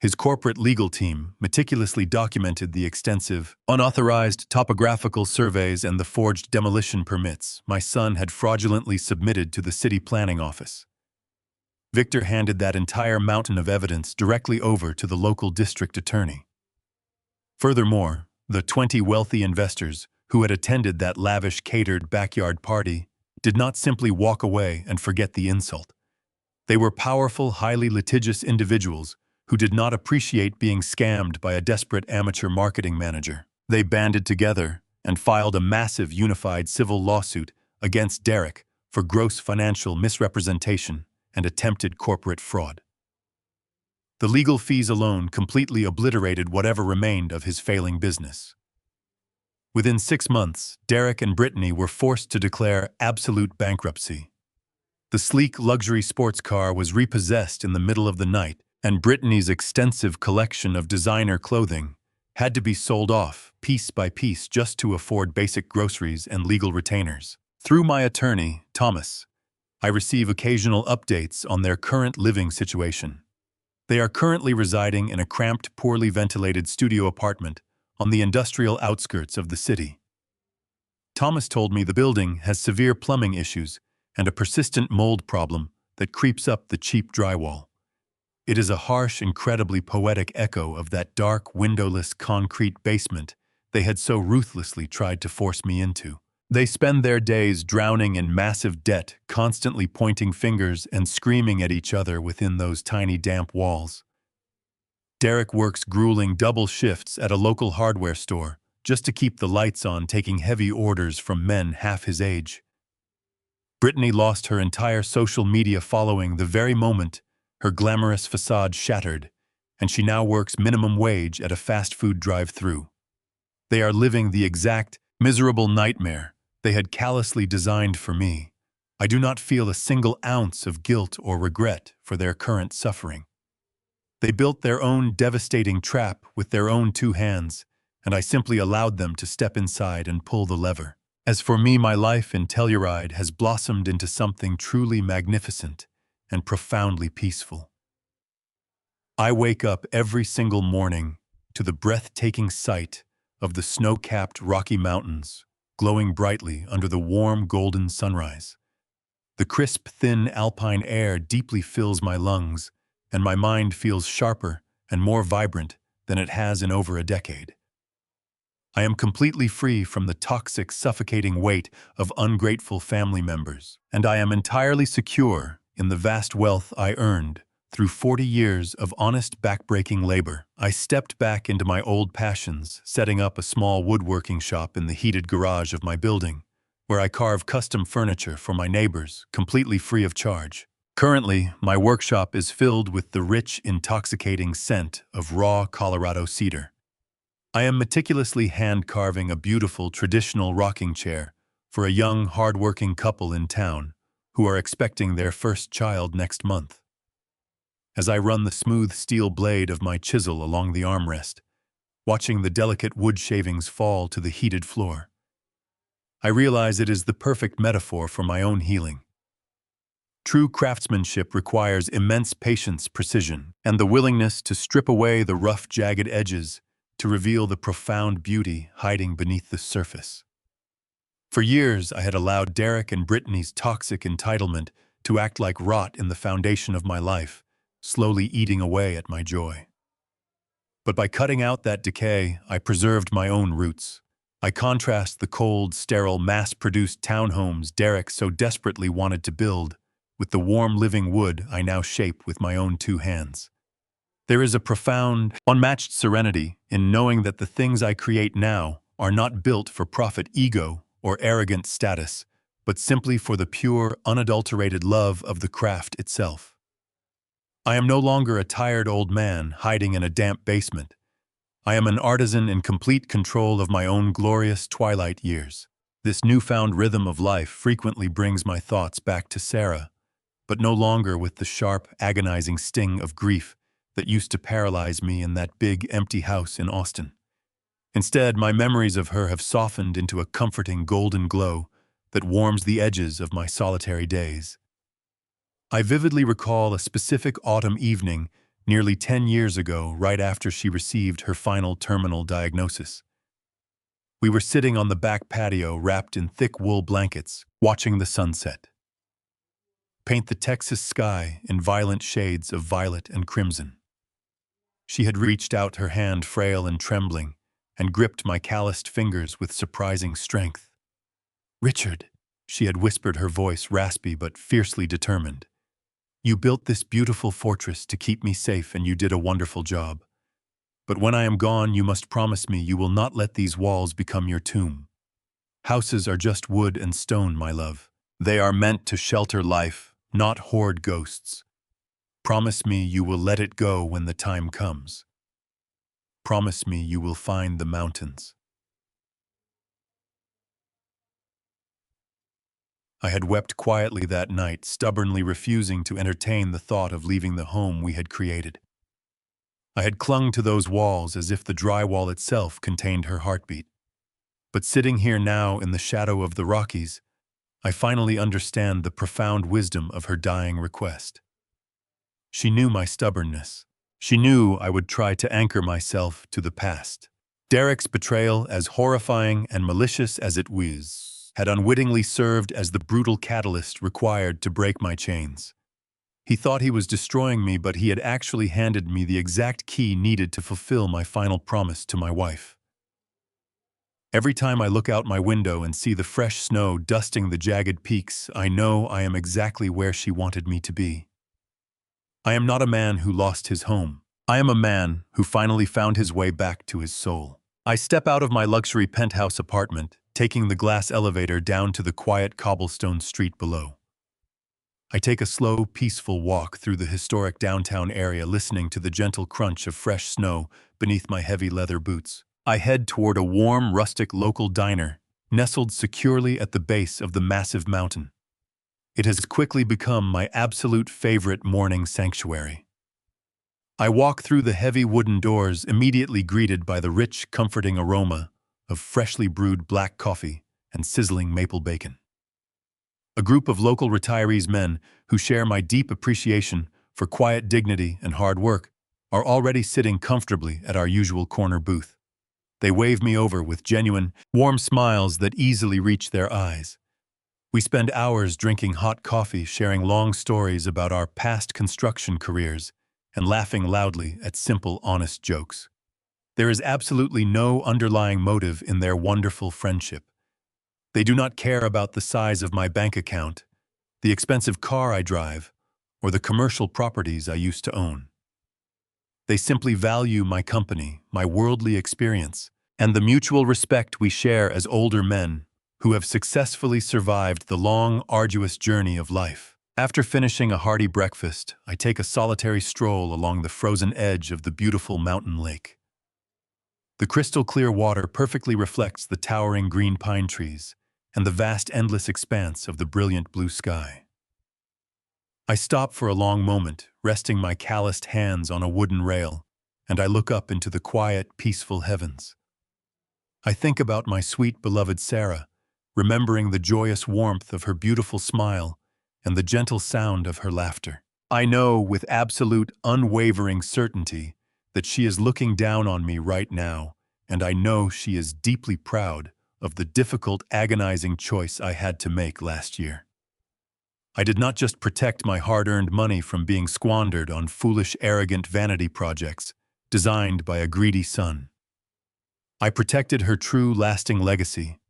His corporate legal team meticulously documented the extensive, unauthorized topographical surveys and the forged demolition permits my son had fraudulently submitted to the city planning office. Victor handed that entire mountain of evidence directly over to the local district attorney. Furthermore, the 20 wealthy investors who had attended that lavish catered backyard party did not simply walk away and forget the insult. They were powerful, highly litigious individuals who did not appreciate being scammed by a desperate amateur marketing manager. They banded together and filed a massive unified civil lawsuit against Derek for gross financial misrepresentation and attempted corporate fraud. The legal fees alone completely obliterated whatever remained of his failing business. Within 6 months, Derek and Brittany were forced to declare absolute bankruptcy. The sleek luxury sports car was repossessed in the middle of the night, and Brittany's extensive collection of designer clothing had to be sold off piece by piece just to afford basic groceries and legal retainers. Through my attorney, Thomas, I receive occasional updates on their current living situation. They are currently residing in a cramped, poorly ventilated studio apartment on the industrial outskirts of the city. Thomas told me the building has severe plumbing issues and a persistent mold problem that creeps up the cheap drywall. It is a harsh, incredibly poetic echo of that dark, windowless concrete basement they had so ruthlessly tried to force me into. They spend their days drowning in massive debt, constantly pointing fingers and screaming at each other within those tiny damp walls. Derek works grueling double shifts at a local hardware store just to keep the lights on, taking heavy orders from men half his age. Brittany lost her entire social media following the very moment her glamorous facade shattered, and she now works minimum wage at a fast food drive-thru. They are living the exact, miserable nightmare they had callously designed for me. I do not feel a single ounce of guilt or regret for their current suffering. They built their own devastating trap with their own two hands, and I simply allowed them to step inside and pull the lever. As for me, my life in Telluride has blossomed into something truly magnificent and profoundly peaceful. I wake up every single morning to the breathtaking sight of the snow-capped Rocky Mountains glowing brightly under the warm golden sunrise. The crisp, thin alpine air deeply fills my lungs, and my mind feels sharper and more vibrant than it has in over a decade. I am completely free from the toxic, suffocating weight of ungrateful family members, and I am entirely secure in the vast wealth I earned through 40 years of honest, backbreaking labor. I stepped back into my old passions, setting up a small woodworking shop in the heated garage of my building, where I carve custom furniture for my neighbors, completely free of charge. Currently, my workshop is filled with the rich, intoxicating scent of raw Colorado cedar. I am meticulously hand-carving a beautiful, traditional rocking chair for a young, hard-working couple in town who are expecting their first child next month. As I run the smooth steel blade of my chisel along the armrest, watching the delicate wood shavings fall to the heated floor, I realize it is the perfect metaphor for my own healing. True craftsmanship requires immense patience, precision, and the willingness to strip away the rough, jagged edges to reveal the profound beauty hiding beneath the surface. For years, I had allowed Derek and Brittany's toxic entitlement to act like rot in the foundation of my life, slowly eating away at my joy. But by cutting out that decay, I preserved my own roots. I contrast the cold, sterile, mass-produced townhomes Derek so desperately wanted to build with the warm living wood I now shape with my own two hands. There is a profound, unmatched serenity in knowing that the things I create now are not built for profit, ego, or arrogant status, but simply for the pure, unadulterated love of the craft itself. I am no longer a tired old man hiding in a damp basement. I am an artisan in complete control of my own glorious twilight years. This newfound rhythm of life frequently brings my thoughts back to Sarah, but no longer with the sharp, agonizing sting of grief that used to paralyze me in that big, empty house in Austin. Instead, my memories of her have softened into a comforting golden glow that warms the edges of my solitary days. I vividly recall a specific autumn evening nearly 10 years ago, right after she received her final terminal diagnosis. We were sitting on the back patio wrapped in thick wool blankets, watching the sunset paint the Texas sky in violent shades of violet and crimson. She had reached out her hand, frail and trembling, and gripped my calloused fingers with surprising strength. "Richard," she had whispered, her voice raspy but fiercely determined. "You built this beautiful fortress to keep me safe, and you did a wonderful job. But when I am gone, you must promise me you will not let these walls become your tomb. Houses are just wood and stone, my love. They are meant to shelter life, not hoard ghosts. Promise me you will let it go when the time comes. Promise me you will find the mountains." I had wept quietly that night, stubbornly refusing to entertain the thought of leaving the home we had created. I had clung to those walls as if the drywall itself contained her heartbeat. But sitting here now in the shadow of the Rockies, I finally understand the profound wisdom of her dying request. She knew my stubbornness. She knew I would try to anchor myself to the past. Derek's betrayal, as horrifying and malicious as it was, had unwittingly served as the brutal catalyst required to break my chains. He thought he was destroying me, but he had actually handed me the exact key needed to fulfill my final promise to my wife. Every time I look out my window and see the fresh snow dusting the jagged peaks, I know I am exactly where she wanted me to be. I am not a man who lost his home. I am a man who finally found his way back to his soul. I step out of my luxury penthouse apartment, taking the glass elevator down to the quiet cobblestone street below. I take a slow, peaceful walk through the historic downtown area, listening to the gentle crunch of fresh snow beneath my heavy leather boots. I head toward a warm, rustic local diner, nestled securely at the base of the massive mountain. It has quickly become my absolute favorite morning sanctuary. I walk through the heavy wooden doors, immediately greeted by the rich, comforting aroma of freshly brewed black coffee and sizzling maple bacon. A group of local retirees men who share my deep appreciation for quiet dignity and hard work are already sitting comfortably at our usual corner booth. They wave me over with genuine, warm smiles that easily reach their eyes. We spend hours drinking hot coffee, sharing long stories about our past construction careers, and laughing loudly at simple, honest jokes. There is absolutely no underlying motive in their wonderful friendship. They do not care about the size of my bank account, the expensive car I drive, or the commercial properties I used to own. They simply value my company, my worldly experience, and the mutual respect we share as older men who have successfully survived the long, arduous journey of life. After finishing a hearty breakfast, I take a solitary stroll along the frozen edge of the beautiful mountain lake. The crystal-clear water perfectly reflects the towering green pine trees and the vast, endless expanse of the brilliant blue sky. I stop for a long moment, resting my calloused hands on a wooden rail, and I look up into the quiet, peaceful heavens. I think about my sweet, beloved Sarah, remembering the joyous warmth of her beautiful smile and the gentle sound of her laughter. I know with absolute, unwavering certainty that she is looking down on me right now, and I know she is deeply proud of the difficult, agonizing choice I had to make last year. I did not just protect my hard-earned money from being squandered on foolish, arrogant vanity projects designed by a greedy son. I protected her true, lasting legacy.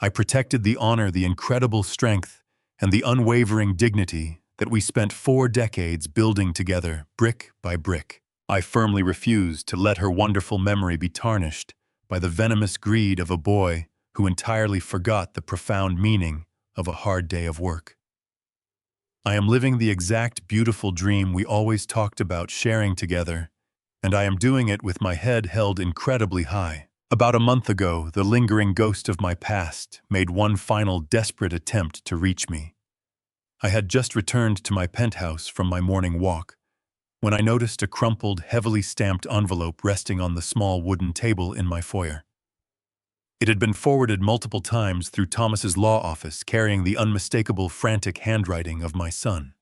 I protected the honor, the incredible strength, and the unwavering dignity that we spent 4 decades building together, brick by brick. I firmly refused to let her wonderful memory be tarnished by the venomous greed of a boy who entirely forgot the profound meaning of a hard day of work. I am living the exact beautiful dream we always talked about sharing together, and I am doing it with my head held incredibly high. About a month ago, the lingering ghost of my past made one final desperate attempt to reach me. I had just returned to my penthouse from my morning walk when I noticed a crumpled, heavily stamped envelope resting on the small wooden table in my foyer. It had been forwarded multiple times through Thomas's law office, carrying the unmistakable, frantic handwriting of my son.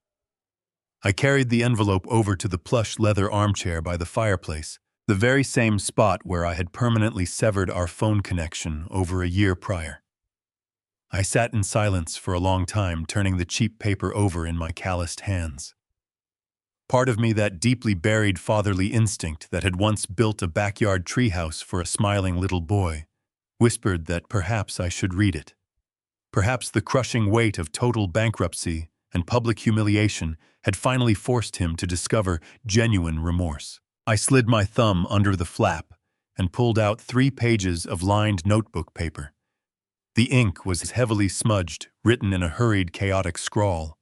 I carried the envelope over to the plush leather armchair by the fireplace, the very same spot where I had permanently severed our phone connection over a year prior. I sat in silence for a long time, turning the cheap paper over in my calloused hands. Part of me, that deeply buried fatherly instinct that had once built a backyard treehouse for a smiling little boy, whispered that perhaps I should read it. Perhaps the crushing weight of total bankruptcy and public humiliation had finally forced him to discover genuine remorse. I slid my thumb under the flap and pulled out 3 pages of lined notebook paper. The ink was heavily smudged, written in a hurried, chaotic scrawl.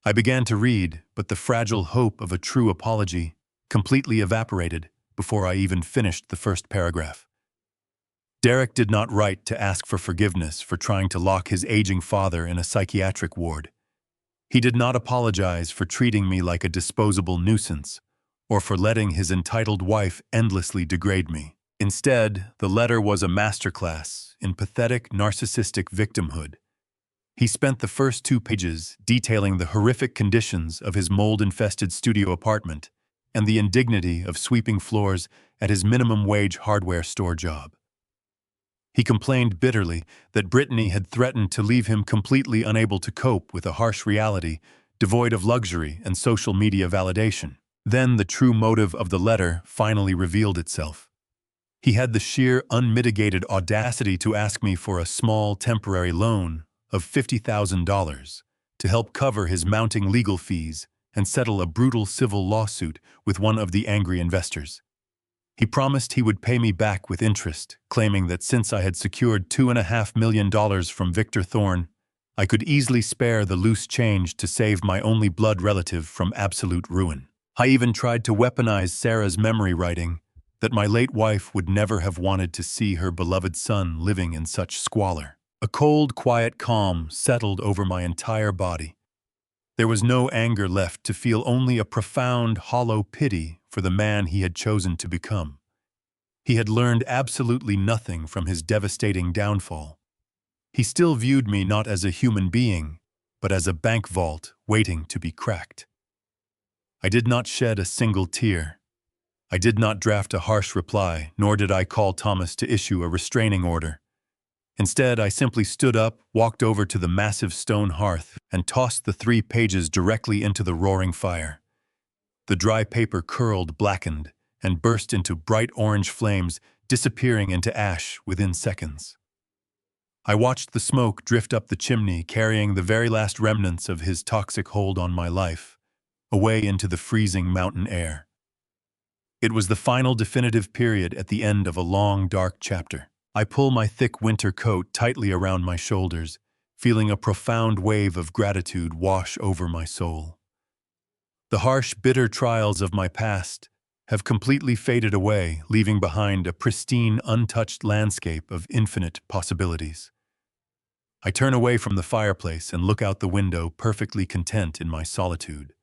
I began to read, but the fragile hope of a true apology completely evaporated before I even finished the first paragraph. Derek did not write to ask for forgiveness for trying to lock his aging father in a psychiatric ward. He did not apologize for treating me like a disposable nuisance or for letting his entitled wife endlessly degrade me. Instead, the letter was a masterclass in pathetic, narcissistic victimhood. He spent the first 2 pages detailing the horrific conditions of his mold-infested studio apartment and the indignity of sweeping floors at his minimum-wage hardware store job. He complained bitterly that Brittany had threatened to leave him completely unable to cope with a harsh reality devoid of luxury and social media validation. Then the true motive of the letter finally revealed itself. He had the sheer, unmitigated audacity to ask me for a small, temporary loan of $50,000 to help cover his mounting legal fees and settle a brutal civil lawsuit with one of the angry investors. He promised he would pay me back with interest, claiming that since I had secured $2.5 million from Victor Thorne, I could easily spare the loose change to save my only blood relative from absolute ruin. I even tried to weaponize Sarah's memory, writing that my late wife would never have wanted to see her beloved son living in such squalor. A cold, quiet calm settled over my entire body. There was no anger left to feel, only a profound, hollow pity for the man he had chosen to become. He had learned absolutely nothing from his devastating downfall. He still viewed me not as a human being, but as a bank vault waiting to be cracked. I did not shed a single tear. I did not draft a harsh reply, nor did I call Thomas to issue a restraining order. Instead, I simply stood up, walked over to the massive stone hearth, and tossed the 3 pages directly into the roaring fire. The dry paper curled, blackened, and burst into bright orange flames, disappearing into ash within seconds. I watched the smoke drift up the chimney, carrying the very last remnants of his toxic hold on my life, away into the freezing mountain air. It was the final definitive period at the end of a long, dark chapter. I pull my thick winter coat tightly around my shoulders, feeling a profound wave of gratitude wash over my soul. The harsh, bitter trials of my past have completely faded away, leaving behind a pristine, untouched landscape of infinite possibilities. I turn away from the fireplace and look out the window, perfectly content in my solitude.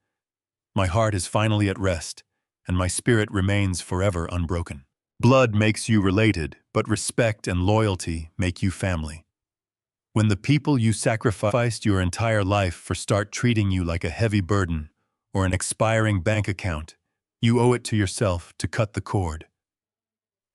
My heart is finally at rest, and my spirit remains forever unbroken. Blood makes you related, but respect and loyalty make you family. When the people you sacrificed your entire life for start treating you like a heavy burden or an expiring bank account, you owe it to yourself to cut the cord.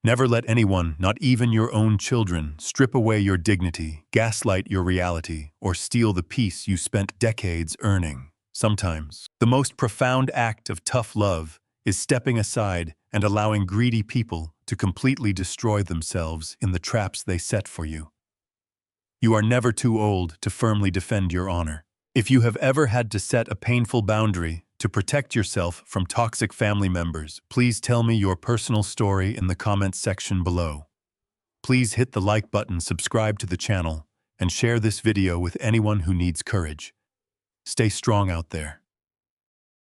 Never let anyone, not even your own children, strip away your dignity, gaslight your reality, or steal the peace you spent decades earning. Sometimes, the most profound act of tough love is stepping aside and allowing greedy people to completely destroy themselves in the traps they set for you. You are never too old to firmly defend your honor. If you have ever had to set a painful boundary to protect yourself from toxic family members, please tell me your personal story in the comments section below. Please hit the like button, subscribe to the channel, and share this video with anyone who needs courage. Stay strong out there.